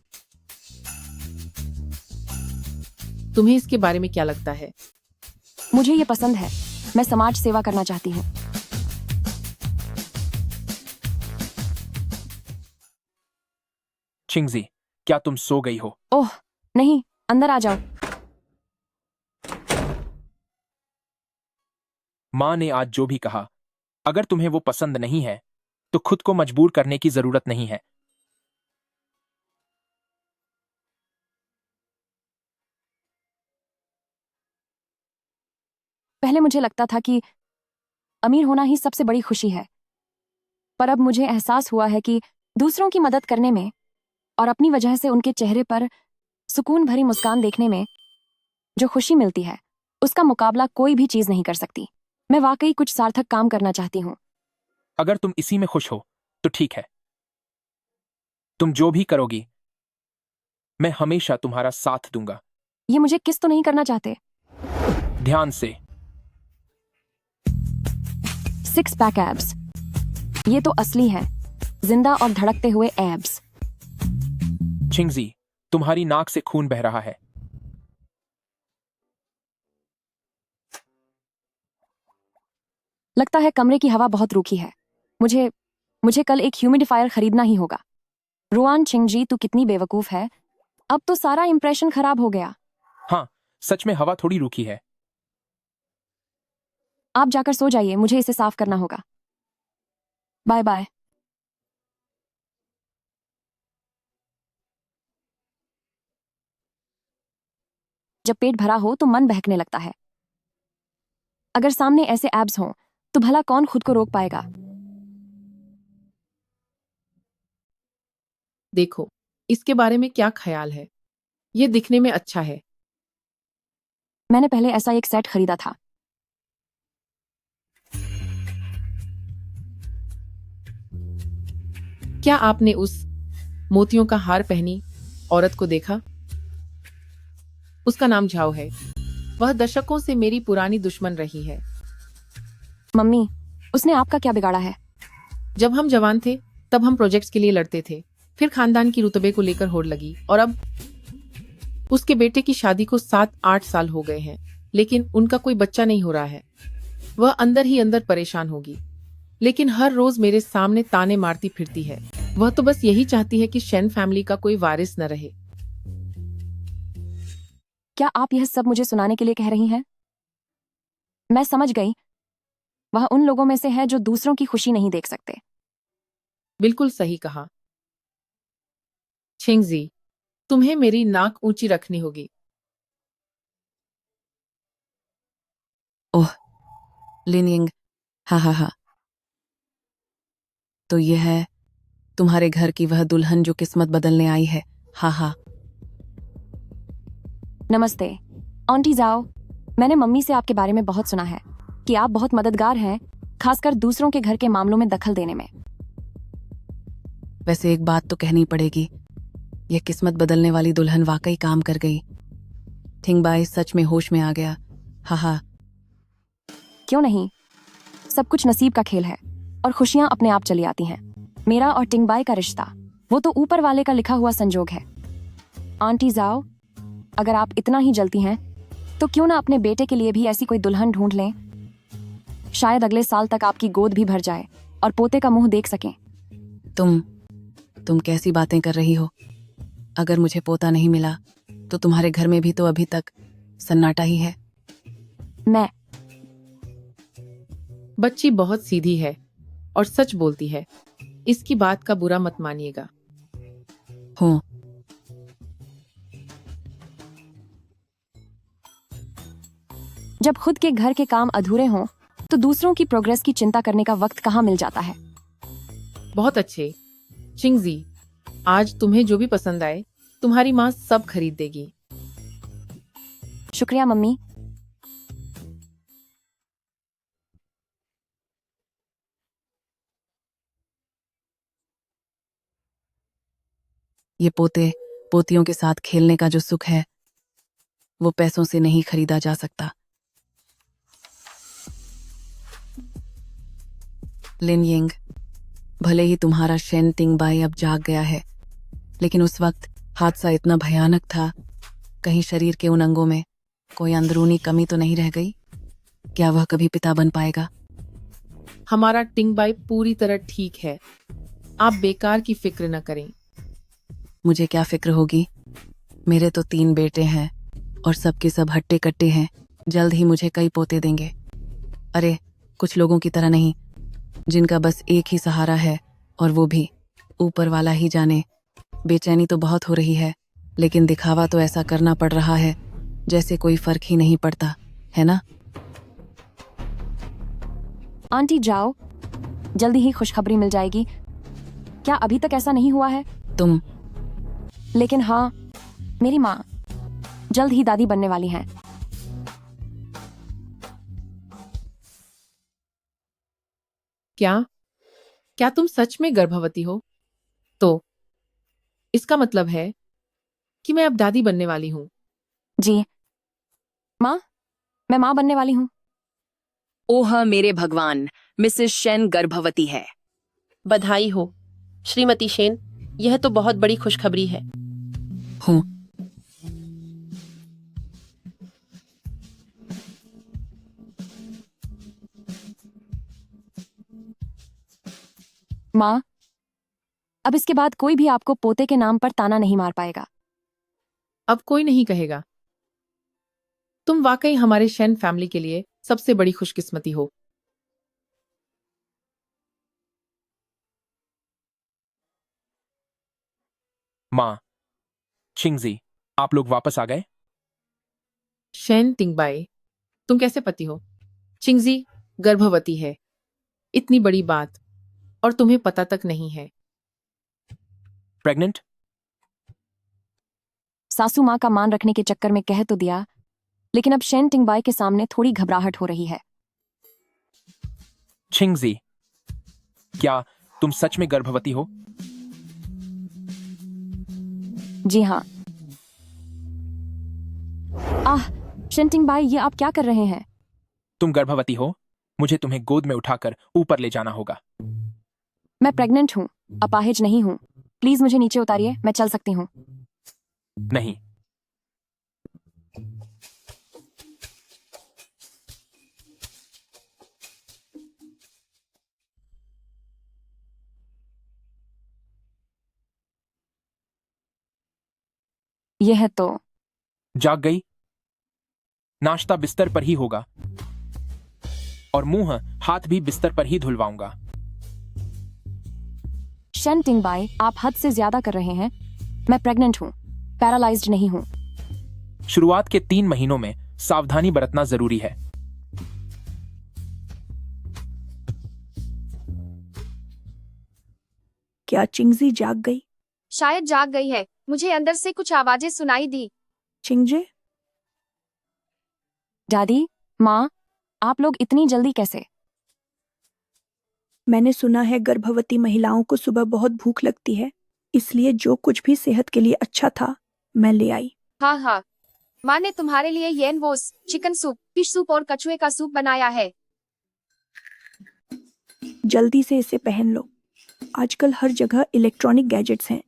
तुम्हें इसके बारे में क्या लगता है? मुझे ये पसंद है। मैं समाज सेवा करना चाहती हूँ। चिंगजी, क्या तुम सो गई हो? ओह नहीं, अंदर आ जाओ। माँ ने आज जो भी कहा, अगर तुम्हें वो पसंद नहीं है तो खुद को मजबूर करने की जरूरत नहीं है। पहले मुझे लगता था कि अमीर होना ही सबसे बड़ी खुशी है, पर अब मुझे एहसास हुआ है कि दूसरों की मदद करने में और अपनी वजह से उनके चेहरे पर सुकून भरी मुस्कान देखने में जो खुशी मिलती है, उसका मुकाबला कोई भी चीज नहीं कर सकती। मैं वाकई कुछ सार्थक काम करना चाहती हूँ। अगर तुम इसी में खुश हो तो ठीक है। तुम जो भी करोगी, मैं हमेशा तुम्हारा साथ दूंगा। ये मुझे किस तो नहीं करना चाहते। ध्यान से। 6 पैक एब्स, ये तो असली है, जिंदा और धड़कते हुए एब्स। चिंगजी, तुम्हारी नाक से खून बह रहा है। लगता है कमरे की हवा बहुत रूखी है। मुझे कल एक ह्यूमिडिफायर खरीदना ही होगा। रुआन चिंगजी, तू कितनी बेवकूफ है। अब तो सारा इंप्रेशन खराब हो गया। हाँ, सच में हवा थोड़ी रूखी है। आप जाकर सो जाइए, मुझे इसे साफ करना होगा। Bye bye. जब पेट भरा हो तो मन बहकने लगता है। अगर सामने ऐसे एब्स हों तो भला कौन खुद को रोक पाएगा। देखो, इसके बारे में क्या ख्याल है? ये दिखने में अच्छा है। मैंने पहले ऐसा एक सेट खरीदा था। क्या आपने उस मोतियों का हार पहनी औरत को देखा? उसका नाम झाओ है। वह दशकों से मेरी पुरानी दुश्मन रही है। मम्मी, उसने आपका क्या बिगाड़ा है? जब हम जवान थे तब हम प्रोजेक्ट्स के लिए लड़ते थे, फिर खानदान की रुतबे को लेकर होड़ लगी, और अब उसके बेटे की शादी को 7-8 साल हो गए हैं, लेकिन उनका कोई बच्चा नहीं हो रहा है। वह अंदर ही अंदर परेशान होगी, लेकिन हर रोज मेरे सामने ताने मारती फिरती है। वह तो बस यही चाहती है कि शेन फैमिली का कोई वारिस न रहे। क्या आप यह सब मुझे सुनाने के लिए कह रही हैं? मैं समझ गई, वह उन लोगों में से है जो दूसरों की खुशी नहीं देख सकते। बिल्कुल सही कहा। छिंगजी, तुम्हें मेरी नाक ऊंची रखनी होगी। ओह, लिनिंग, हा। तो यह है तुम्हारे घर की वह दुल्हन जो किस्मत बदलने आई है। हा। नमस्ते आंटी जाओ। मैंने मम्मी से आपके बारे में बहुत सुना है कि आप बहुत मददगार हैं, खासकर दूसरों के घर के मामलों में दखल देने में। वैसे एक बात तो कहनी पड़ेगी, यह किस्मत बदलने वाली दुल्हन वाकई काम कर गई। थिंगबाई सच में होश में आ गया। हा। क्यों नहीं, सब कुछ नसीब का खेल है और खुशियां अपने आप चली आती हैं। मेरा और टिंगबाई का रिश्ता, वो तो ऊपर वाले का लिखा हुआ संजोग है। आंटी जाओ, अगर आप इतना ही जलती हैं तो क्यों ना अपने बेटे के लिए भी ऐसी कोई दुल्हन ढूंढ लें। शायद अगले साल तक आपकी गोद भी भर जाए और पोते का मुंह देख सकें। तुम कैसी बातें कर रही हो? अगर मुझे पोता नहीं मिला तो तुम्हारे घर में भी तो अभी तक सन्नाटा ही है। मैं बच्ची बहुत सीधी है और सच बोलती है, इसकी बात का बुरा मत मानिएगा। हो, जब खुद के घर के काम अधूरे हों तो दूसरों की प्रोग्रेस की चिंता करने का वक्त कहाँ मिल जाता है। बहुत अच्छे चिंगजी, आज तुम्हें जो भी पसंद आए तुम्हारी माँ सब खरीद देगी। शुक्रिया मम्मी। ये पोतियों के साथ खेलने का जो सुख है वो पैसों से नहीं खरीदा जा सकता। लिन यिंग, भले ही तुम्हारा शेन टिंगबाई अब जाग गया है, लेकिन उस वक्त हादसा इतना भयानक था, कहीं शरीर के उन अंगों में कोई अंदरूनी कमी तो नहीं रह गई? क्या वह कभी पिता बन पाएगा? हमारा टिंगबाई पूरी तरह ठीक है, आप बेकार की फिक्र न करें। मुझे क्या फिक्र होगी? मेरे तो 3 बेटे हैं और सबके सब हट्टे कट्टे हैं। जल्द ही मुझे कई पोते देंगे। अरे कुछ लोगों की तरह नहीं, जिनका बस एक ही सहारा है और वो भी ऊपर वाला ही जाने। बेचैनी तो बहुत हो रही है, लेकिन दिखावा तो ऐसा करना पड़ रहा है जैसे कोई फर्क ही नहीं पड़ता, है ना? आंटी जाओ, जल्दी ही खुशखबरी मिल जाएगी। क्या अभी तक ऐसा नहीं हुआ है? तुम लेकिन हाँ, मेरी माँ जल्द ही दादी बनने वाली हैं। क्या तुम सच में गर्भवती हो? तो इसका मतलब है कि मैं अब दादी बनने वाली हूँ। जी माँ, मैं माँ बनने वाली हूँ। ओह मेरे भगवान, मिसेस शेन गर्भवती है। बधाई हो श्रीमती शेन, यह तो बहुत बड़ी खुशखबरी है। हूँ। माँ, अब इसके बाद कोई भी आपको पोते के नाम पर ताना नहीं मार पाएगा। अब कोई नहीं कहेगा। तुम वाकई हमारे शेन फैमिली के लिए सबसे बड़ी खुशकिस्मती हो। माँ, चिंगजी, आप लोग वापस आ गए? शेन टिंगबाई, तुम कैसे पति हो? चिंगजी गर्भवती है, इतनी बड़ी बात, और तुम्हें पता तक नहीं है। प्रेग्नेंट? सासू माँ का मान रखने के चक्कर में कह तो दिया, लेकिन अब शेन टिंगबाई के सामने थोड़ी घबराहट हो रही है। चिंगजी, क्या तुम सच में गर्भवती हो? जी हाँ। शेन टिंगबाई, ये आप क्या कर रहे हैं? तुम गर्भवती हो, मुझे तुम्हें गोद में उठाकर ऊपर ले जाना होगा। मैं प्रेग्नेंट हूँ, अपाहिज नहीं हूँ। प्लीज मुझे नीचे उतारिए, मैं चल सकती हूँ। नहीं। यह तो जाग गई? नाश्ता बिस्तर पर ही होगा और मुंह हाथ भी बिस्तर पर ही धुलवाऊंगा। शेन टिंगबाई, आप हद से ज्यादा कर रहे हैं। मैं प्रेग्नेंट हूँ, पैरालाइज्ड नहीं हूँ। शुरुआत के 3 महीनों में सावधानी बरतना जरूरी है। क्या चिंगजी जाग गई? शायद जाग गई है, मुझे अंदर से कुछ आवाजें सुनाई दी। चिंगजे? दादी, माँ, आप लोग इतनी जल्दी कैसे? मैंने सुना है गर्भवती महिलाओं को सुबह बहुत भूख लगती है, इसलिए जो कुछ भी सेहत के लिए अच्छा था मैं ले आई। हाँ हाँ, माँ ने तुम्हारे लिए येनवोस, चिकन सूप, फिश सूप और कछुए का सूप बनाया है। जल्दी से इसे पहन लो। आजकल हर जगह इलेक्ट्रॉनिक गैजेट्स हैं।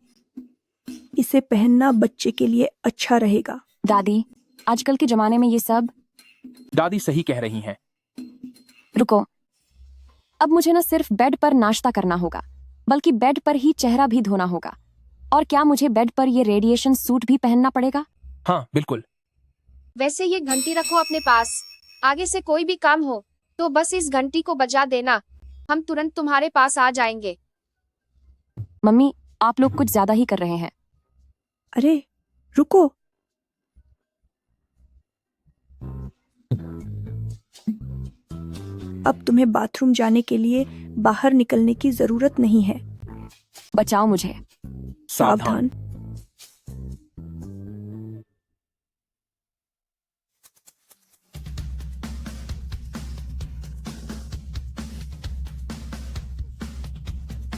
इसे पहनना बच्चे के लिए अच्छा रहेगा। दादी, आजकल के जमाने में ये सब। दादी सही कह रही हैं। रुको, अब मुझे न सिर्फ बेड पर नाश्ता करना होगा, बल्कि बेड पर ही चेहरा भी धोना होगा। और क्या मुझे बेड पर ये रेडिएशन सूट भी पहनना पड़ेगा? हाँ बिल्कुल। वैसे ये घंटी रखो अपने पास, आगे से कोई भी काम हो तो बस इस घंटी को बजा देना, हम तुरंत तुम्हारे पास आ जाएंगे। मम्मी, आप लोग कुछ ज्यादा ही कर रहे हैं। अरे रुको, अब तुम्हें बाथरूम जाने के लिए बाहर निकलने की जरूरत नहीं है। बचाओ मुझे। सावधान।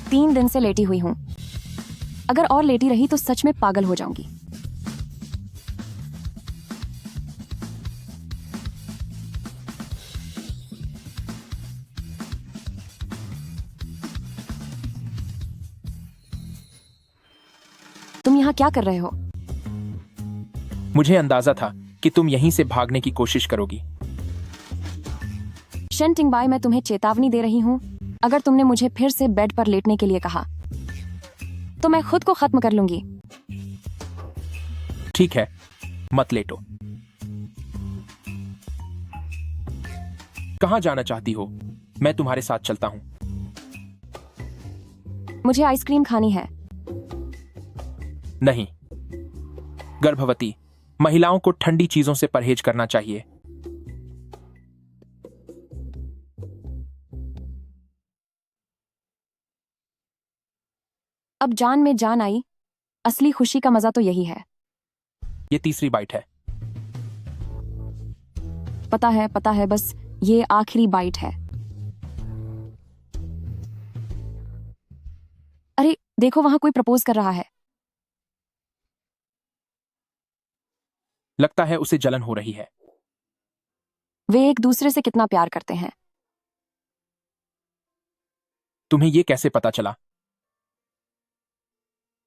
तीन दिन से लेटी हुई हूँ। अगर और लेटी रही तो सच में पागल हो जाऊंगी। तुम यहाँ क्या कर रहे हो? मुझे अंदाजा था कि तुम यहीं से भागने की कोशिश करोगी। शेन टिंगबाई, मैं तुम्हें चेतावनी दे रही हूँ, अगर तुमने मुझे फिर से बेड पर लेटने के लिए कहा तो मैं खुद को खत्म कर लूंगी। ठीक है, मत लेटो। कहाँ जाना चाहती हो? मैं तुम्हारे साथ चलता हूँ। मुझे आइसक्रीम खानी है। नहीं, गर्भवती महिलाओं को ठंडी चीजों से परहेज करना चाहिए। अब जान में जान आई। असली खुशी का मजा तो यही है। ये तीसरी बाइट है। पता है, बस ये आखिरी बाइट है। अरे देखो, वहां कोई प्रपोज कर रहा है। लगता है उसे जलन हो रही है। वे एक दूसरे से कितना प्यार करते हैं। तुम्हें ये कैसे पता चला?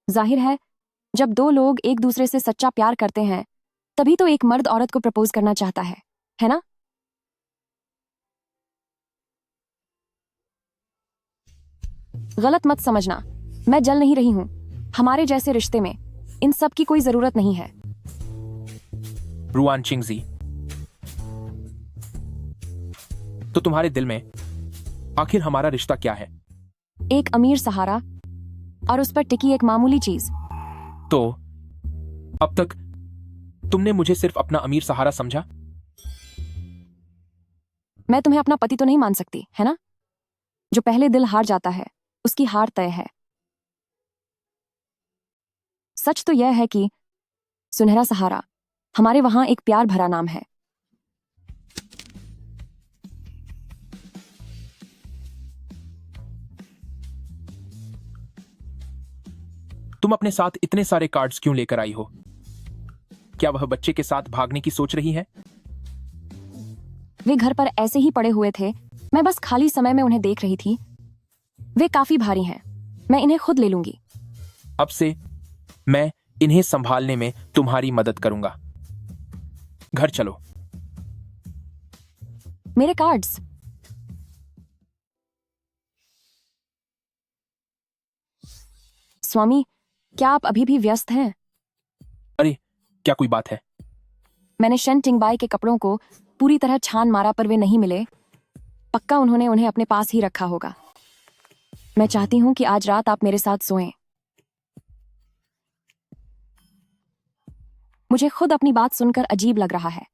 जाहिर है, जब दो लोग एक दूसरे से सच्चा प्यार करते हैं, तभी तो एक मर्द औरत को प्रपोज करना चाहता है ना? गलत मत समझना, मैं जल नहीं रही हूं। हमारे जैसे रिश्ते में इन सब की कोई जरूरत नहीं है। रुआन चिंगजी, तो तुम्हारे दिल में आखिर हमारा रिश्ता क्या है? एक अमीर सहारा और उस पर टिकी एक मामूली चीज। तो अब तक तुमने मुझे सिर्फ अपना अमीर सहारा समझा? मैं तुम्हें अपना पति तो नहीं मान सकती, है ना? जो पहले दिल हार जाता है, उसकी हार तय है। सच तो यह है कि सुनहरा सहारा हमारे वहां एक प्यार भरा नाम है। तुम अपने साथ इतने सारे कार्ड्स क्यों लेकर आई हो? क्या वह बच्चे के साथ भागने की सोच रही है? वे घर पर ऐसे ही पड़े हुए थे, मैं बस खाली समय में उन्हें देख रही थी। वे काफी भारी हैं, मैं इन्हें खुद ले लूंगी। अब से मैं इन्हें संभालने में तुम्हारी मदद करूंगा। घर चलो। मेरे कार्ड्स। स्वामी, क्या आप अभी भी व्यस्त हैं? अरे, क्या कोई बात है? मैंने शन टिंगबाई के कपड़ों को पूरी तरह छान मारा, पर वे नहीं मिले। पक्का उन्होंने उन्हें अपने पास ही रखा होगा। मैं चाहती हूं कि आज रात आप मेरे साथ सोएं। मुझे खुद अपनी बात सुनकर अजीब लग रहा है।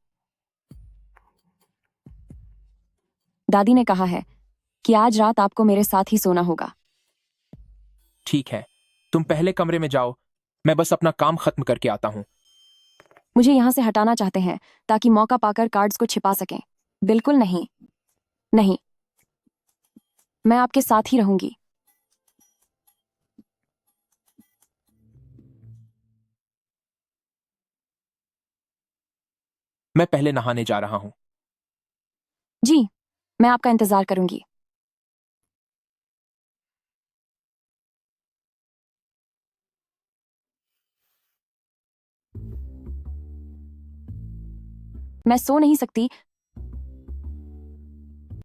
दादी ने कहा है कि आज रात आपको मेरे साथ ही सोना होगा। ठीक है, तुम पहले कमरे में जाओ, मैं बस अपना काम खत्म करके आता हूं। मुझे यहां से हटाना चाहते हैं ताकि मौका पाकर कार्ड्स को छिपा सकें। बिल्कुल नहीं, नहीं, मैं आपके साथ ही रहूंगी। मैं पहले नहाने जा रहा हूं। जी, मैं आपका इंतजार करूंगी। मैं सो नहीं सकती।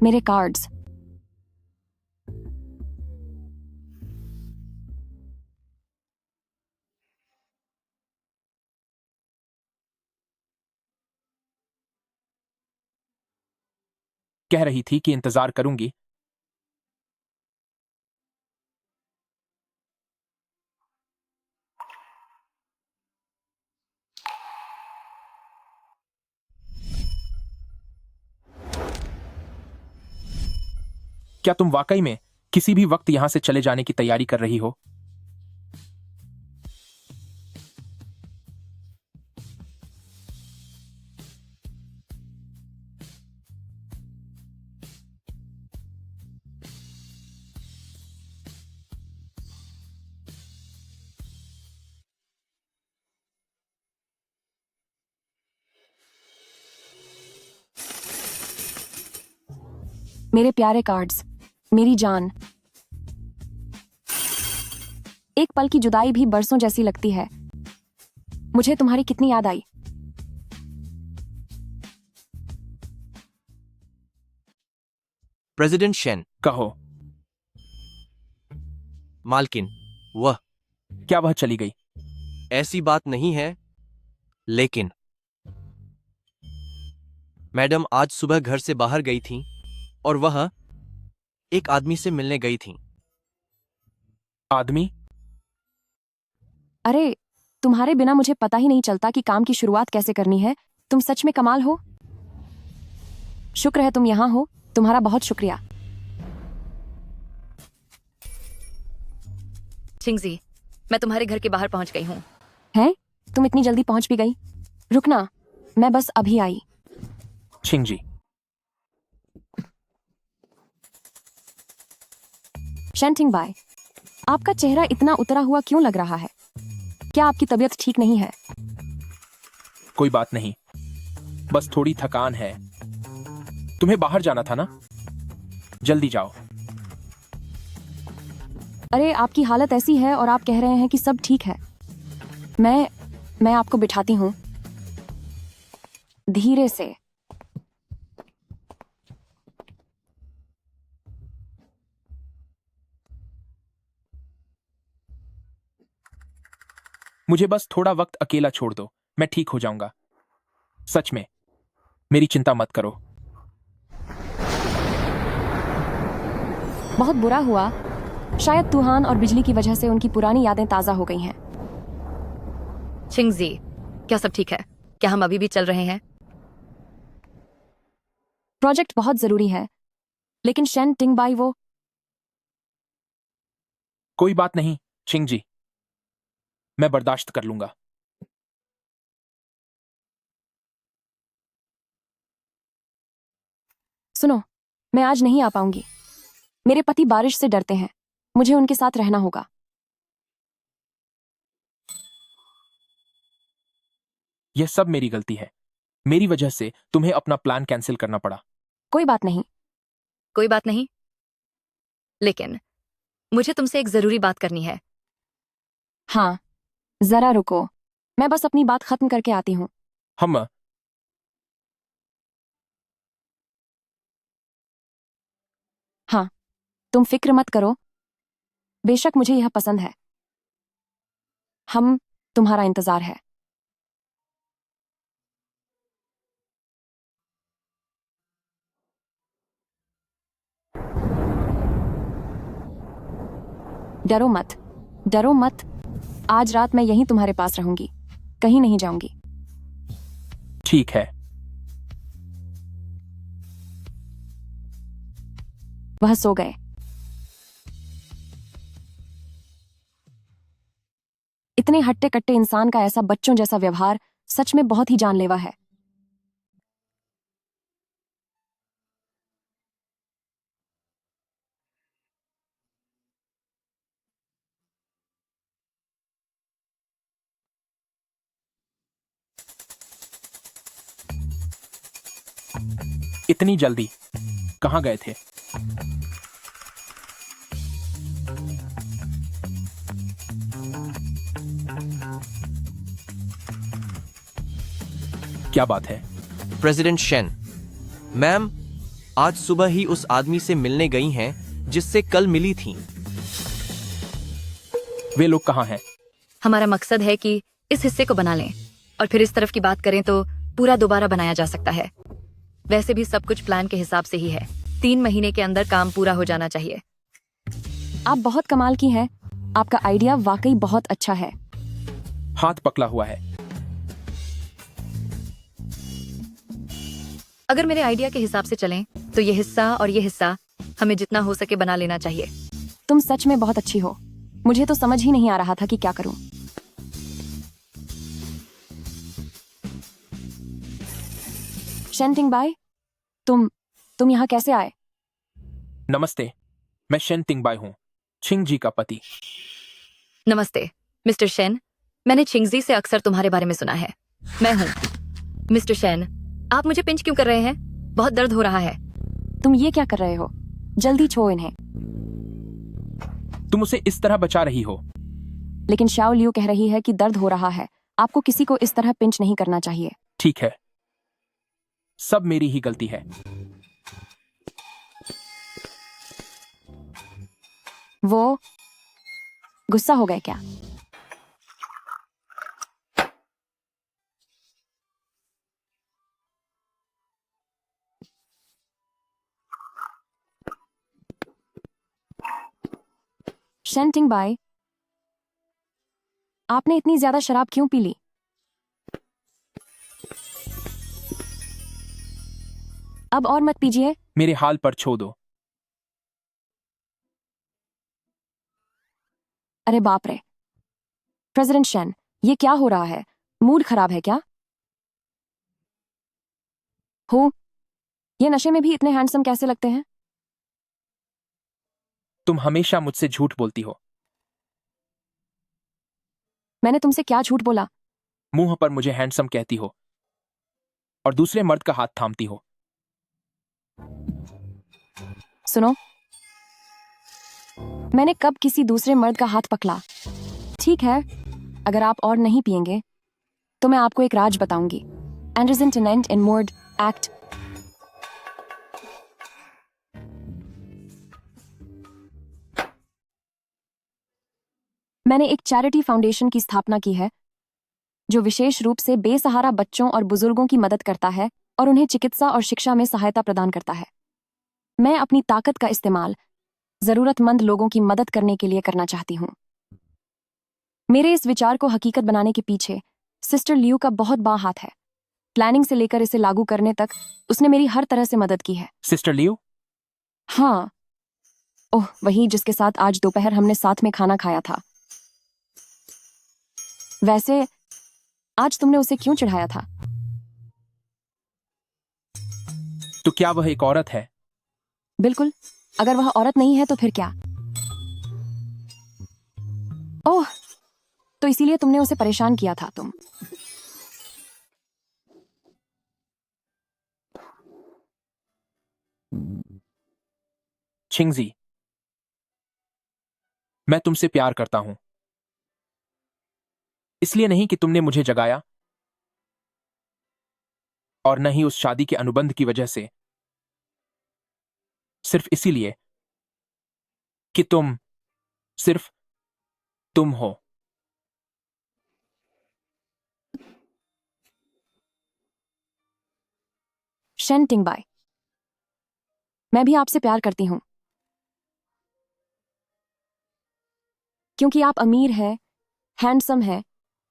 मेरे कार्ड्स। कह रही थी कि इंतजार करूंगी। क्या तुम वाकई में किसी भी वक्त यहां से चले जाने की तैयारी कर रही हो? मेरे प्यारे कार्ड्स, मेरी जान। एक पल की जुदाई भी बरसों जैसी लगती है। मुझे तुम्हारी कितनी याद आई। President Shane. कहो। मालकिन, वह। क्या वह चली गई? ऐसी बात नहीं है, लेकिन मैडम आज सुबह घर से बाहर गई थी और वह एक आदमी से मिलने गई थी। आदमी? अरे तुम्हारे बिना मुझे पता ही नहीं चलता कि काम की शुरुआत कैसे करनी है। तुम सच में कमाल हो। शुक्र है तुम यहाँ हो। तुम्हारा बहुत शुक्रिया। छिंगजी, मैं तुम्हारे घर के बाहर पहुंच गई हूँ। हैं? तुम इतनी जल्दी पहुंच भी गई? रुकना, मैं बस अभी आई। छिंगजी। शेंटिंग बाय, आपका चेहरा इतना उतरा हुआ क्यों लग रहा है? क्या आपकी तबीयत ठीक नहीं है? कोई बात नहीं, बस थोड़ी थकान है। तुम्हें बाहर जाना था ना, जल्दी जाओ। अरे आपकी हालत ऐसी है और आप कह रहे हैं कि सब ठीक है। मैं आपको बिठाती हूँ धीरे से। मुझे बस थोड़ा वक्त अकेला छोड़ दो, मैं ठीक हो जाऊंगा। सच में, मेरी चिंता मत करो। बहुत बुरा हुआ। शायद तूफान और बिजली की वजह से उनकी पुरानी यादें ताजा हो गई हैं। छिंगजी, क्या सब ठीक है? क्या हम अभी भी चल रहे हैं? प्रोजेक्ट बहुत जरूरी है, लेकिन शेन टिंगबाई वो। कोई बात नहीं छिंगजी, मैं बर्दाश्त कर लूंगा। सुनो, मैं आज नहीं आ पाऊंगी। मेरे पति बारिश से डरते हैं। मुझे उनके साथ रहना होगा। यह सब मेरी गलती है। मेरी वजह से तुम्हें अपना प्लान कैंसिल करना पड़ा। कोई बात नहीं। कोई बात नहीं, लेकिन मुझे तुमसे एक जरूरी बात करनी है। हाँ, जरा रुको, मैं बस अपनी बात खत्म करके आती हूँ। हम हाँ, तुम फिक्र मत करो। बेशक मुझे यह पसंद है। हम तुम्हारा इंतजार है। डरो मत, डरो मत। आज रात मैं यहीं तुम्हारे पास रहूंगी, कहीं नहीं जाऊंगी। ठीक है। वह सो गए। इतने हट्टे कट्टे इंसान का ऐसा बच्चों जैसा व्यवहार सच में बहुत ही जानलेवा है। इतनी जल्दी कहाँ गए थे? क्या बात है? प्रेसिडेंट शेन, मैम आज सुबह ही उस आदमी से मिलने गई हैं जिससे कल मिली थीं। वे लोग कहाँ हैं? हमारा मकसद है कि इस हिस्से को बना लें और फिर इस तरफ की बात करें तो पूरा दोबारा बनाया जा सकता है। वैसे भी सब कुछ प्लान के हिसाब से ही है। 3 महीने के अंदर काम पूरा हो जाना चाहिए। आप बहुत कमाल की हैं। आपका आइडिया वाकई बहुत अच्छा है। हाथ पकड़ा हुआ है। अगर मेरे आइडिया के हिसाब से चलें तो ये हिस्सा और ये हिस्सा हमें जितना हो सके बना लेना चाहिए। तुम सच में बहुत अच्छी हो। मुझे तो समझ ही नहीं आ रहा था कि क्या करूं। शेंटिंग बाई, तुम यहाँ कैसे आए? नमस्ते, मैं शेन तिंगबाई हूँ, छिंगजी का पति। नमस्ते मिस्टर शेन, मैंने छिंगजी से अक्सर तुम्हारे बारे में सुना है। मैं हूँ मिस्टर शेन। आप मुझे पिंच क्यों कर रहे हैं? बहुत दर्द हो रहा है। तुम ये क्या कर रहे हो? जल्दी छो इन्हें। तुम उसे इस तरह बचा रही हो। लेकिन शाओ लियू कह रही है कि दर्द हो रहा है। आपको किसी को इस तरह पिंच नहीं करना चाहिए। ठीक है, सब मेरी ही गलती है। वो गुस्सा हो गए क्या? शेंटिंग बाय, आपने इतनी ज्यादा शराब क्यों पी ली? अब और मत पीजिए। मेरे हाल पर छोड़ दो। अरे बाप रे, प्रेसिडेंट शेन, ये क्या हो रहा है? मूड खराब है क्या? हो, ये नशे में भी इतने हैंडसम कैसे लगते हैं? तुम हमेशा मुझसे झूठ बोलती हो। मैंने तुमसे क्या झूठ बोला? मुंह पर मुझे हैंडसम कहती हो और दूसरे मर्द का हाथ थामती हो। सुनो, मैंने कब किसी दूसरे मर्द का हाथ पकड़ा? ठीक है, अगर आप और नहीं पिएंगे तो मैं आपको एक राज बताऊंगी। एंडरसन टेनेंट इन मोर्ड एक्ट। मैंने एक चैरिटी फाउंडेशन की स्थापना की है जो विशेष रूप से बेसहारा बच्चों और बुजुर्गों की मदद करता है और उन्हें चिकित्सा और शिक्षा में सहायता प्रदान करता है। मैं अपनी ताकत का इस्तेमाल जरूरतमंद लोगों की मदद करने के लिए करना चाहती हूँ। मेरे इस विचार को हकीकत बनाने के पीछे सिस्टर लियू का बहुत बड़ा हाथ है। प्लानिंग से लेकर इसे लागू करने तक उसने मेरी हर तरह से मदद की है। Sister Liu? हाँ, ओह, वही जिसके साथ आज दोपहर हमने साथ में खाना खाया था। वैसे आज तुमने उसे क्यों चिढ़ाया था? तो क्या वह एक औरत है? बिल्कुल, अगर वह औरत नहीं है तो फिर क्या? ओह, तो इसीलिए तुमने उसे परेशान किया था। तुम छिंगजी, मैं तुमसे प्यार करता हूं। इसलिए नहीं कि तुमने मुझे जगाया और न ही उस शादी के अनुबंध की वजह से, सिर्फ इसीलिए कि तुम सिर्फ तुम हो। शेंटिंग बाय, मैं भी आपसे प्यार करती हूं क्योंकि आप अमीर हैं, हैंडसम हैं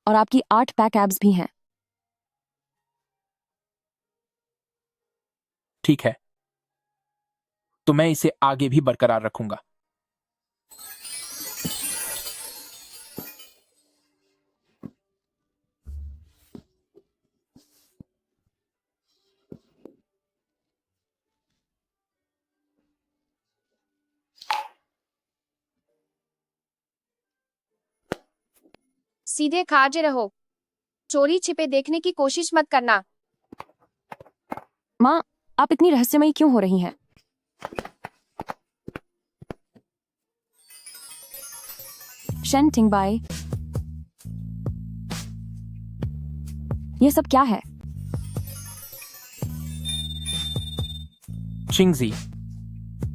और आपकी 8 पैक एब्स भी हैं। ठीक है, तो मैं इसे आगे भी बरकरार रखूंगा। सीधे खाजे रहो, चोरी छिपे देखने की कोशिश मत करना। माँ, आप इतनी रहस्यमयी क्यों हो रही हैं? शेंटिंग बाय, ये सब क्या है? छिंगजी,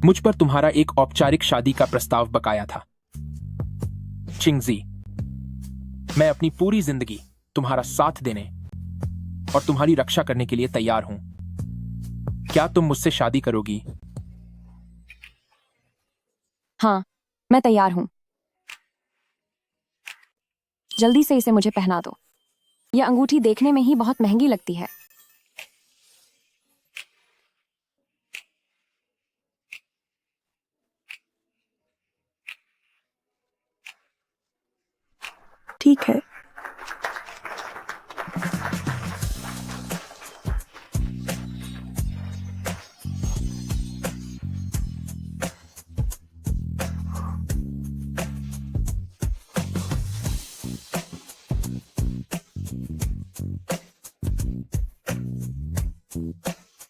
मुझ पर तुम्हारा एक औपचारिक शादी का प्रस्ताव बकाया था। छिंगजी, मैं अपनी पूरी जिंदगी तुम्हारा साथ देने और तुम्हारी रक्षा करने के लिए तैयार हूं। क्या तुम मुझसे शादी करोगी? हाँ, मैं तैयार हूं। जल्दी से इसे मुझे पहना दो। यह अंगूठी देखने में ही बहुत महंगी लगती है। ठीक है,